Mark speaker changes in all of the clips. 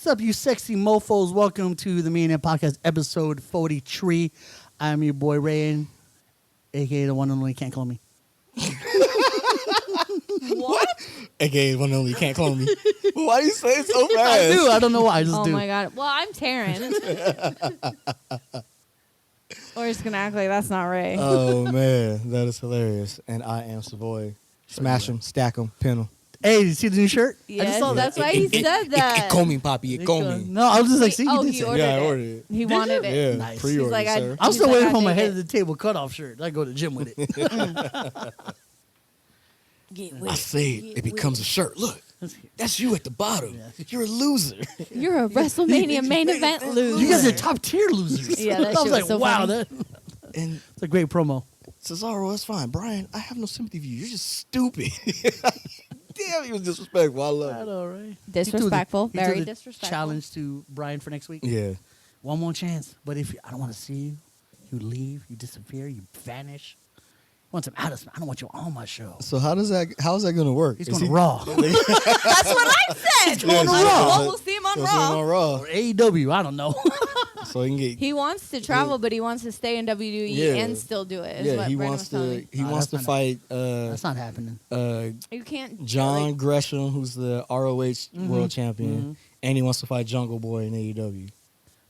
Speaker 1: What's up, you sexy mofos? Welcome to the Millionaire Podcast, episode 43. I'm your boy Rayan, a.k.a. the one and only Can't Clone Me.
Speaker 2: What?
Speaker 3: AKA the one and only you can't clone me. Why do you say it so fast?
Speaker 1: I do. I don't know why. I just
Speaker 2: Oh
Speaker 1: do.
Speaker 2: my god. Well, I'm Taryn. We're just gonna act like that's not Ray.
Speaker 3: Oh man, that is hilarious. And I am Savoy. Smash them, stack them, pin them.
Speaker 1: Hey, you see the new shirt? I just
Speaker 2: Yes,
Speaker 1: saw
Speaker 2: that's
Speaker 1: that.
Speaker 2: why he said that.
Speaker 3: It call me, Poppy. It call me.
Speaker 1: No, I was just like, see,
Speaker 2: Oh,
Speaker 1: you did
Speaker 2: he
Speaker 1: say it.
Speaker 2: ordered
Speaker 3: Yeah, I
Speaker 2: it.
Speaker 3: ordered it.
Speaker 2: He wanted it.
Speaker 3: Yeah,
Speaker 1: Nice.
Speaker 3: pre-order,
Speaker 2: He's like,
Speaker 3: sir.
Speaker 1: I'm still
Speaker 2: He's
Speaker 1: waiting
Speaker 2: like,
Speaker 1: for
Speaker 2: I
Speaker 1: my
Speaker 2: dig
Speaker 1: head
Speaker 2: it.
Speaker 1: of the table cutoff shirt. I go to the gym with it.
Speaker 3: I say it becomes a shirt. Look, that's you at the bottom. You're a loser.
Speaker 2: You're a WrestleMania main event loser.
Speaker 1: You guys are top tier losers.
Speaker 2: Yeah, that
Speaker 1: I
Speaker 2: shit
Speaker 1: was
Speaker 2: was
Speaker 1: like,
Speaker 2: so
Speaker 1: wow,
Speaker 2: funny.
Speaker 3: And
Speaker 1: that's a great promo.
Speaker 3: Cesaro, that's fine. Brian, I have no sympathy for you. You're just stupid. Damn, he was disrespectful. I love
Speaker 1: I
Speaker 3: it.
Speaker 1: know, right?
Speaker 2: Disrespectful.
Speaker 1: He threw
Speaker 2: Very
Speaker 1: the
Speaker 2: disrespectful.
Speaker 1: challenge to Brian for next week.
Speaker 3: Yeah.
Speaker 1: One more chance. But if I don't want to see you, you leave, you disappear, you vanish. I want some out of. I don't want you on my show.
Speaker 3: So how's that going to work?
Speaker 1: He's
Speaker 3: Is
Speaker 1: going to
Speaker 3: he-
Speaker 1: Raw.
Speaker 2: That's what I said.
Speaker 1: He's going to
Speaker 3: Yeah,
Speaker 1: Raw.
Speaker 2: Well, we'll see him on
Speaker 3: He'll see him
Speaker 2: Raw.
Speaker 3: on Raw.
Speaker 1: Or AEW. I don't know.
Speaker 3: So he can get.
Speaker 2: He wants to travel, but he wants to stay in WWE
Speaker 3: Yeah.
Speaker 2: and still do it. Is
Speaker 3: Yeah,
Speaker 2: what
Speaker 3: he
Speaker 2: Brandon
Speaker 3: wants
Speaker 2: was telling
Speaker 3: to.
Speaker 2: me.
Speaker 3: He
Speaker 1: Nah,
Speaker 3: wants to
Speaker 1: that's not-
Speaker 3: fight.
Speaker 1: That's not happening.
Speaker 2: You can't.
Speaker 3: John
Speaker 2: like,
Speaker 3: Gresham, who's the ROH World Champion, and he wants to fight Jungle Boy in AEW.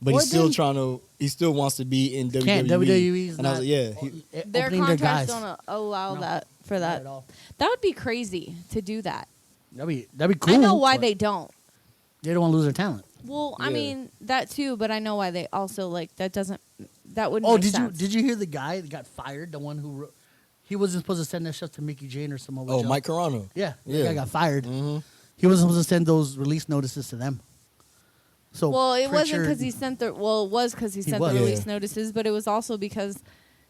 Speaker 3: But
Speaker 1: Well,
Speaker 3: he's still
Speaker 1: then-
Speaker 3: trying to. He still wants to be in WWE.
Speaker 1: Can't. WWE's
Speaker 3: and I was
Speaker 1: not
Speaker 3: like, yeah. He,
Speaker 2: their
Speaker 1: opening
Speaker 2: contracts
Speaker 1: guys.
Speaker 2: don't allow
Speaker 1: No,
Speaker 2: that for
Speaker 1: Not
Speaker 2: that.
Speaker 1: at all.
Speaker 2: That would be crazy to do that.
Speaker 1: That'd be cool.
Speaker 2: I know why
Speaker 1: but
Speaker 2: they don't.
Speaker 1: They don't want to lose their talent.
Speaker 2: Well, I
Speaker 3: Yeah.
Speaker 2: mean that too, but I know why they also like that doesn't. That wouldn't.
Speaker 1: Oh,
Speaker 2: make
Speaker 1: did
Speaker 2: sense.
Speaker 1: you hear the guy that got fired? The one who wrote, he wasn't supposed to send that stuff to Mickey Jane or some other.
Speaker 3: oh,
Speaker 1: joke.
Speaker 3: Mike Carano.
Speaker 1: Yeah,
Speaker 3: Yeah.
Speaker 1: the guy got fired.
Speaker 3: Mm-hmm.
Speaker 1: He wasn't supposed to send those release notices to them. So
Speaker 2: Well, it wasn't
Speaker 1: Pritchard-
Speaker 2: because he sent the. Well, it was because he sent
Speaker 1: was.
Speaker 2: the release
Speaker 3: Yeah.
Speaker 2: notices, but it was also because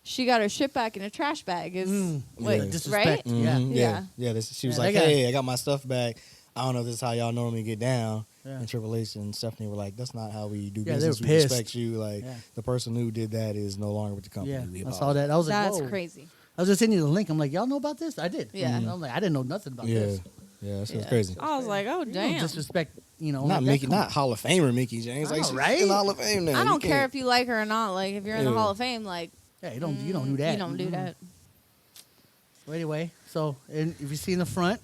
Speaker 2: she got her shit back in a trash bag. Is wait,
Speaker 3: Yeah.
Speaker 1: disrespect.
Speaker 2: right?
Speaker 1: Yeah.
Speaker 2: Yeah.
Speaker 3: Yeah. She was
Speaker 1: Yeah,
Speaker 3: like,
Speaker 1: they got-
Speaker 3: hey, I got my stuff back. I don't know if this is how y'all normally get down.
Speaker 1: Yeah.
Speaker 3: And Triple H and Stephanie were like, that's not how we do
Speaker 1: Yeah, they
Speaker 3: business.
Speaker 1: were
Speaker 3: We
Speaker 1: pissed.
Speaker 3: respect you. Like,
Speaker 1: Yeah.
Speaker 3: the person who did that is no longer with the company.
Speaker 1: Yeah,
Speaker 3: We
Speaker 1: I saw
Speaker 3: apologize.
Speaker 1: that. I was like,
Speaker 2: That's
Speaker 1: whoa.
Speaker 2: crazy.
Speaker 1: I was just sending you the link. I'm like, y'all know about this? I did.
Speaker 2: Yeah.
Speaker 1: And I'm like, I didn't know nothing about
Speaker 3: Yeah.
Speaker 1: this.
Speaker 3: Yeah, that shit's
Speaker 2: Yeah.
Speaker 3: crazy.
Speaker 2: I was like, oh
Speaker 1: You don't
Speaker 2: damn.
Speaker 1: disrespect,
Speaker 3: Not
Speaker 1: like
Speaker 3: Mickey,
Speaker 1: that.
Speaker 3: not Hall of Famer Mickey James.
Speaker 1: I
Speaker 3: Like,
Speaker 1: know,
Speaker 3: she's
Speaker 1: right?
Speaker 3: in Hall of Fame now.
Speaker 2: I
Speaker 3: You
Speaker 2: don't care
Speaker 3: can't-
Speaker 2: if you like her or not. Like if you're in the
Speaker 3: Yeah.
Speaker 2: Hall of Fame, like
Speaker 1: Yeah, you don't do that.
Speaker 2: You don't do
Speaker 1: Mhm.
Speaker 2: that.
Speaker 1: So anyway, so and if you see in the front,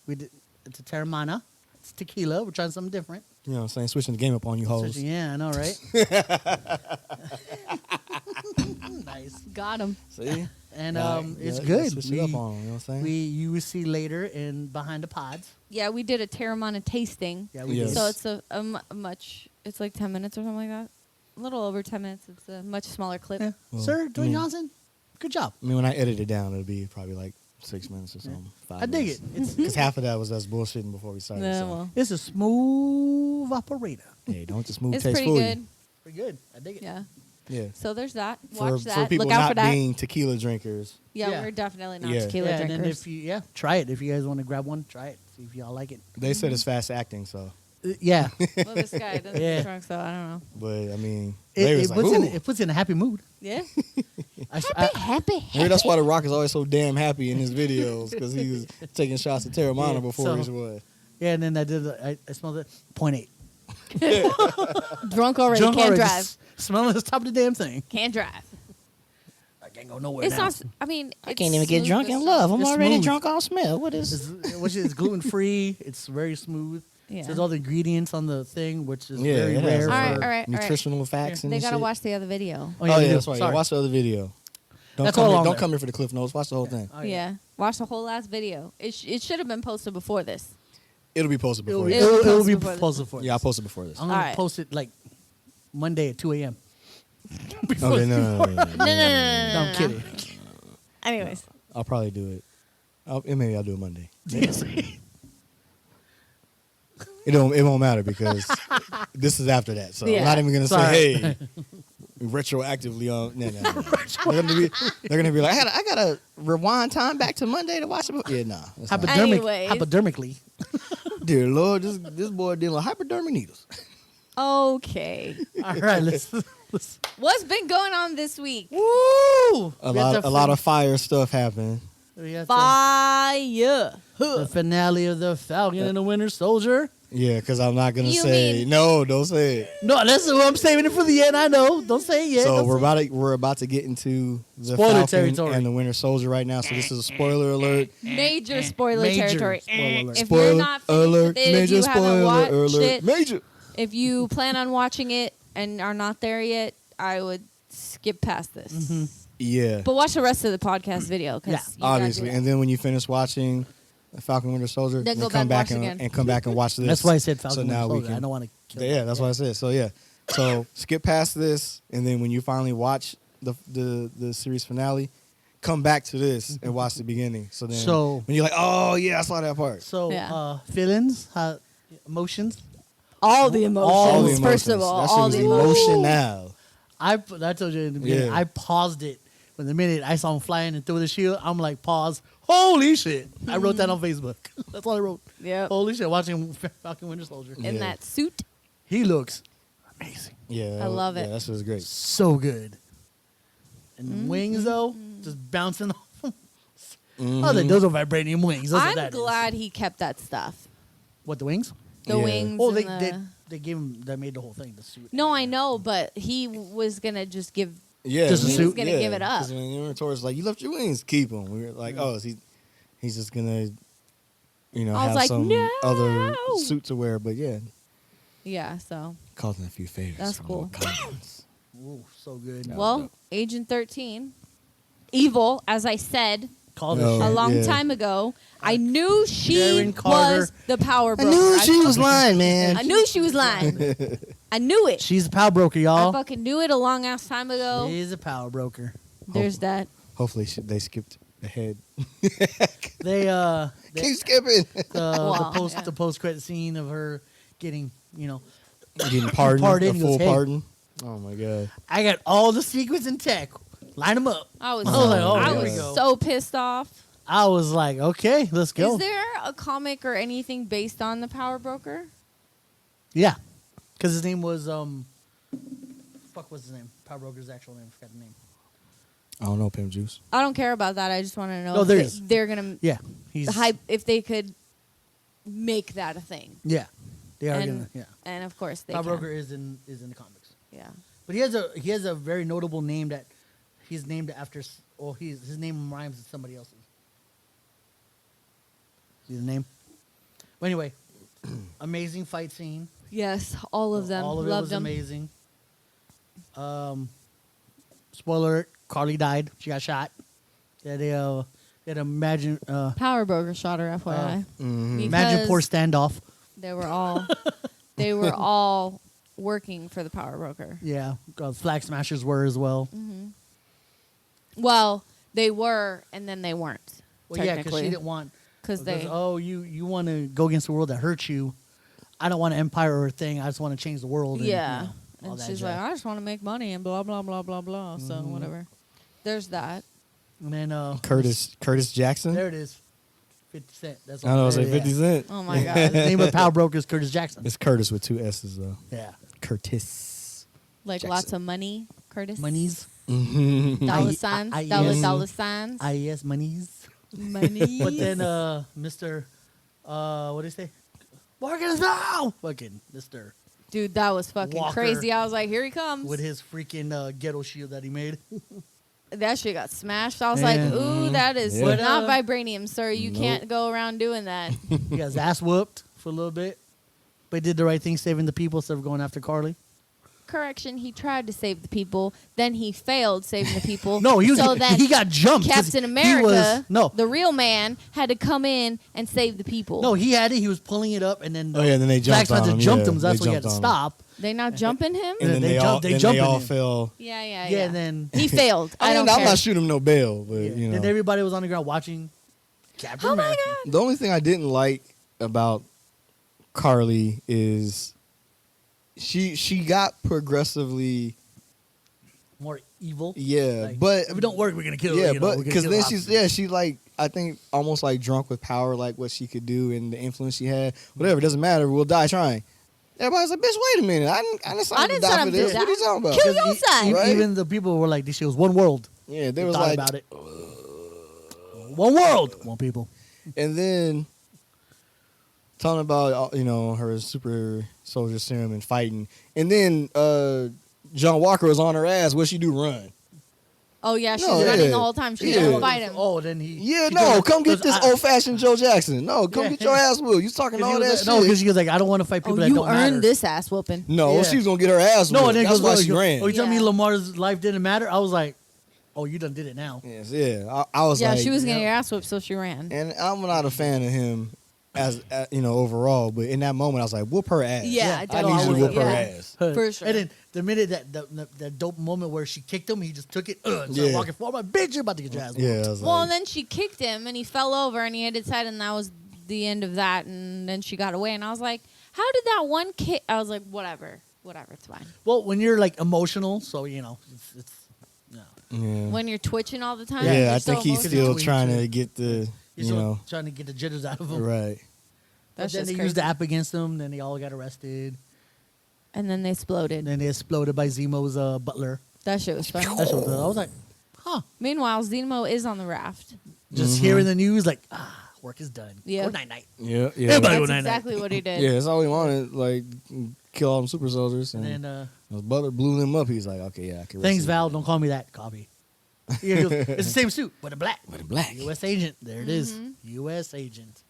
Speaker 1: we did it's a Terramana. It's tequila. We're trying something different.
Speaker 3: You know what I'm saying? Switching the game up on you hoes.
Speaker 1: Yeah, I know, right? Nice.
Speaker 2: Got him.
Speaker 3: See?
Speaker 1: And
Speaker 3: Yeah,
Speaker 1: it's
Speaker 3: yeah,
Speaker 1: good.
Speaker 3: Switch it up on 'em, you know what I'm saying?
Speaker 1: You will see later in Behind the Pods.
Speaker 2: Yeah, we did a Terramana tasting.
Speaker 1: Yeah, we
Speaker 3: Yes.
Speaker 1: did.
Speaker 2: So it's a much. It's like 10 minutes or something like that. A little over 10 minutes. It's a much smaller clip.
Speaker 1: Yeah.
Speaker 3: Well,
Speaker 1: Sir,
Speaker 3: I
Speaker 1: Dwayne
Speaker 3: mean-
Speaker 1: Johnson, good job.
Speaker 3: I mean, when I edit it down, it'll be probably like 6 minutes or something. 5
Speaker 1: I dig it.
Speaker 3: minutes. Because half of that was us bullshitting before we started.
Speaker 2: Yeah,
Speaker 3: so.
Speaker 2: well,
Speaker 1: It's a smooth operator.
Speaker 3: Hey, don't just move
Speaker 2: it's
Speaker 3: taste
Speaker 2: pretty
Speaker 3: food.
Speaker 2: good.
Speaker 1: Pretty good. I dig it.
Speaker 2: Yeah.
Speaker 3: Yeah.
Speaker 2: So there's that.
Speaker 3: For
Speaker 2: Watch that.
Speaker 3: people
Speaker 2: Look out
Speaker 3: not
Speaker 2: for that.
Speaker 3: being tequila drinkers.
Speaker 2: Yeah,
Speaker 1: Yeah.
Speaker 2: we're definitely not
Speaker 3: Yeah.
Speaker 2: tequila
Speaker 1: And then
Speaker 2: drinkers.
Speaker 1: if you try it. If you guys want to grab one, try it. See if y'all like it.
Speaker 3: They said it's fast acting, so.
Speaker 1: Yeah.
Speaker 2: Well, this guy doesn't
Speaker 1: Yeah.
Speaker 2: get drunk, so I don't know.
Speaker 3: But, I mean,
Speaker 1: it,
Speaker 3: they was
Speaker 1: it
Speaker 3: like,
Speaker 1: puts
Speaker 3: ooh.
Speaker 1: it puts you in a happy mood.
Speaker 2: Yeah.
Speaker 1: I-
Speaker 3: Maybe that's why The Rock is always so damn happy in his videos, because he was taking shots at Terramana
Speaker 1: Yeah,
Speaker 3: before
Speaker 1: so-
Speaker 3: his what.
Speaker 1: yeah, and then I smelled it. 0.8.
Speaker 2: Drunk already.
Speaker 1: Drunk
Speaker 2: Can't
Speaker 1: already,
Speaker 2: drive.
Speaker 1: just Smelling the top of the damn thing.
Speaker 2: Can't drive.
Speaker 1: I can't go nowhere
Speaker 2: It's
Speaker 1: now.
Speaker 2: not. I mean,
Speaker 4: I can't even get drunk in love. I'm
Speaker 1: It's
Speaker 4: already
Speaker 1: smooth.
Speaker 4: drunk off smell. What is?
Speaker 1: It's gluten free. It's very smooth.
Speaker 2: Yeah.
Speaker 1: It says all the ingredients on the thing, which is
Speaker 3: Yeah,
Speaker 1: very
Speaker 3: it has
Speaker 1: rare.
Speaker 3: all
Speaker 2: All right,
Speaker 1: for-
Speaker 2: all right, all right.
Speaker 3: Nutritional facts and
Speaker 2: They gotta
Speaker 3: shit.
Speaker 2: watch the other video.
Speaker 1: Oh,
Speaker 3: Oh,
Speaker 1: we
Speaker 3: yeah,
Speaker 1: do.
Speaker 3: that's right. Yeah,
Speaker 1: Sorry.
Speaker 3: watch the other video. Don't
Speaker 1: That's
Speaker 3: come
Speaker 1: all
Speaker 3: here,
Speaker 1: on
Speaker 3: don't
Speaker 1: there.
Speaker 3: come here for the cliff notes. Watch the whole thing.
Speaker 1: Oh,
Speaker 2: Yeah. Watch the whole last video. It should have been posted before this.
Speaker 3: It'll be posted
Speaker 1: It'll
Speaker 3: before.
Speaker 1: be,
Speaker 3: this.
Speaker 2: It'll be
Speaker 1: it'll be
Speaker 2: posted before this.
Speaker 1: posted for
Speaker 3: Yeah, I'll
Speaker 1: this.
Speaker 3: post it before this.
Speaker 1: I'm gonna
Speaker 2: Alright.
Speaker 1: post it like Monday at 2 a.m.
Speaker 3: Okay, no.
Speaker 2: No.
Speaker 1: No, I'm kidding.
Speaker 2: Anyways.
Speaker 3: I'll probably do it. Maybe I'll do it Monday. It won't matter because this is after that. So
Speaker 2: Yeah.
Speaker 3: I'm not even gonna
Speaker 1: Sorry.
Speaker 3: say, hey, retroactively on. No. They're gonna be like, I gotta rewind time back to Monday to watch it. Yeah, nah. that's not-
Speaker 2: Anyways.
Speaker 1: Hypodermically.
Speaker 3: Dear Lord, this boy dealing with hypodermic needles.
Speaker 2: Okay.
Speaker 1: All right, let's
Speaker 2: What's been going on this week?
Speaker 1: woo.
Speaker 3: A lot of fire stuff happened.
Speaker 1: We got
Speaker 2: Fire.
Speaker 1: the finale of the Falcon and the Winter Soldier.
Speaker 3: Yeah, because I'm not gonna
Speaker 2: You
Speaker 3: say
Speaker 2: mean-
Speaker 3: no. Don't say it.
Speaker 1: No, that's what I'm saving it for the end. I know. Don't say it yet.
Speaker 3: So
Speaker 1: Don't say it.
Speaker 3: we're about to get into the
Speaker 1: Spoiler
Speaker 3: Falcon
Speaker 1: territory.
Speaker 3: and the Winter Soldier right now. So this is a spoiler alert.
Speaker 2: Major spoiler
Speaker 1: Major
Speaker 2: territory.
Speaker 1: spoiler alert.
Speaker 2: If
Speaker 3: Spoiler
Speaker 2: you're not finished
Speaker 3: alert.
Speaker 2: with it, if
Speaker 3: Major
Speaker 2: you haven't
Speaker 3: spoiler
Speaker 2: watched
Speaker 3: alert.
Speaker 2: it,
Speaker 3: Major.
Speaker 2: if you plan on watching it and are not there yet, I would skip past this.
Speaker 1: Mm-hmm.
Speaker 3: Yeah,
Speaker 2: But watch the rest of the podcast video. 'Cause
Speaker 1: Yeah,
Speaker 2: you gotta
Speaker 3: obviously.
Speaker 2: do that.
Speaker 3: And then when you finish watching Falcon Winter Soldier,
Speaker 2: Then go
Speaker 3: come
Speaker 2: back
Speaker 3: back
Speaker 2: and
Speaker 3: and,
Speaker 2: watch again.
Speaker 3: and come back and watch this.
Speaker 1: That's why I said Falcon
Speaker 3: So
Speaker 1: Winter
Speaker 3: now we
Speaker 1: Soldier.
Speaker 3: can.
Speaker 1: I don't want to kill
Speaker 3: Yeah, that's what I said. So yeah, so skip past this, and then when you finally watch the series finale, come back to this and watch the beginning. So then
Speaker 1: So-
Speaker 3: when you're like, oh yeah, I saw that part.
Speaker 1: So,
Speaker 2: Yeah.
Speaker 1: feelings, emotions.
Speaker 2: all the emotions.
Speaker 3: All the emotions.
Speaker 2: First of all,
Speaker 3: that shit
Speaker 2: all
Speaker 3: was
Speaker 2: the emotions.
Speaker 3: emotional.
Speaker 1: I told you in the beginning.
Speaker 3: Yeah.
Speaker 1: I paused it when the minute I saw him flying and threw the shield. I'm like, pause. Holy shit! I wrote that on Facebook. That's all I wrote.
Speaker 2: Yep.
Speaker 1: Holy shit! Watching Falcon Winter Soldier.
Speaker 2: In
Speaker 3: Yeah.
Speaker 2: that suit.
Speaker 1: He looks amazing.
Speaker 3: Yeah,
Speaker 2: I love it.
Speaker 3: Yeah, that shit was great.
Speaker 1: So good. And
Speaker 2: Mm-hmm.
Speaker 1: the wings though, just bouncing off. Oh, those are vibranium wings. That's what
Speaker 2: I'm
Speaker 1: that is.
Speaker 2: glad he kept that stuff.
Speaker 1: What, the wings?
Speaker 2: The
Speaker 3: Yeah.
Speaker 2: wings.
Speaker 1: Oh,
Speaker 2: and
Speaker 1: they gave him. They made the whole thing. The suit.
Speaker 2: No, I know, but he was gonna just give.
Speaker 3: Yeah,
Speaker 1: Just a
Speaker 3: man.
Speaker 1: suit?
Speaker 2: He was gonna give it up.
Speaker 3: 'Cause when you were towards like, you left your wings, keep them. We were like, oh, is he's just gonna,
Speaker 2: I was
Speaker 3: have
Speaker 2: like,
Speaker 3: some
Speaker 2: no!
Speaker 3: other suit to wear. But yeah,
Speaker 2: Yeah. So
Speaker 3: causing a few favors.
Speaker 2: That's
Speaker 3: from
Speaker 2: cool.
Speaker 3: Wakandans.
Speaker 1: Ooh, so good.
Speaker 3: No.
Speaker 2: well,
Speaker 3: dope.
Speaker 2: Agent 13, evil, as I said
Speaker 1: Called
Speaker 3: No.
Speaker 1: the
Speaker 2: a
Speaker 1: shit.
Speaker 2: long
Speaker 3: Yeah.
Speaker 2: time ago. I knew she
Speaker 1: Sharon Carter.
Speaker 2: was the power
Speaker 3: I
Speaker 2: broker.
Speaker 3: knew she was lying, man.
Speaker 2: I knew she was lying. I knew it.
Speaker 1: She's a power broker,
Speaker 2: I
Speaker 1: y'all.
Speaker 2: fucking knew it a long ass time ago.
Speaker 1: She's a power broker.
Speaker 2: There's that.
Speaker 3: Hopefully they skipped ahead.
Speaker 1: They
Speaker 3: Keep skipping.
Speaker 2: Wow, yeah.
Speaker 1: the post credit scene of her getting,
Speaker 3: Getting pardoned,
Speaker 1: Pardon,
Speaker 3: a
Speaker 1: he
Speaker 3: full
Speaker 1: goes, "Hey."
Speaker 3: pardon. Oh my god.
Speaker 1: I got all the secrets in tech. Line them up.
Speaker 2: I was,
Speaker 1: I was like, oh,
Speaker 2: I
Speaker 1: here we
Speaker 2: was
Speaker 1: go.
Speaker 2: so pissed off.
Speaker 1: I was like, okay, let's go.
Speaker 2: Is there a comic or anything based on the power broker?
Speaker 1: Yeah, because his name was fuck, what's his name? Power broker's actual name. I forgot the name.
Speaker 3: I don't know, Pimp Juice.
Speaker 2: I don't care about that. I just want to know
Speaker 1: No,
Speaker 2: if
Speaker 1: there is.
Speaker 2: they're gonna
Speaker 1: Yeah, he's
Speaker 2: hype if they could make that a thing.
Speaker 1: Yeah, they are
Speaker 2: And-
Speaker 1: gonna. Yeah,
Speaker 2: And of course they
Speaker 1: Power
Speaker 2: can.
Speaker 1: broker is in the comics,
Speaker 2: Yeah.
Speaker 1: but he has a very notable name that he's named after. Or his name rhymes with somebody else's. See the name? But anyway, amazing fight scene.
Speaker 2: Yes, all of them.
Speaker 1: All of it
Speaker 2: Loved
Speaker 1: was
Speaker 2: them.
Speaker 1: amazing. Spoiler alert, Carly died. She got shot. They had imagine
Speaker 2: Power broker shot her, FYI.
Speaker 3: Mm-hmm.
Speaker 1: imagine poor
Speaker 2: Because
Speaker 1: standoff.
Speaker 2: they were all working for the power broker.
Speaker 1: Yeah, Flag Smashers were as well.
Speaker 2: Well, they were, and then they weren't.
Speaker 1: Well, yeah, because
Speaker 2: technically.
Speaker 1: she didn't want.
Speaker 2: Because they.
Speaker 1: you want to go against the world that hurts you. I don't want an empire or a thing. I just want to change the world. And,
Speaker 2: Yeah.
Speaker 1: all
Speaker 2: And
Speaker 1: that
Speaker 2: she's
Speaker 1: jazz.
Speaker 2: like, I just want to make money and blah, blah, blah, blah, blah. So, whatever. There's that.
Speaker 1: And then
Speaker 3: Curtis Jackson.
Speaker 1: there it is, 50 Cent. That's
Speaker 3: I know, I was
Speaker 1: there
Speaker 3: like
Speaker 1: it is.
Speaker 3: 50 Cent.
Speaker 2: Oh, my
Speaker 1: The
Speaker 2: God.
Speaker 1: name of Power Broker is Curtis Jackson.
Speaker 3: It's Curtis with two S's though.
Speaker 1: Yeah,
Speaker 3: Curtis.
Speaker 2: Like
Speaker 3: Jackson.
Speaker 2: lots of money, Curtis.
Speaker 1: monies.
Speaker 2: Dollar signs. Dollar signs.
Speaker 1: IES monies.
Speaker 2: Money.
Speaker 1: But then Mr. What did he say? Working now. Fucking Mr.
Speaker 2: Dude, that was fucking
Speaker 1: Walker.
Speaker 2: crazy. I was like, here he comes.
Speaker 1: with his freaking ghetto shield that he made.
Speaker 2: That shit got smashed. I was
Speaker 1: Yeah.
Speaker 2: like, ooh, that is
Speaker 3: Yeah.
Speaker 2: not vibranium, sir. You
Speaker 3: Nope.
Speaker 2: can't go around doing that.
Speaker 1: He got his ass whooped for a little bit, but he did the right thing, saving the people instead of going after Carly.
Speaker 2: Correction, he tried to save the people, then he failed saving the people.
Speaker 1: No, he was.
Speaker 2: so then
Speaker 1: he got jumped. 'cause
Speaker 2: Captain
Speaker 1: he
Speaker 2: America,
Speaker 1: was,
Speaker 2: the real man, had to come in and save the people.
Speaker 1: no, he had it. He was pulling it up, and then
Speaker 3: Oh yeah, then they
Speaker 1: Flag
Speaker 3: jumped on
Speaker 1: Smashers
Speaker 3: him.
Speaker 1: jumped
Speaker 3: yeah,
Speaker 1: him. So that's
Speaker 3: they
Speaker 1: why he had to
Speaker 3: jumped on him.
Speaker 1: stop.
Speaker 2: They not jumping him?
Speaker 3: And then
Speaker 1: They
Speaker 3: they,
Speaker 1: jumped-
Speaker 3: all
Speaker 1: they
Speaker 3: then
Speaker 1: jumped
Speaker 3: they
Speaker 1: at
Speaker 3: all
Speaker 1: him.
Speaker 3: fell.
Speaker 2: Yeah.
Speaker 1: Yeah, and then
Speaker 2: he failed. I,
Speaker 3: I mean,
Speaker 2: don't
Speaker 3: I'm
Speaker 2: care.
Speaker 3: not shooting him no bail, but
Speaker 1: yeah,
Speaker 3: you know.
Speaker 1: then everybody was on the ground watching Captain
Speaker 2: Oh my
Speaker 1: America.
Speaker 2: God.
Speaker 3: The only thing I didn't like about Carly is she got progressively
Speaker 1: More evil. Like,
Speaker 3: but
Speaker 1: if it don't work, we're gonna kill.
Speaker 3: yeah,
Speaker 1: you know,
Speaker 3: but
Speaker 1: we're gonna
Speaker 3: because
Speaker 1: kill
Speaker 3: then
Speaker 1: Optimus.
Speaker 3: she like I think almost like drunk with power, like what she could do and the influence she had. Whatever, it doesn't matter. We'll die trying. Everybody's like, bitch, wait a minute. I didn't sign
Speaker 2: didn't
Speaker 3: to die
Speaker 2: sign
Speaker 3: for
Speaker 2: up to
Speaker 3: this.
Speaker 2: die.
Speaker 3: What are you talking about?
Speaker 2: Kill
Speaker 1: Because
Speaker 2: yourself.
Speaker 3: Right?
Speaker 1: Even the people were like, "This shit was one world."
Speaker 3: Yeah, they
Speaker 1: They
Speaker 3: was
Speaker 1: thought
Speaker 3: like,
Speaker 1: about it. One world, one people.
Speaker 3: and then telling about her super soldier serum and fighting, and then John Walker was on her ass. What she do? Run?
Speaker 2: Oh yeah, she's
Speaker 3: No,
Speaker 2: running
Speaker 3: yeah.
Speaker 2: the whole time. She
Speaker 3: Yeah.
Speaker 2: didn't fight him.
Speaker 1: Oh, then he.
Speaker 3: Yeah,
Speaker 1: she
Speaker 3: no,
Speaker 1: goes,
Speaker 3: come get this
Speaker 1: I-
Speaker 3: old fashioned Joe Jackson. No, come
Speaker 1: Yeah.
Speaker 3: get your ass whooped. You talking all that shit?
Speaker 1: No, because she was like, I don't want to fight people
Speaker 2: Oh,
Speaker 1: that
Speaker 2: you
Speaker 1: don't matter.
Speaker 2: earned this ass whooping.
Speaker 3: No,
Speaker 1: Yeah.
Speaker 3: she was gonna get her ass
Speaker 1: No,
Speaker 3: whooped.
Speaker 1: and then
Speaker 3: That's
Speaker 1: goes,
Speaker 3: why
Speaker 1: oh,
Speaker 3: she ran.
Speaker 1: Oh, you telling me
Speaker 2: Yeah.
Speaker 1: Lamar's life didn't matter? I was like, oh, you done did it now.
Speaker 3: Yes, yeah. I was
Speaker 2: Yeah,
Speaker 3: like,
Speaker 2: she was getting
Speaker 1: yeah.
Speaker 2: her ass whooped, so she ran.
Speaker 3: and I'm not a fan of him as overall, but in that moment I was like, whoop her ass.
Speaker 2: Yeah,
Speaker 3: I
Speaker 2: definitely.
Speaker 3: need you to whoop her
Speaker 2: Yeah.
Speaker 3: ass.
Speaker 2: For sure.
Speaker 1: And then the minute that dope moment where she kicked him, he just took it, and started
Speaker 3: Yeah.
Speaker 1: walking forward. I'm like, bitch, you're about to get your ass whooped.
Speaker 3: Yeah, I was
Speaker 2: Well,
Speaker 3: like,
Speaker 2: and then she kicked him, and he fell over, and he hit his head, and that was the end of that. And then she got away, and I was like, how did that one kick? I was like, whatever, it's fine.
Speaker 1: Well, when you're like emotional, so it's no.
Speaker 3: yeah.
Speaker 2: When you're twitching all the time,
Speaker 3: Yeah,
Speaker 2: you're
Speaker 3: I
Speaker 2: so
Speaker 3: think he's
Speaker 2: emotional.
Speaker 3: still trying to get the,
Speaker 1: He's still trying to get the jitters out of him.
Speaker 3: right.
Speaker 1: But
Speaker 2: That's
Speaker 1: then
Speaker 2: just
Speaker 1: they
Speaker 2: crazy.
Speaker 1: used the app against him. Then they all got arrested.
Speaker 2: And then they exploded.
Speaker 1: And then they exploded by Zemo's butler.
Speaker 2: That shit was fun.
Speaker 1: That's what I was like, huh.
Speaker 2: Meanwhile, Zemo is on the raft.
Speaker 1: Just hearing the news, like, work is done.
Speaker 2: Yeah.
Speaker 1: Good night, night.
Speaker 3: Yeah, yeah.
Speaker 1: Everybody-
Speaker 2: That's
Speaker 1: go night-night.
Speaker 2: exactly what he did.
Speaker 3: Yeah, that's all he wanted, like kill all them super soldiers. And
Speaker 1: And then,
Speaker 3: his butler blew them up. He's like, okay, yeah, I can.
Speaker 1: thanks,
Speaker 3: rest
Speaker 1: Val.
Speaker 3: it.
Speaker 1: Don't call me that. Copy. He goes, it's the same suit, but a black.
Speaker 3: But a black.
Speaker 1: U.S. agent. There it is.
Speaker 2: Mhm.
Speaker 1: U.S. agent.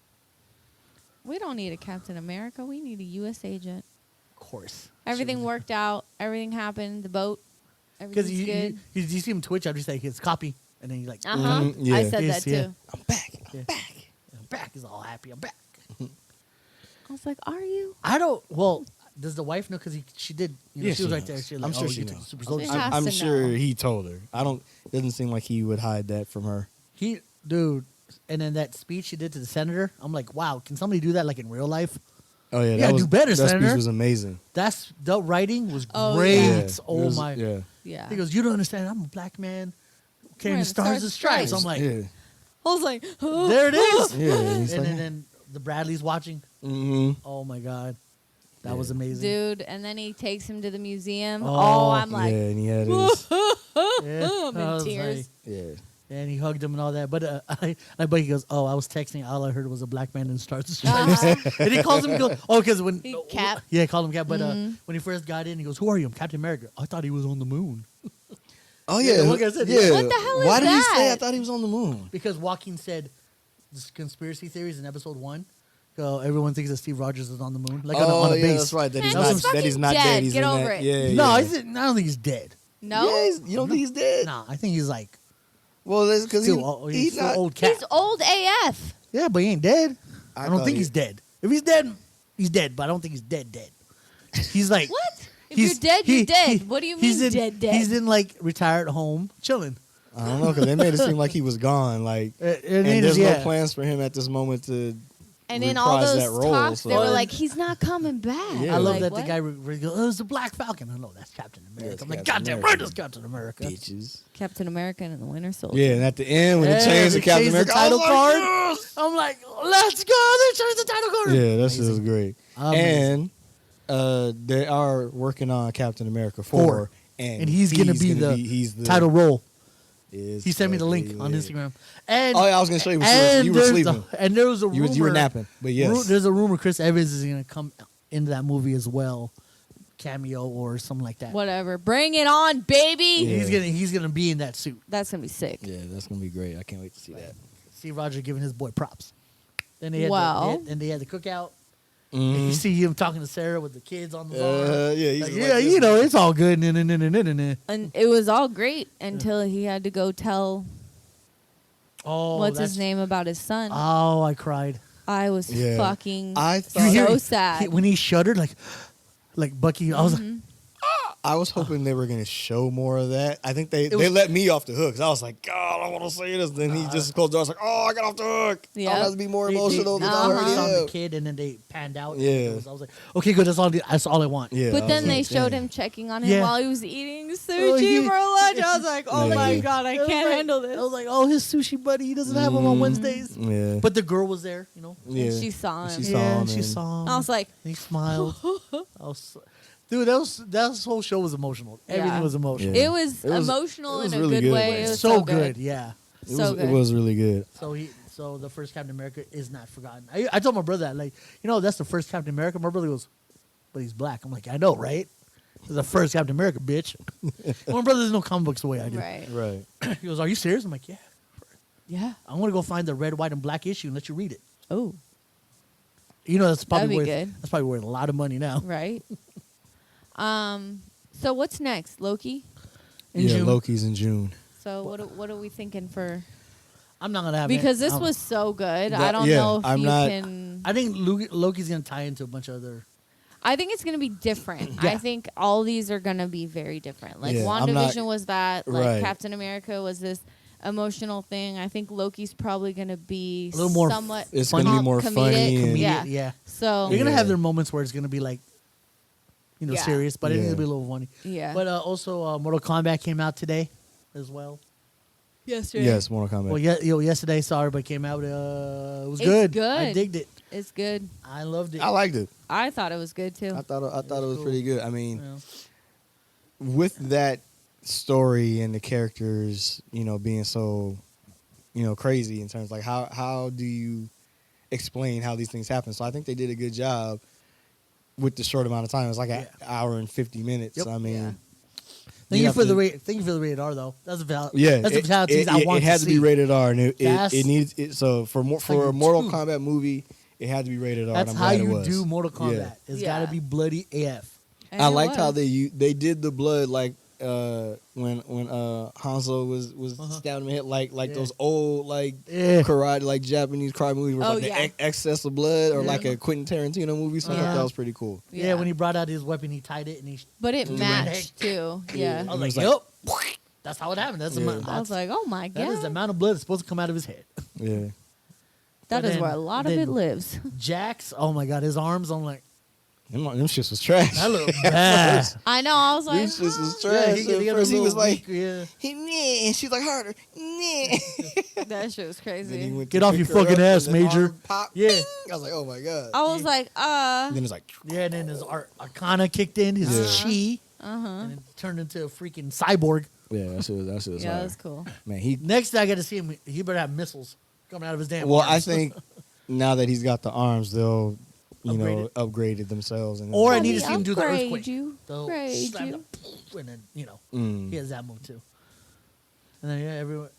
Speaker 2: We don't need a Captain America. We need a U.S. agent.
Speaker 1: Of course.
Speaker 2: Everything worked out. Everything happened. The boat.
Speaker 1: Because
Speaker 2: Everything's good.
Speaker 1: you see him twitch after he's like, it's copy. And then he's like,
Speaker 2: Uh huh.
Speaker 3: Yeah.
Speaker 2: I said
Speaker 1: Yes,
Speaker 2: that
Speaker 1: yeah.
Speaker 2: too.
Speaker 3: I'm back.
Speaker 1: Yeah.
Speaker 3: I'm back.
Speaker 1: I'm back. He's all happy. I'm back.
Speaker 2: I was like, "Are you?"
Speaker 1: I don't, well, does the wife know? Because she did.
Speaker 3: Yeah,
Speaker 1: she was
Speaker 3: she
Speaker 1: right there.
Speaker 3: knows.
Speaker 1: She
Speaker 3: I'm
Speaker 1: like,
Speaker 3: sure
Speaker 1: oh,
Speaker 3: she
Speaker 1: you took
Speaker 3: knows.
Speaker 1: the super soldier.
Speaker 2: She
Speaker 1: suit.
Speaker 2: has
Speaker 3: I'm
Speaker 2: to
Speaker 3: sure
Speaker 2: know.
Speaker 3: he told her. It doesn't seem like he would hide that from her.
Speaker 1: Dude, and then that speech she did to the senator, I'm like, wow, can somebody do that like in real life?
Speaker 3: Oh yeah,
Speaker 1: Yeah, do better,
Speaker 3: that
Speaker 1: Senator.
Speaker 3: speech was amazing.
Speaker 1: The writing was
Speaker 2: Oh,
Speaker 1: great.
Speaker 2: yeah.
Speaker 3: It
Speaker 1: Oh
Speaker 3: was-
Speaker 1: my.
Speaker 3: Yeah.
Speaker 2: Yeah.
Speaker 1: He goes, you don't understand. I'm a black man carrying
Speaker 2: Wearing
Speaker 1: the stars and stripes. I'm like,
Speaker 3: yeah,
Speaker 2: I was like,
Speaker 1: there it is.
Speaker 3: yeah. And he's
Speaker 1: And
Speaker 3: like,
Speaker 1: then the Bradley's watching.
Speaker 3: mm-hmm.
Speaker 1: Oh my god, that
Speaker 3: Yeah.
Speaker 1: was amazing.
Speaker 2: dude. And then he takes him to the museum.
Speaker 1: Oh,
Speaker 2: Oh, I'm like,
Speaker 3: yeah, and he had his,
Speaker 1: Yeah.
Speaker 2: I'm
Speaker 1: I
Speaker 2: in
Speaker 1: was
Speaker 2: tears.
Speaker 1: like-
Speaker 3: yeah.
Speaker 1: and he hugged him and all that. But but he goes, oh, I was texting. All I heard was a black man in stars and stripes. And he calls him. He goes, oh, because when
Speaker 2: Cap.
Speaker 1: Yeah, he called him Cap. But
Speaker 2: Mhm.
Speaker 1: when he first got in, he goes, who are you? I'm Captain America. I thought he was on the moon.
Speaker 3: Oh
Speaker 1: Yeah,
Speaker 3: yeah,
Speaker 1: like I said,
Speaker 3: yeah.
Speaker 2: What the hell is
Speaker 3: Why did he
Speaker 2: that?
Speaker 3: say I thought he was on the moon?
Speaker 1: Because Joaquin said this conspiracy theories in episode 1. So everyone thinks that Steve Rogers is on the moon, like on a
Speaker 3: yeah,
Speaker 1: base.
Speaker 3: that's right. That
Speaker 2: Man,
Speaker 3: he's
Speaker 2: he's
Speaker 3: not. That he's
Speaker 2: fucking
Speaker 3: not
Speaker 2: dead.
Speaker 3: dead. He's
Speaker 2: Get
Speaker 3: in
Speaker 2: over
Speaker 3: that.
Speaker 2: it.
Speaker 3: Yeah,
Speaker 1: No,
Speaker 3: yeah.
Speaker 1: I don't think he's dead.
Speaker 2: No,
Speaker 3: Yeah, you don't think he's dead?
Speaker 1: Nah, I think he's like
Speaker 3: Well, that's because
Speaker 1: he's still
Speaker 3: not.
Speaker 1: old cat.
Speaker 2: he's old AF.
Speaker 1: Yeah, but he ain't dead. I don't
Speaker 3: thought
Speaker 1: think
Speaker 3: he-
Speaker 1: he's dead. If he's dead, he's dead. But I don't think he's dead. He's like
Speaker 2: What? If
Speaker 1: he's-
Speaker 2: you're dead,
Speaker 1: he-
Speaker 2: you're dead.
Speaker 1: he-
Speaker 2: What do you
Speaker 1: he's
Speaker 2: mean
Speaker 1: in,
Speaker 2: dead? Dead.
Speaker 1: He's in like retired home chilling.
Speaker 3: I don't know because they made it seem like he was gone. Like,
Speaker 1: And
Speaker 3: and there's no plans for him at this moment to.
Speaker 2: And in all
Speaker 3: reprise
Speaker 2: those
Speaker 3: that role,
Speaker 2: talks,
Speaker 3: so-
Speaker 2: they were
Speaker 1: Well,
Speaker 2: like, "He's not coming back."
Speaker 3: Yeah.
Speaker 1: I love
Speaker 2: Like,
Speaker 1: that
Speaker 2: what?
Speaker 1: the guy goes, "Oh, it's the Black Falcon." I know that's Captain America.
Speaker 3: it's
Speaker 1: I'm like,
Speaker 3: Captain
Speaker 1: goddamn
Speaker 3: America.
Speaker 1: right, it's Captain America.
Speaker 3: Bitches.
Speaker 2: Captain America and the Winter Soldier.
Speaker 3: Yeah, and at the end when
Speaker 1: Yeah,
Speaker 3: they changed
Speaker 1: they
Speaker 3: the Captain
Speaker 1: changed the
Speaker 3: America
Speaker 1: title
Speaker 3: I was like,
Speaker 1: card. I'm like, let's go. They changed the title card.
Speaker 3: Yeah, that shit was
Speaker 1: Amazing.
Speaker 3: great.
Speaker 1: Amazing.
Speaker 3: And they are working on Captain America 4.
Speaker 1: 4. And he's gonna be
Speaker 3: he's the
Speaker 1: title role.
Speaker 3: is
Speaker 1: He sent me the link
Speaker 3: fucking
Speaker 1: on
Speaker 3: lit.
Speaker 1: Instagram. And
Speaker 3: Oh yeah, I was gonna show you.
Speaker 1: and
Speaker 3: You were
Speaker 1: there's
Speaker 3: sleeping.
Speaker 1: and there was a rumor.
Speaker 3: You were napping, but yes.
Speaker 1: There's a rumor Chris Evans is gonna come into that movie as well, cameo or something like that.
Speaker 2: Whatever. Bring it on, baby.
Speaker 3: Yeah.
Speaker 1: He's gonna be in that suit.
Speaker 2: That's gonna be sick.
Speaker 3: Yeah, that's gonna be great. I can't wait to see that.
Speaker 1: Steve Rogers giving his boy props. Then they had
Speaker 2: Wow.
Speaker 1: they had the cookout. And you see him talking to Sarah with the kids on the bar.
Speaker 3: Yeah, he's
Speaker 1: Like,
Speaker 3: like
Speaker 1: yeah,
Speaker 3: this.
Speaker 1: you know, it's all good. Nah.
Speaker 2: And it was all great until he had to go tell
Speaker 1: Oh,
Speaker 2: what's his
Speaker 1: that's-
Speaker 2: name about his son.
Speaker 1: Oh, I cried.
Speaker 2: I was
Speaker 3: Yeah.
Speaker 2: fucking
Speaker 3: I
Speaker 2: so
Speaker 3: thought-
Speaker 1: You hear-
Speaker 2: sad.
Speaker 1: when he shuddered, like Bucky. I was like,
Speaker 3: I was hoping they were gonna show more of that. I think they
Speaker 1: was-
Speaker 3: let me off the hook. 'Cause I was like, God, I want to see this. Then he just closed the door. I was like, oh, I got off the hook.
Speaker 2: Yeah.
Speaker 3: I have to be more
Speaker 1: they-
Speaker 3: emotional
Speaker 1: they
Speaker 3: than I
Speaker 2: Uh-huh.
Speaker 3: already
Speaker 1: saw the
Speaker 3: am.
Speaker 1: kid, and then they panned out.
Speaker 3: Yeah.
Speaker 1: I was like, okay, good. That's all I want.
Speaker 3: Yeah, I
Speaker 2: But
Speaker 3: was
Speaker 2: then they
Speaker 3: like,
Speaker 2: showed
Speaker 3: damn.
Speaker 2: him checking on him
Speaker 1: Yeah.
Speaker 2: while he was eating sushi
Speaker 1: Oh, he-
Speaker 2: for lunch. I was like, oh
Speaker 3: Yeah.
Speaker 2: my God, I
Speaker 1: It was
Speaker 2: can't
Speaker 1: like-
Speaker 2: handle
Speaker 1: I
Speaker 2: this.
Speaker 1: was like, oh, his sushi buddy. He doesn't have him on Wednesdays.
Speaker 3: Yeah.
Speaker 1: But the girl was there, you know.
Speaker 3: yeah.
Speaker 2: she saw him.
Speaker 3: She saw him.
Speaker 1: She
Speaker 3: and-
Speaker 1: saw him.
Speaker 2: I was like,
Speaker 1: And he smiled. Dude, that whole show was emotional. Everything
Speaker 2: Yeah.
Speaker 1: was emotional.
Speaker 3: Yeah.
Speaker 2: it was
Speaker 3: It was-
Speaker 2: emotional
Speaker 3: it was
Speaker 2: in a
Speaker 3: really
Speaker 2: good
Speaker 3: good.
Speaker 2: way. It was
Speaker 1: so
Speaker 2: so
Speaker 1: good. Yeah.
Speaker 3: It
Speaker 2: So
Speaker 3: was,
Speaker 2: good.
Speaker 3: it was really good.
Speaker 1: So the first Captain America is not forgotten. I told my brother that, like, that's the first Captain America. My brother goes, but he's black. I'm like, I know, right? It's the first Captain America, bitch. My brother doesn't know comic books the way I do.
Speaker 2: Right.
Speaker 3: Right.
Speaker 1: He goes, are you serious? I'm like, yeah.
Speaker 2: Yeah.
Speaker 1: I'm gonna go find the red, white, and black issue and let you read it.
Speaker 2: Oh.
Speaker 1: That's probably
Speaker 2: That'd be
Speaker 1: worth
Speaker 2: good.
Speaker 1: that's probably worth a lot of money now.
Speaker 2: Right. So what's next? Loki.
Speaker 1: In June.
Speaker 3: Loki's in June.
Speaker 2: So what are we thinking for?
Speaker 1: I'm not gonna have
Speaker 2: Because
Speaker 1: it.
Speaker 2: this was so good. I
Speaker 3: That-
Speaker 2: don't
Speaker 3: yeah,
Speaker 2: know if
Speaker 3: I'm
Speaker 2: you
Speaker 3: not-
Speaker 2: can.
Speaker 1: I think Loki's gonna tie into a bunch of other.
Speaker 2: I think it's gonna be different.
Speaker 1: Yeah.
Speaker 2: I think all these are gonna be very different. Like
Speaker 3: Yeah, I'm not-
Speaker 2: WandaVision was that. Like
Speaker 3: Right.
Speaker 2: Captain America was this emotional thing. I think Loki's probably gonna be
Speaker 1: A little more
Speaker 2: somewhat.
Speaker 3: It's gonna be more
Speaker 2: comedic.
Speaker 3: funny and-
Speaker 2: Yeah.
Speaker 1: Yeah.
Speaker 2: So
Speaker 1: You're gonna have
Speaker 3: Yeah.
Speaker 1: their moments where it's gonna be like,
Speaker 2: Yeah.
Speaker 1: serious, but I think
Speaker 3: Yeah.
Speaker 1: it'll be a little funny.
Speaker 2: yeah.
Speaker 1: But also, Mortal Kombat came out today, as well.
Speaker 2: yesterday.
Speaker 3: Yes, Mortal Kombat.
Speaker 1: Well, yesterday, sorry, but it came out. It was
Speaker 2: It's
Speaker 1: good.
Speaker 2: good.
Speaker 1: I digged it.
Speaker 2: It's good.
Speaker 1: I loved it.
Speaker 3: I liked it.
Speaker 2: I thought it was good too.
Speaker 3: I thought it was
Speaker 1: cool.
Speaker 3: pretty good. I mean,
Speaker 1: Yeah.
Speaker 3: with that story and the characters, being so, crazy in terms of, like, how do you explain how these things happen? So I think they did a good job with the short amount of time. It's like an hour and 50 minutes.
Speaker 1: Yep.
Speaker 3: I mean,
Speaker 2: Yeah.
Speaker 1: Thank you
Speaker 3: have
Speaker 1: for
Speaker 3: to-
Speaker 1: the Thank you for the rated R though. That's a valid.
Speaker 3: Yeah,
Speaker 1: that's a valid. I want
Speaker 3: it had to be
Speaker 1: see.
Speaker 3: rated R, and
Speaker 1: That's-
Speaker 3: it needs it. So for a
Speaker 1: like
Speaker 3: Mortal
Speaker 1: two.
Speaker 3: Kombat movie, it had to be rated R.
Speaker 1: That's
Speaker 3: and I'm
Speaker 1: how
Speaker 3: glad it
Speaker 1: you
Speaker 3: was.
Speaker 1: do Mortal Kombat.
Speaker 3: Yeah.
Speaker 1: It's
Speaker 2: Yeah.
Speaker 1: got to be bloody AF.
Speaker 2: And
Speaker 3: I
Speaker 2: it
Speaker 3: liked how
Speaker 2: was.
Speaker 3: they did the blood, like when Hanzo was stabbed him in the head, like
Speaker 1: Yeah.
Speaker 3: those old
Speaker 1: Yeah.
Speaker 3: karate, like Japanese karate movies with
Speaker 2: Oh,
Speaker 3: like
Speaker 2: yeah.
Speaker 3: the excess of blood, or like
Speaker 1: Yeah.
Speaker 3: a Quentin Tarantino movie. So I thought
Speaker 2: Yeah.
Speaker 3: that was pretty cool.
Speaker 1: Yeah. When he brought out his weapon, he tied it and he.
Speaker 2: But it
Speaker 1: Mhm.
Speaker 2: matched too. Yeah.
Speaker 1: I was
Speaker 3: It
Speaker 1: like,
Speaker 3: was
Speaker 1: yep. That's how it happened. That's the
Speaker 3: Yeah.
Speaker 1: amount.
Speaker 2: I was like, oh my
Speaker 1: that is the
Speaker 2: god,
Speaker 1: amount of blood that's supposed to come out of his head.
Speaker 3: Yeah,
Speaker 2: that
Speaker 1: But
Speaker 2: is
Speaker 1: then-
Speaker 2: where a lot of
Speaker 1: then-
Speaker 2: it lives.
Speaker 1: Jax, oh my god, his arms. I'm like,
Speaker 3: them shits was trash.
Speaker 1: that look bad.
Speaker 2: I know. I was
Speaker 3: Them
Speaker 2: like,
Speaker 3: shits was
Speaker 2: huh?
Speaker 3: trash.
Speaker 1: he
Speaker 3: At
Speaker 1: got a
Speaker 3: first he
Speaker 1: little
Speaker 3: was like,
Speaker 1: weak, yeah.
Speaker 3: and she's like harder. Nah.
Speaker 2: That shit was
Speaker 3: Then he
Speaker 2: crazy.
Speaker 3: went
Speaker 1: Get
Speaker 3: to
Speaker 1: off
Speaker 3: pick
Speaker 1: your
Speaker 3: her
Speaker 1: fucking
Speaker 3: up,
Speaker 1: ass,
Speaker 3: and then
Speaker 1: Major.
Speaker 3: arm popped.
Speaker 1: Yeah.
Speaker 3: Bing. I was like, oh my god.
Speaker 2: I was like,
Speaker 3: And then it's like,
Speaker 1: Yeah, and then his Arcana kicked in, his chi, and it turned into a freaking cyborg.
Speaker 3: yeah, that shit was
Speaker 2: yeah,
Speaker 3: hard.
Speaker 2: that's cool.
Speaker 3: Man, he.
Speaker 1: Next I got to see him, he better have missiles coming out of his damn
Speaker 3: Well,
Speaker 1: arms.
Speaker 3: I think now that he's got the arms, they'll
Speaker 1: Upgrade it.
Speaker 3: upgrade it themselves. And
Speaker 1: Or I
Speaker 2: Let
Speaker 1: need
Speaker 2: me
Speaker 1: to see him do the
Speaker 2: upgrade
Speaker 1: earthquake.
Speaker 2: you.
Speaker 1: They'll
Speaker 2: Upgrade
Speaker 1: slam
Speaker 2: you.
Speaker 1: the- and then,
Speaker 3: Mm.
Speaker 1: he has that move too. And then, everyone.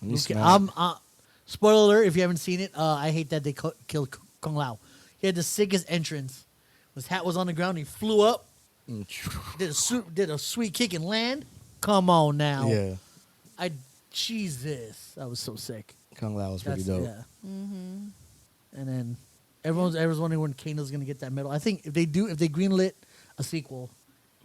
Speaker 3: And he
Speaker 1: Okay,
Speaker 3: smacked.
Speaker 1: spoiler alert, if you haven't seen it, I hate that they killed Kung Lao. He had the sickest entrance. His hat was on the ground, he flew up,
Speaker 3: Mm.
Speaker 1: did a sweet kick and land. Come on now.
Speaker 3: Yeah,
Speaker 1: Jesus. That was so sick.
Speaker 3: Kung Lao was pretty
Speaker 1: That's-
Speaker 3: dope.
Speaker 1: Yeah. And then everyone's wondering when Kano's gonna get that medal. I think if they greenlit a sequel,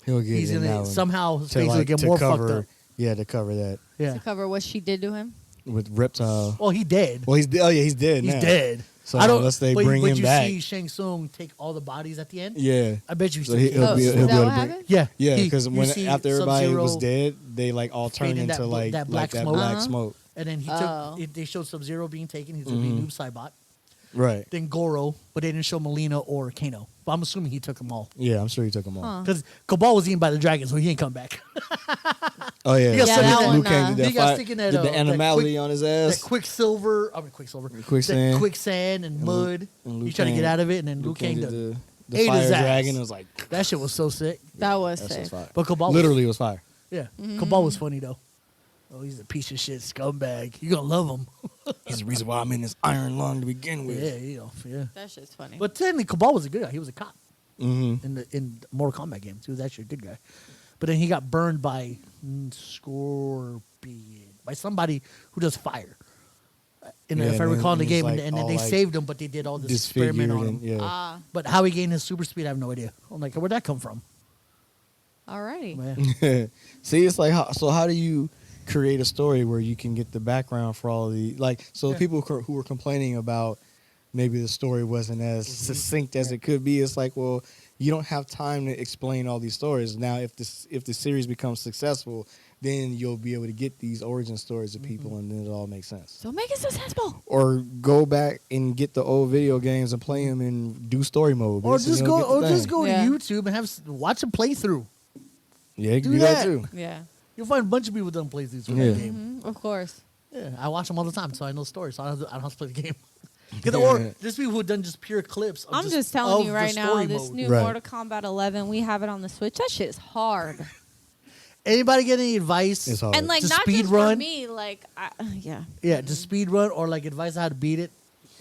Speaker 3: He'll get
Speaker 1: he's
Speaker 3: in that
Speaker 1: gonna
Speaker 3: one.
Speaker 1: somehow
Speaker 3: To,
Speaker 1: things will
Speaker 3: like,
Speaker 1: get
Speaker 3: to
Speaker 1: more
Speaker 3: cover,
Speaker 1: fucked up.
Speaker 3: Yeah, to cover that
Speaker 1: Yeah.
Speaker 2: To cover what she did to him.
Speaker 3: with Reptile.
Speaker 1: Well, he dead.
Speaker 3: Well, he's dead
Speaker 1: He's
Speaker 3: now.
Speaker 1: dead.
Speaker 3: So
Speaker 1: I don't.
Speaker 3: unless they
Speaker 1: but,
Speaker 3: bring
Speaker 1: but
Speaker 3: him
Speaker 1: you
Speaker 3: back,
Speaker 1: see Shang Tsung take all the bodies at the end.
Speaker 3: yeah,
Speaker 1: I bet you.
Speaker 3: So
Speaker 1: still
Speaker 3: he'll
Speaker 1: can't.
Speaker 3: be-
Speaker 2: is
Speaker 3: he'll
Speaker 2: that
Speaker 3: be able
Speaker 2: what
Speaker 3: to bring-
Speaker 2: happened?
Speaker 1: Yeah,
Speaker 3: yeah,
Speaker 1: he-
Speaker 3: because
Speaker 1: you see
Speaker 3: after everybody was
Speaker 1: Sub-Zero
Speaker 3: dead, they like all turned
Speaker 1: fading
Speaker 3: into
Speaker 1: that
Speaker 3: like
Speaker 1: black
Speaker 3: that
Speaker 1: smoke.
Speaker 3: black
Speaker 2: Uh-huh.
Speaker 3: smoke.
Speaker 1: And then he
Speaker 2: Oh.
Speaker 1: took. They showed Sub-Zero being taken. He's gonna be Noob Saibot.
Speaker 3: Right.
Speaker 1: Then Goro, but they didn't show Melina or Kano. But I'm assuming he took them all
Speaker 3: Yeah, I'm sure he took them all.
Speaker 2: Huh.
Speaker 1: because Cabal was eaten by the dragon, so he ain't come back.
Speaker 3: Oh yeah,
Speaker 1: He got stuck in that-
Speaker 3: Luke Kang did
Speaker 1: he
Speaker 3: that
Speaker 1: got
Speaker 3: fire,
Speaker 1: stuck in that,
Speaker 3: did the
Speaker 1: that
Speaker 3: animality
Speaker 1: quick-
Speaker 3: on his
Speaker 1: that
Speaker 3: ass.
Speaker 1: Quicksand,
Speaker 3: Quicksand.
Speaker 1: that quicksand and mud.
Speaker 3: and
Speaker 1: He
Speaker 3: Luke
Speaker 1: tried to
Speaker 3: Kang-
Speaker 1: get out of it, and then Liu
Speaker 3: Luke Kang
Speaker 1: Kang
Speaker 3: did
Speaker 1: did.
Speaker 3: the
Speaker 1: ate
Speaker 3: fire
Speaker 1: his ass.
Speaker 3: dragon. It was like
Speaker 1: That shit was so sick.
Speaker 2: That was
Speaker 3: that shit was
Speaker 2: sick.
Speaker 3: fire.
Speaker 1: But Cabal
Speaker 3: Literally was fire.
Speaker 1: Yeah, Cabal was funny though. Oh, he's a piece of shit scumbag. You gonna love him.
Speaker 3: He's the reason why I'm in this iron lung to begin with.
Speaker 1: Yeah.
Speaker 2: That shit's funny.
Speaker 1: But technically, Cabal was a good guy. He was a cop
Speaker 3: Mm-hmm.
Speaker 1: in Mortal Kombat games. He was actually a good guy. But then he got burned by Scorpion, by somebody who does fire.
Speaker 3: Yeah,
Speaker 1: If I
Speaker 3: and
Speaker 1: recall in the
Speaker 3: then he's
Speaker 1: game,
Speaker 3: like
Speaker 1: and then
Speaker 3: all
Speaker 1: they
Speaker 3: like
Speaker 1: saved him, but they did all this
Speaker 3: Disfigured
Speaker 1: experiment on him.
Speaker 3: and yeah.
Speaker 2: Ah,
Speaker 1: But how he gained his super speed, I have no idea. I'm like, where'd that come from?
Speaker 2: alrighty.
Speaker 1: Man.
Speaker 3: See, it's like how do you create a story where you can get the background for all of the
Speaker 1: Yeah.
Speaker 3: people who were complaining about maybe the story wasn't as succinct as it could be. It's like, well, you don't have time to explain all these stories. Now, if the series becomes successful, then you'll be able to get these origin stories of people, and then it all makes sense.
Speaker 2: So make it successful.
Speaker 3: Or go back and get the old video games and play them and do story mode.
Speaker 1: Or
Speaker 3: bitch, and
Speaker 1: just
Speaker 3: you'll
Speaker 1: go,
Speaker 3: get the thing.
Speaker 2: Yeah.
Speaker 1: to YouTube and watch a playthrough.
Speaker 3: Yeah, you can
Speaker 1: do
Speaker 3: do that
Speaker 1: that.
Speaker 3: too.
Speaker 2: Yeah.
Speaker 1: You'll find a bunch of people done playthroughs for
Speaker 3: Yeah.
Speaker 1: that game.
Speaker 2: Of course.
Speaker 1: Yeah, I watch them all the time, so I know the story. So I don't have to play the game. Or there's people who have done just pure clips. Of
Speaker 2: I'm just telling you
Speaker 1: of
Speaker 2: right
Speaker 1: the
Speaker 2: now,
Speaker 1: story
Speaker 2: this
Speaker 1: mode.
Speaker 2: new
Speaker 3: Right.
Speaker 2: Mortal Kombat 11, we have it on the Switch. That shit is hard.
Speaker 1: Anybody get any advice?
Speaker 3: It's hard.
Speaker 2: And like
Speaker 1: To
Speaker 2: not
Speaker 1: speed
Speaker 2: just
Speaker 1: run?
Speaker 2: for me, like yeah.
Speaker 1: Yeah, to speed run or like advice on how to beat it.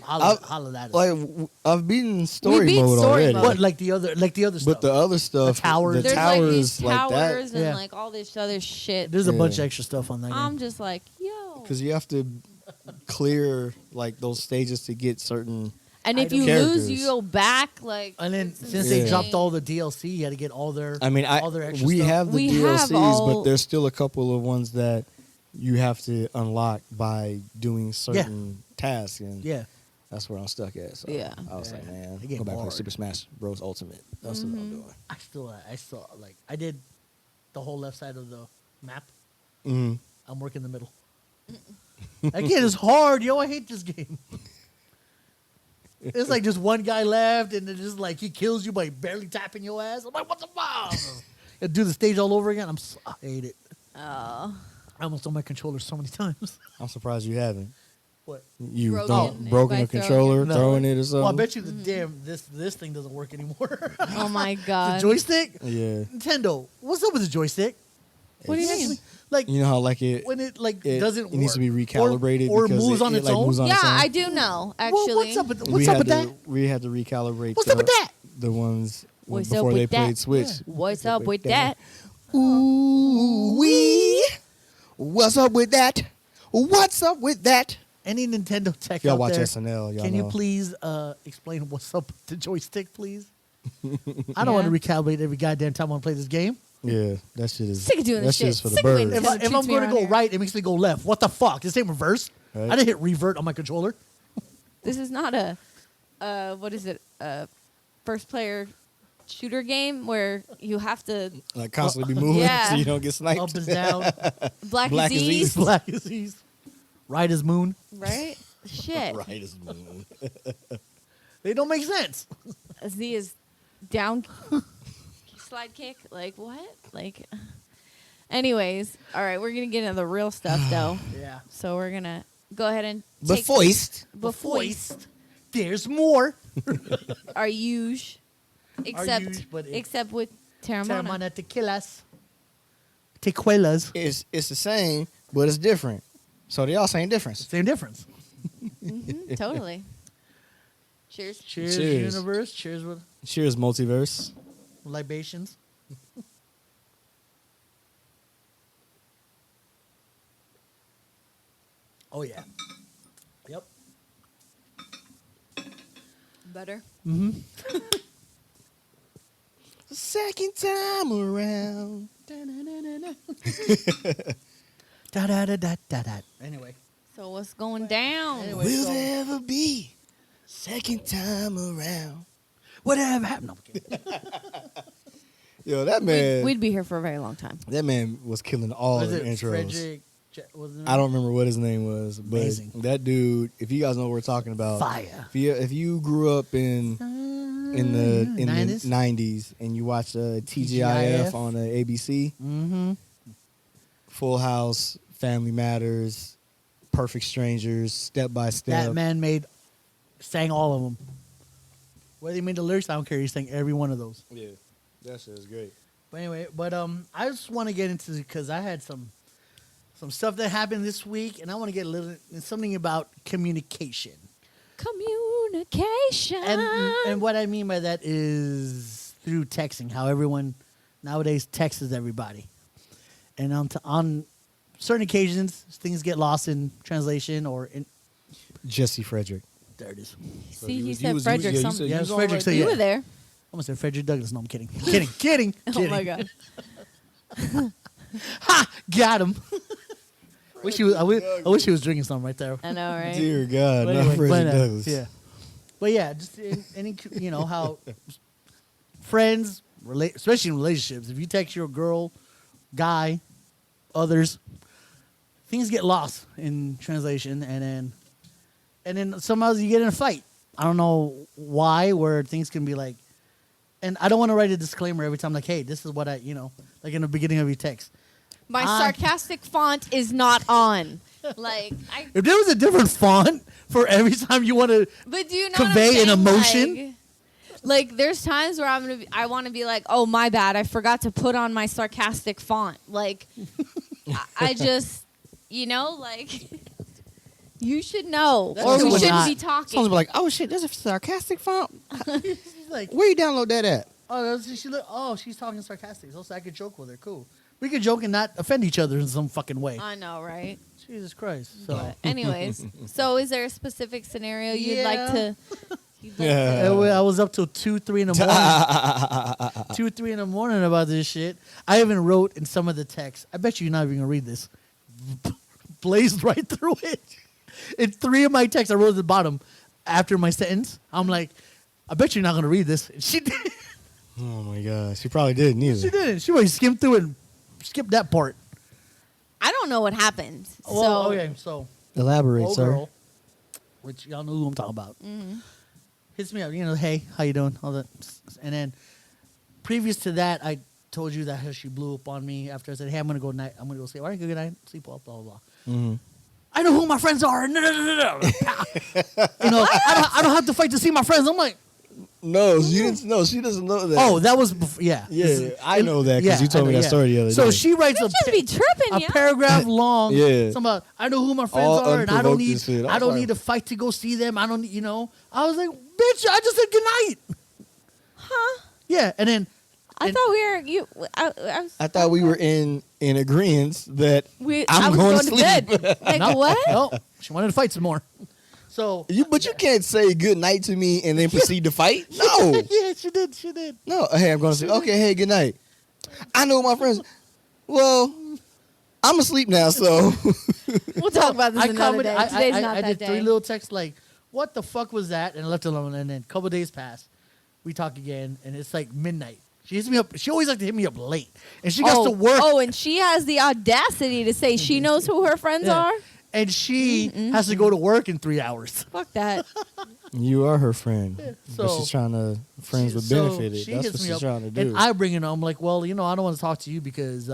Speaker 1: Holla that.
Speaker 3: like I've beaten story
Speaker 2: beat
Speaker 3: mode
Speaker 2: story
Speaker 3: already.
Speaker 2: mode.
Speaker 1: But like the other stuff.
Speaker 3: But the other stuff,
Speaker 1: towers.
Speaker 3: the
Speaker 2: There's like
Speaker 3: towers
Speaker 2: these
Speaker 3: like that,
Speaker 2: towers and
Speaker 1: Yeah.
Speaker 2: like all this other shit.
Speaker 1: There's a
Speaker 3: Yeah.
Speaker 1: bunch of extra stuff on that game.
Speaker 2: I'm just like, yo.
Speaker 3: because you have to clear like those stages to get certain.
Speaker 2: And if
Speaker 1: item
Speaker 2: you
Speaker 3: characters.
Speaker 2: lose, you go back. Like,
Speaker 1: And then
Speaker 2: it's
Speaker 1: since they
Speaker 3: Yeah.
Speaker 1: dropped all the DLC, you had to get all their.
Speaker 3: I mean,
Speaker 1: all their extra
Speaker 3: we
Speaker 1: stuff.
Speaker 3: have the
Speaker 2: We
Speaker 3: DLCs,
Speaker 2: have all-
Speaker 3: but there's still a couple of ones that you have to unlock by doing certain tasks, and
Speaker 1: Yeah,
Speaker 3: that's where I'm stuck at. So
Speaker 2: Yeah.
Speaker 3: I was like,
Speaker 1: Yeah.
Speaker 3: man,
Speaker 1: They get
Speaker 3: go back and play
Speaker 1: bored.
Speaker 3: Super Smash Bros. Ultimate. That's what I'm doing.
Speaker 1: I still like. I did the whole left side of the map.
Speaker 3: Mm-hmm.
Speaker 1: I'm working the middle. Again, it's hard, yo. I hate this game. It's like just one guy left, and then just like he kills you by barely tapping your ass. I'm like, what the fuck? And do the stage all over again. I hate it.
Speaker 2: oh,
Speaker 1: I almost on my controller so many times.
Speaker 3: I'm surprised you haven't.
Speaker 1: What?
Speaker 3: You
Speaker 2: Broken
Speaker 3: broken
Speaker 2: by
Speaker 3: a
Speaker 2: throwing
Speaker 3: controller,
Speaker 2: it.
Speaker 1: No.
Speaker 3: throwing it or something.
Speaker 1: Well, I bet you the damn this thing doesn't work anymore.
Speaker 2: oh my
Speaker 1: the
Speaker 2: god.
Speaker 1: joystick.
Speaker 3: Yeah,
Speaker 1: Nintendo, what's up with the joystick?
Speaker 2: What do you mean?
Speaker 1: Like
Speaker 3: you know how like it
Speaker 1: when it like
Speaker 3: it,
Speaker 1: doesn't
Speaker 3: it
Speaker 1: work
Speaker 3: needs to be recalibrated
Speaker 1: or
Speaker 3: because
Speaker 1: moves on
Speaker 3: it
Speaker 1: its
Speaker 3: like
Speaker 1: own.
Speaker 3: moves on
Speaker 2: Yeah,
Speaker 3: its own.
Speaker 2: I do know. Actually,
Speaker 1: What's up with
Speaker 3: we
Speaker 1: what's up
Speaker 3: had
Speaker 1: with
Speaker 3: to,
Speaker 1: that?
Speaker 3: We had to recalibrate.
Speaker 1: What's up with that?
Speaker 3: The ones
Speaker 2: What's
Speaker 3: before
Speaker 2: up
Speaker 3: they
Speaker 2: with that?
Speaker 3: played Switch.
Speaker 1: Yeah.
Speaker 2: What's up with that?
Speaker 3: Ooh wee! What's up with that? What's up with that?
Speaker 1: Any Nintendo tech
Speaker 3: Y'all
Speaker 1: out
Speaker 3: watch
Speaker 1: there?
Speaker 3: SNL. Y'all
Speaker 1: Can
Speaker 3: know.
Speaker 1: you please explain what's up with the joystick, please? I don't want to recalibrate every goddamn time I want to play this game.
Speaker 3: Yeah, that shit is.
Speaker 2: Sick of doing
Speaker 3: that
Speaker 2: this
Speaker 3: shit is
Speaker 2: shit.
Speaker 3: for the
Speaker 2: Sick of waiting
Speaker 3: birds.
Speaker 1: If,
Speaker 2: Nintendo
Speaker 1: if
Speaker 2: treats
Speaker 1: I'm
Speaker 2: me
Speaker 1: going to
Speaker 2: around
Speaker 1: go
Speaker 2: here.
Speaker 1: right, it makes me go left. What the fuck? This ain't reverse.
Speaker 3: Right.
Speaker 1: I didn't hit revert on my controller.
Speaker 2: This is not a, what is it? A first player shooter game where you have to
Speaker 3: Like constantly be moving
Speaker 2: Yeah.
Speaker 3: so you don't get sniped.
Speaker 1: Up is down.
Speaker 2: black,
Speaker 3: Black
Speaker 2: is
Speaker 3: is
Speaker 2: east,
Speaker 3: east.
Speaker 1: Black is east. Right is moon.
Speaker 2: right? Shit.
Speaker 3: Right as moon.
Speaker 1: They don't make sense.
Speaker 2: Z is down, slide kick. Like what? Like, anyways, all right. We're gonna get into the real stuff though.
Speaker 1: Yeah.
Speaker 2: So we're gonna go ahead and
Speaker 3: But
Speaker 2: take
Speaker 3: foist.
Speaker 2: Befoist
Speaker 1: There's more.
Speaker 2: our huge, except
Speaker 1: huge, but it-
Speaker 2: except with Terramana.
Speaker 1: Terramana tequilas. Tequilas.
Speaker 3: It's the same, but it's different. So they all same difference.
Speaker 1: Same difference.
Speaker 2: Mhm, totally. Cheers.
Speaker 1: Cheers,
Speaker 3: Cheers.
Speaker 1: universe. Cheers with
Speaker 3: Cheers, multiverse.
Speaker 1: libations. Oh yeah. Yep.
Speaker 2: Better.
Speaker 3: Second time around.
Speaker 1: Da da da da da da. Anyway.
Speaker 2: So what's going down?
Speaker 1: Anyway.
Speaker 3: Will
Speaker 1: so-
Speaker 3: there ever be second time around?
Speaker 1: Whatever happened? No, I'm kidding.
Speaker 3: Yo, that man.
Speaker 2: We'd be here for a very long time.
Speaker 3: That man was killing all
Speaker 1: Was
Speaker 3: the
Speaker 1: it
Speaker 3: intros.
Speaker 1: Frederick? Was it
Speaker 3: I don't remember what his name was, but
Speaker 1: Amazing.
Speaker 3: that dude. If you guys know what we're talking about,
Speaker 1: Fire.
Speaker 3: If you grew up in the
Speaker 1: 90s?
Speaker 3: 90s and you watched
Speaker 1: TGIF
Speaker 3: TGIF on ABC,
Speaker 1: Mm-hmm.
Speaker 3: Full House, Family Matters, Perfect Strangers, Step by Step.
Speaker 1: That man sang all of them. Whether he made the lyrics, I don't care. He sang every one of those.
Speaker 3: Yeah, that shit is great.
Speaker 1: But anyway, I just want to get into because I had some stuff that happened this week, and I want to get a little something about communication.
Speaker 2: Communication.
Speaker 1: And what I mean by that is through texting. How everyone nowadays texts everybody, and on certain occasions things get lost in translation or in.
Speaker 3: Jesse Frederick.
Speaker 1: There it is.
Speaker 2: See,
Speaker 3: you
Speaker 2: he
Speaker 3: was-
Speaker 2: said
Speaker 3: you was-
Speaker 2: Frederick.
Speaker 3: yeah, you
Speaker 2: something.
Speaker 3: said-
Speaker 1: Yeah, it was Frederick. So
Speaker 2: You
Speaker 1: yeah.
Speaker 2: were there.
Speaker 1: I almost said Frederick Douglass. No, I'm kidding. Kidding.
Speaker 2: Oh my god.
Speaker 1: Ha! Got him. Wish he was. I wish he was drinking something right there.
Speaker 2: I know, right?
Speaker 3: Dear God,
Speaker 1: But
Speaker 3: not
Speaker 1: anyway,
Speaker 3: Frederick
Speaker 1: but,
Speaker 3: Douglass.
Speaker 1: Yeah. But yeah, just in any how friends relate, especially in relationships. If you text your girl, guy, others, things get lost in translation, and then somehow you get in a fight. I don't know why, where things can be like, and I don't want to write a disclaimer every time, like, hey, this is what like in the beginning of your text.
Speaker 2: My
Speaker 1: Ah.
Speaker 2: sarcastic font is not on. Like,
Speaker 1: If there was a different font for every time you want to
Speaker 2: but do you know
Speaker 1: convey
Speaker 2: what I'm
Speaker 1: an
Speaker 2: saying?
Speaker 1: emotion?
Speaker 2: Like, there's times where I want to be like, oh, my bad, I forgot to put on my sarcastic font. Like, I just, like, you should know,
Speaker 1: That
Speaker 2: or
Speaker 1: shit
Speaker 2: we
Speaker 1: would
Speaker 2: shouldn't
Speaker 1: not-
Speaker 2: be
Speaker 3: Someone's
Speaker 2: talking.
Speaker 3: be like, oh shit, there's a sarcastic font.
Speaker 1: She's like,
Speaker 3: Where you download that at?
Speaker 1: she's talking sarcastic. So I could joke with her. Cool. We could joke and not offend each other in some fucking way.
Speaker 2: I know, right?
Speaker 1: Jesus Christ. So
Speaker 2: But anyways, so is there a specific scenario you'd like to?
Speaker 3: Yeah.
Speaker 1: I was up till 2, 3 in the morning. 2, 3 in the morning about this shit. I even wrote in some of the texts. I bet you're not even gonna read this. Blazed right through it. In 3 of my texts, I wrote at the bottom after my sentence. I'm like, I bet you're not gonna read this. And she did.
Speaker 3: Oh my god, she probably didn't either.
Speaker 1: She didn't. She went skimmed through it and skipped that part.
Speaker 2: I don't know what happened.
Speaker 1: Well,
Speaker 2: so
Speaker 1: okay, so
Speaker 3: Elaborate,
Speaker 1: old
Speaker 3: sir.
Speaker 1: girl, which y'all know who I'm talking about, hits me up. Hey, how you doing? All that, and then previous to that, I told you that she blew up on me after I said, "Hey, I'm gonna go night. I'm gonna go sleep. All right, good night. Sleep well, blah blah blah."
Speaker 3: Mm-hmm.
Speaker 1: I know who my friends are. No. I don't have to fight to see my friends. I'm like,
Speaker 3: No, you didn't. No, she doesn't know that.
Speaker 1: oh, that was before, yeah.
Speaker 3: yeah, I know that because you told me that story the other day.
Speaker 1: So she writes
Speaker 2: you
Speaker 1: a
Speaker 2: just be tripping,
Speaker 1: a
Speaker 2: yeah.
Speaker 1: paragraph long.
Speaker 3: Yeah.
Speaker 1: Something about, I know who my friends
Speaker 3: All
Speaker 1: are, and I don't
Speaker 3: unprovoked
Speaker 1: need
Speaker 3: and shit.
Speaker 1: I don't need to fight to go see them. I don't need, I was like, bitch, I just said goodnight.
Speaker 2: Huh?
Speaker 1: Yeah, and then
Speaker 2: I thought we were you. I was.
Speaker 3: I thought we were in agreement that
Speaker 2: I
Speaker 3: I'm
Speaker 2: was
Speaker 3: going to
Speaker 2: to
Speaker 3: sleep.
Speaker 2: bed. Like
Speaker 1: no,
Speaker 2: what?
Speaker 1: No, she wanted to fight some more. So
Speaker 3: But you can't say good night to me and then proceed to fight. No,
Speaker 1: yeah, she did. She did.
Speaker 3: no. Hey, I'm going to sleep. Okay, hey, good night. I know my friends. Well, I'm asleep now, so
Speaker 2: We'll talk about this another day. Today's not
Speaker 1: I
Speaker 2: that
Speaker 1: did 3
Speaker 2: day.
Speaker 1: little texts like, what the fuck was that? And I left it alone. And then a couple days passed. We talk again, and it's like midnight. She hits me up. She always like to hit me up late, and she got to work.
Speaker 2: Oh, and she has the audacity to say she knows who her friends
Speaker 1: Yeah.
Speaker 2: are.
Speaker 1: And she has to go to work in 3 hours.
Speaker 2: Fuck that.
Speaker 3: you are her friend. But
Speaker 1: So-
Speaker 3: she's trying to friends with
Speaker 1: So
Speaker 3: benefited.
Speaker 1: she
Speaker 3: That's
Speaker 1: hits
Speaker 3: what
Speaker 1: me
Speaker 3: she's
Speaker 1: up,
Speaker 3: trying to do.
Speaker 1: And I bring it on. I'm like, well, I don't want to talk to you because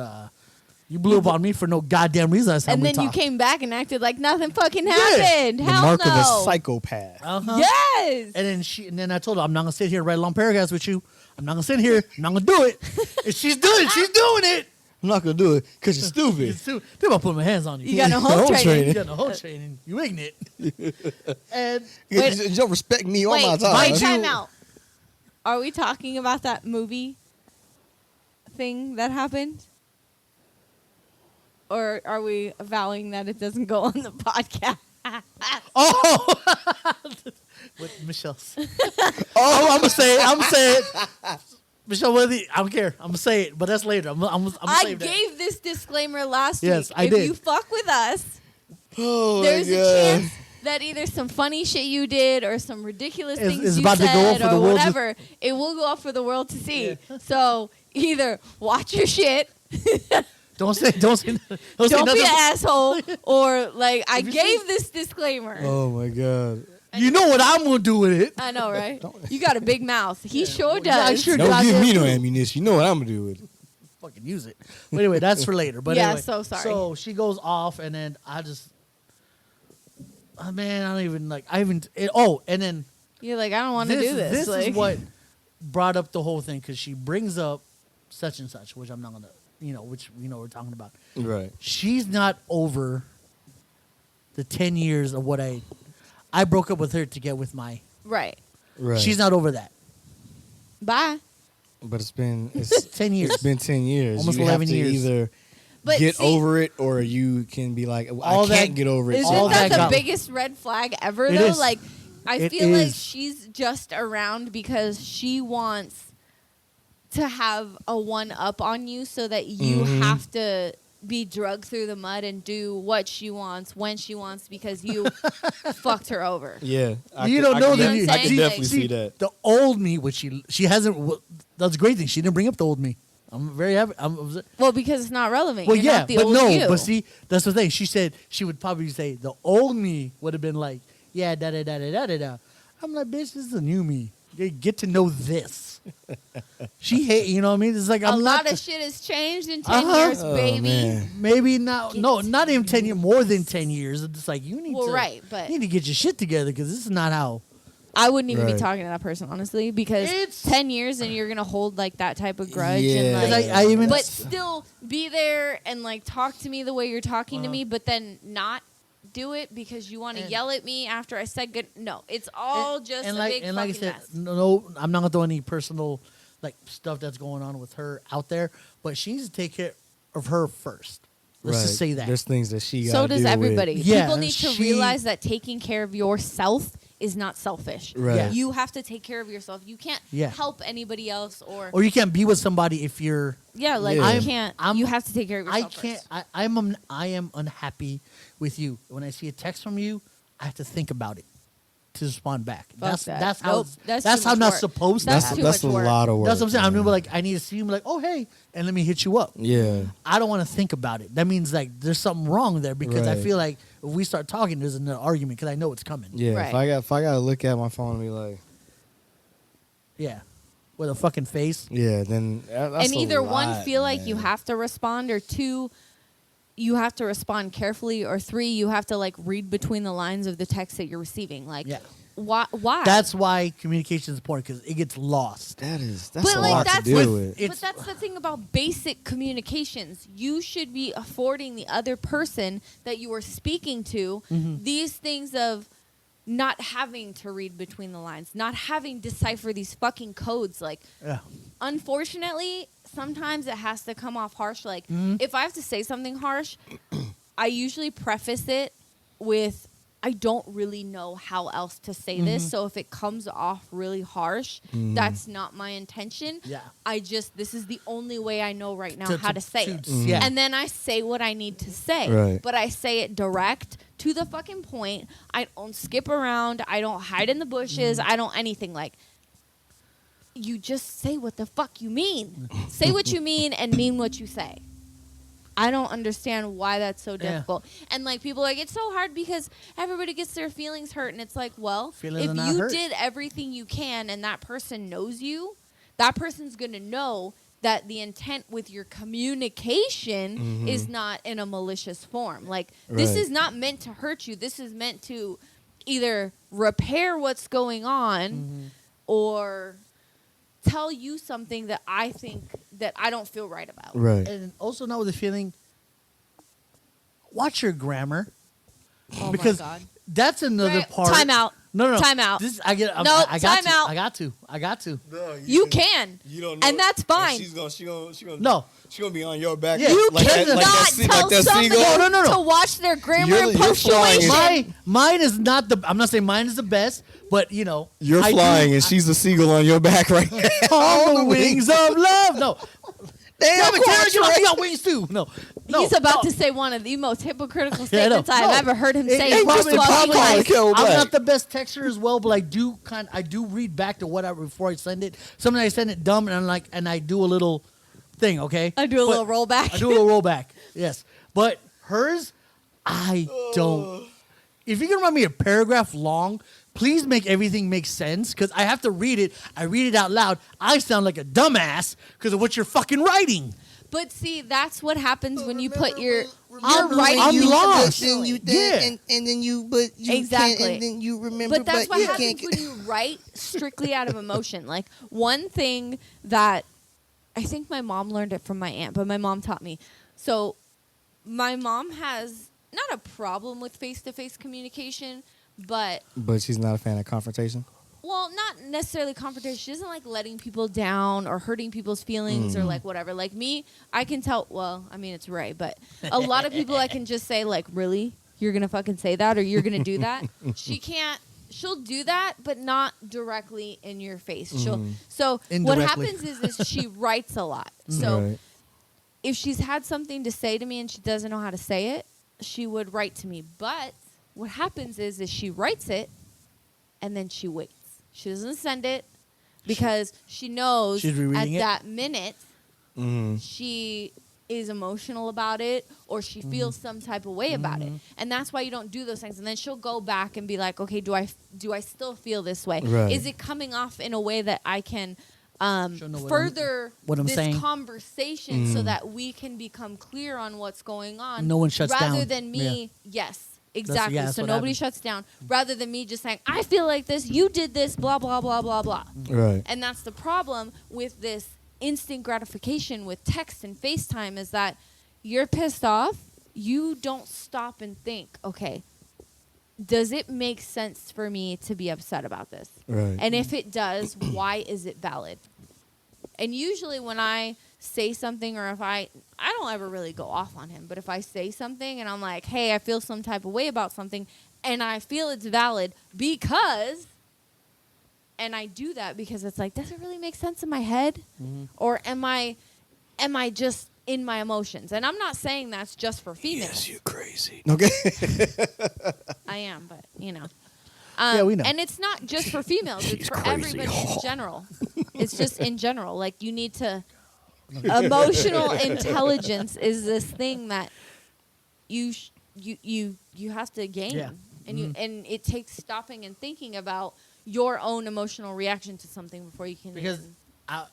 Speaker 1: you blew up on me for no goddamn reason. Last time
Speaker 2: And
Speaker 1: we
Speaker 2: then you
Speaker 1: talked.
Speaker 2: came back and acted like nothing fucking happened.
Speaker 3: the
Speaker 2: Hell
Speaker 3: mark
Speaker 2: no.
Speaker 3: of a psychopath.
Speaker 1: Uh-huh.
Speaker 2: Yes.
Speaker 1: And then I told her, I'm not gonna sit here and write long paragraphs with you. I'm not gonna sit here. I'm not gonna do it. And she's doing it. She's doing it.
Speaker 3: I'm not gonna do it because you're stupid.
Speaker 1: It's too, they're gonna put my hands on you.
Speaker 2: You got no
Speaker 3: Home
Speaker 2: home
Speaker 3: training.
Speaker 2: training.
Speaker 1: You got the whole training. You ignorant. And
Speaker 3: You don't respect me all my
Speaker 2: Wait,
Speaker 3: time.
Speaker 1: Mind you-
Speaker 2: time out. Are we talking about that movie thing that happened? Or are we vowing that it doesn't go on the podcast?
Speaker 1: oh, with Michelle's. Oh, I'm gonna say it. I'm gonna say it. Michelle, I don't care. I'm gonna say it, but that's later. I'm gonna
Speaker 2: I
Speaker 1: save that.
Speaker 2: gave this disclaimer last
Speaker 1: Yes,
Speaker 2: week.
Speaker 1: I
Speaker 2: if
Speaker 1: did.
Speaker 2: you fuck with us,
Speaker 3: Oh
Speaker 2: there's
Speaker 3: my
Speaker 2: a
Speaker 3: God.
Speaker 2: chance that either some funny shit you did or some ridiculous
Speaker 1: Is-
Speaker 2: things
Speaker 1: is
Speaker 2: you
Speaker 1: about to go up
Speaker 2: said
Speaker 1: for the
Speaker 2: or
Speaker 1: world to-
Speaker 2: whatever, it will go up for the world to see. So either watch your shit,
Speaker 1: Don't say
Speaker 2: don't be
Speaker 1: nothing.
Speaker 2: an asshole, or like I
Speaker 1: If you
Speaker 2: gave this disclaimer.
Speaker 3: Oh my God.
Speaker 1: You know what I'm gonna do with it.
Speaker 2: I know, right? You got a big mouth. He sure does.
Speaker 1: Yeah, I sure
Speaker 3: Don't give
Speaker 1: goddamn
Speaker 3: me no
Speaker 1: do.
Speaker 3: ammunition. You know what I'm gonna do with it.
Speaker 1: Fucking use it. But anyway, that's for later. But
Speaker 2: Yeah,
Speaker 1: anyway,
Speaker 2: so sorry.
Speaker 1: So she goes off, and then I just, man, I don't even like. I even. And then
Speaker 2: You're like, I don't want to do this.
Speaker 1: This
Speaker 2: like,
Speaker 1: is what brought up the whole thing because she brings up such and such, which I'm not gonna, which we're talking about.
Speaker 3: Right.
Speaker 1: She's not over the 10 years of what I broke up with her to get with my.
Speaker 2: right.
Speaker 3: Right.
Speaker 1: She's not over that.
Speaker 2: Bye.
Speaker 3: But it's been
Speaker 1: 10 years.
Speaker 3: It's been 10 years.
Speaker 1: Almost
Speaker 3: you
Speaker 1: 11
Speaker 3: have to
Speaker 1: years.
Speaker 3: either
Speaker 2: But
Speaker 3: get
Speaker 2: see,
Speaker 3: over it or you can be like,
Speaker 1: All
Speaker 3: I
Speaker 1: that-
Speaker 3: can't get over it.
Speaker 2: Isn't
Speaker 1: all
Speaker 2: that
Speaker 1: that
Speaker 2: the
Speaker 1: got-
Speaker 2: biggest red flag ever,
Speaker 1: It
Speaker 2: though?
Speaker 1: is.
Speaker 2: Like, I
Speaker 1: It
Speaker 2: feel like
Speaker 1: is.
Speaker 2: she's just around because she wants to have a one up on you so that you
Speaker 3: Mhm.
Speaker 2: have to be drugged through the mud and do what she wants when she wants because you fucked her over.
Speaker 3: Yeah.
Speaker 1: You don't know that
Speaker 2: you-
Speaker 3: I can
Speaker 2: See,
Speaker 3: definitely
Speaker 2: see,
Speaker 3: see that.
Speaker 1: The old me, which she hasn't. That's a great thing. She didn't bring up the old me. I'm very happy.
Speaker 2: Well, because it's not relevant.
Speaker 1: Well,
Speaker 2: You're
Speaker 1: yeah,
Speaker 2: not the
Speaker 1: but
Speaker 2: old
Speaker 1: no.
Speaker 2: you.
Speaker 1: But see, that's the thing. She said she would probably say the old me would have been like, yeah, da da da da da da da. I'm like, bitch, this is a new me. Get to know this. She hate, you know what I mean? It's like
Speaker 2: A
Speaker 1: I'm
Speaker 2: lot
Speaker 1: not
Speaker 2: of shit has changed in 10
Speaker 1: Uh-huh.
Speaker 2: years,
Speaker 3: Oh,
Speaker 2: baby.
Speaker 3: man.
Speaker 1: maybe not. No,
Speaker 2: Get
Speaker 1: not even
Speaker 2: to
Speaker 1: 10 years. More than 10 years. It's like you need
Speaker 2: Well,
Speaker 1: to.
Speaker 2: right, but-
Speaker 1: you need to get your shit together because this is not how.
Speaker 2: I wouldn't even be
Speaker 3: Right.
Speaker 2: talking to that person, honestly, because
Speaker 1: It's-
Speaker 2: 10 years and you're going to hold like that type of grudge
Speaker 3: Yeah.
Speaker 2: and
Speaker 1: 'Cause
Speaker 2: like,
Speaker 1: I even.
Speaker 2: but still be there and like talk to me the way you're talking to
Speaker 1: Uh-huh.
Speaker 2: me, but then not do it because you want to
Speaker 1: And-
Speaker 2: yell at me after I said good. No, it's all just a big
Speaker 1: and like I
Speaker 2: fucking
Speaker 1: said,
Speaker 2: mess.
Speaker 1: no, I'm not gonna throw any personal like stuff that's going on with her out there, but she needs to take care of her first. Let's just say that.
Speaker 3: There's things that she got.
Speaker 2: So does everybody.
Speaker 1: Yeah,
Speaker 2: People need to
Speaker 1: she-
Speaker 2: realize that taking care of yourself is not selfish.
Speaker 3: Right.
Speaker 1: Yeah.
Speaker 2: You have to take care of yourself. You can't
Speaker 1: Yeah.
Speaker 2: help anybody else
Speaker 1: Or you can't be with somebody if you're.
Speaker 2: yeah, like
Speaker 3: Yeah.
Speaker 2: you can't. You have to take care of
Speaker 1: I
Speaker 2: yourself.
Speaker 1: can't.
Speaker 2: First.
Speaker 1: I am unhappy with you. When I see a text from you, I have to think about it to respond back.
Speaker 2: Fuck that.
Speaker 1: That's how.
Speaker 2: Nope,
Speaker 1: That's
Speaker 2: too
Speaker 1: how
Speaker 2: much
Speaker 1: not
Speaker 2: work.
Speaker 1: supposed
Speaker 2: That's
Speaker 1: to
Speaker 2: too
Speaker 1: happen.
Speaker 3: That's a
Speaker 2: much work.
Speaker 3: lot of work.
Speaker 1: That's what I'm saying. I'm
Speaker 3: man.
Speaker 1: gonna be like, I need to see you. Like, oh hey, and let me hit you up.
Speaker 3: Yeah.
Speaker 1: I don't want to think about it. That means like there's something wrong there because I
Speaker 3: Right.
Speaker 1: feel like if we start talking, there's another argument because I know it's coming.
Speaker 3: Yeah.
Speaker 2: Right.
Speaker 3: If I gotta look at my phone and be like,
Speaker 1: Yeah. With a fucking face.
Speaker 3: yeah, then that's
Speaker 2: And
Speaker 3: a
Speaker 2: either
Speaker 3: lot,
Speaker 2: one, feel like you
Speaker 3: man.
Speaker 2: have to respond, or two, you have to respond carefully, or three, you have to like read between the lines of the text that you're receiving. Like,
Speaker 1: Yeah.
Speaker 2: why?
Speaker 1: That's why communication is important because it gets lost.
Speaker 3: That's
Speaker 2: But,
Speaker 3: a
Speaker 2: like,
Speaker 3: lot
Speaker 2: that's
Speaker 3: to
Speaker 2: what-
Speaker 3: do with.
Speaker 1: It's-
Speaker 2: But that's the thing about basic communications. You should be affording the other person that you are speaking to
Speaker 1: Mm-hmm.
Speaker 2: these things of not having to read between the lines, not having to decipher these fucking codes. Like,
Speaker 1: Yeah.
Speaker 2: unfortunately, sometimes it has to come off harsh. Like,
Speaker 1: Mhm.
Speaker 2: if I have to say something harsh, I usually preface it with, I don't really know how else to say this.
Speaker 1: Mhm.
Speaker 2: So if it comes off really harsh,
Speaker 3: Mhm.
Speaker 2: that's not my intention.
Speaker 1: Yeah.
Speaker 2: This is the only way I know right now
Speaker 1: To-
Speaker 2: how to say it.
Speaker 1: Yeah.
Speaker 2: And then I say what I need to say.
Speaker 3: Right.
Speaker 2: But I say it direct to the fucking point. I don't skip around. I don't hide in the bushes. I don't anything. Like, you just say what the fuck you mean. Say what you mean and mean what you say. I don't understand why that's so
Speaker 1: Yeah.
Speaker 2: difficult. And like people are like, it's so hard because everybody gets their feelings hurt. And it's like, well,
Speaker 1: Feelings are
Speaker 2: if
Speaker 1: not
Speaker 2: you
Speaker 1: hurt.
Speaker 2: did everything you can and that person knows you, that person's going to know that the intent with your communication is not in a malicious form. Like, this
Speaker 3: Right.
Speaker 2: is not meant to hurt you. This is meant to either repair what's going on or tell you something that I think that I don't feel right about.
Speaker 3: Right.
Speaker 1: And also now with the feeling, watch your grammar
Speaker 2: Oh
Speaker 1: because
Speaker 2: my God.
Speaker 1: that's another
Speaker 2: Right,
Speaker 1: part.
Speaker 2: time out.
Speaker 1: No.
Speaker 2: Time out.
Speaker 1: This I get.
Speaker 2: No,
Speaker 1: I got
Speaker 2: time
Speaker 1: to.
Speaker 2: out.
Speaker 1: I got to.
Speaker 3: No,
Speaker 2: You can.
Speaker 3: You don't
Speaker 2: And that's fine.
Speaker 3: She's gonna
Speaker 1: No.
Speaker 3: She gonna be on your back.
Speaker 1: Yeah.
Speaker 2: You
Speaker 1: Like that-
Speaker 2: cannot
Speaker 1: like
Speaker 2: tell somebody
Speaker 1: No, no.
Speaker 2: to watch their grammar and
Speaker 3: You're flying.
Speaker 2: punctuation.
Speaker 1: Mine is not the. I'm not saying mine is the best, but you know,
Speaker 3: You're
Speaker 1: I do-
Speaker 3: flying, and she's a seagull on your back right now.
Speaker 1: on the wings of love. No,
Speaker 3: Damn,
Speaker 1: of course, you got wings too. No,
Speaker 2: He's about to say one of the most hypocritical
Speaker 1: Yeah, I know.
Speaker 2: statements I've
Speaker 1: No.
Speaker 2: ever heard him
Speaker 1: It-
Speaker 2: say.
Speaker 1: it
Speaker 2: in
Speaker 1: probably-
Speaker 2: 12
Speaker 1: probably-
Speaker 2: years.
Speaker 3: Like Kel
Speaker 1: I'm
Speaker 3: Black.
Speaker 1: not the best texter as well, but I do read back to whatever before I send it. Sometimes I send it dumb and I'm like, and I do a little thing. Okay,
Speaker 2: I do a
Speaker 1: But-
Speaker 2: little rollback.
Speaker 1: I do a little rollback. Yes, but hers, I don't. If you're gonna write me a paragraph long, please make everything make sense because I have to read it. I read it out loud. I sound like a dumbass because of what you're fucking writing.
Speaker 2: But see, that's what happens when you put your
Speaker 1: I'm
Speaker 2: writing things
Speaker 1: lost.
Speaker 2: emotionally.
Speaker 4: You did,
Speaker 1: Yeah.
Speaker 4: and then you, but you
Speaker 2: Exactly.
Speaker 4: can't, and then you remember,
Speaker 2: But that's what
Speaker 4: you
Speaker 2: happens
Speaker 4: can't.
Speaker 2: when you write strictly out of emotion. Like, one thing that I think my mom learned it from my aunt, but my mom taught me. So my mom has not a problem with face-to-face communication, but
Speaker 3: But she's not a fan of confrontation.
Speaker 2: well, not necessarily confrontation. She doesn't like letting people down or hurting people's feelings or like whatever. Like me, I can tell. Well, I mean, it's Ray, but a lot of people I can just say like, really, you're gonna fucking say that or you're gonna do that. She can't. She'll do that, but not directly in your face. So what
Speaker 1: Indirectly.
Speaker 2: happens is she writes a lot. So
Speaker 3: Right.
Speaker 2: if she's had something to say to me and she doesn't know how to say it, she would write to me. But what happens is she writes it and then she waits. She doesn't send it because she knows
Speaker 1: She's
Speaker 2: at
Speaker 1: rereading it?
Speaker 2: that minute
Speaker 3: Mhm.
Speaker 2: she is emotional about it or she
Speaker 1: Mm-hmm.
Speaker 2: feels some type of way about it. And that's why you don't do those things. And then she'll go back and be like, okay, do I still feel this way?
Speaker 3: Right.
Speaker 2: Is it coming off in a way that I can
Speaker 1: She'll know
Speaker 2: further
Speaker 1: what I'm
Speaker 2: this
Speaker 1: saying.
Speaker 2: conversation so that we can become clear on what's going on?
Speaker 1: No one shuts
Speaker 2: rather
Speaker 1: down.
Speaker 2: than me, yes. Exactly.
Speaker 1: that's
Speaker 2: So
Speaker 1: what
Speaker 2: nobody
Speaker 1: happens.
Speaker 2: shuts down. Rather than me just saying, I feel like this, you did this, blah, blah, blah, blah, blah.
Speaker 3: Right.
Speaker 2: And that's the problem with this instant gratification with text and FaceTime is that you're pissed off. You don't stop and think, okay, does it make sense for me to be upset about this?
Speaker 3: Right.
Speaker 2: And if it does, why is it valid? And usually when I say something or if I don't ever really go off on him, but if I say something and I'm like, hey, I feel some type of way about something and I feel it's valid because, and I do that because it's like, does it really make sense in my head? Or am I just in my emotions? And I'm not saying that's just for females.
Speaker 3: Yes, you're crazy. Okay.
Speaker 2: I am, but you know.
Speaker 1: Yeah, we know.
Speaker 2: And it's not just for females; it's for everybody in general. It's just in general. Like you need to. Emotional intelligence is this thing that you have to gain,
Speaker 1: Yeah.
Speaker 2: and and it takes stopping and thinking about your own emotional reaction to something before you can.
Speaker 1: Because
Speaker 2: even-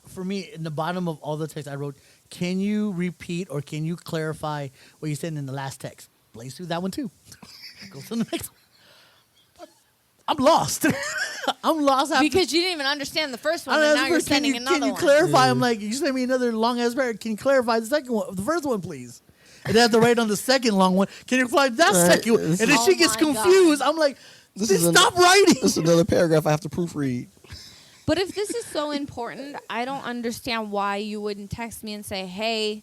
Speaker 1: for me, in the bottom of all the text I wrote, can you repeat or can you clarify what you said in the last text? Blaze through that one too. Go to the next one. I'm lost. I'm lost. after-
Speaker 2: because you didn't even understand the first one,
Speaker 1: I
Speaker 2: and
Speaker 1: don't
Speaker 2: now
Speaker 1: know,
Speaker 2: you're
Speaker 1: can
Speaker 2: sending
Speaker 1: you,
Speaker 2: another
Speaker 1: Can you
Speaker 2: one.
Speaker 1: clarify? I'm like, you sent me another long ass paragraph. Can you clarify the second one, the first one, please? And then I have to write on the second long one. Can you reply that
Speaker 3: Right.
Speaker 1: second one? And then
Speaker 2: Oh
Speaker 1: she gets
Speaker 2: my God.
Speaker 1: confused. I'm like, stop writing.
Speaker 3: This is another paragraph I have to proofread.
Speaker 2: But if this is so important, I don't understand why you wouldn't text me and say, hey,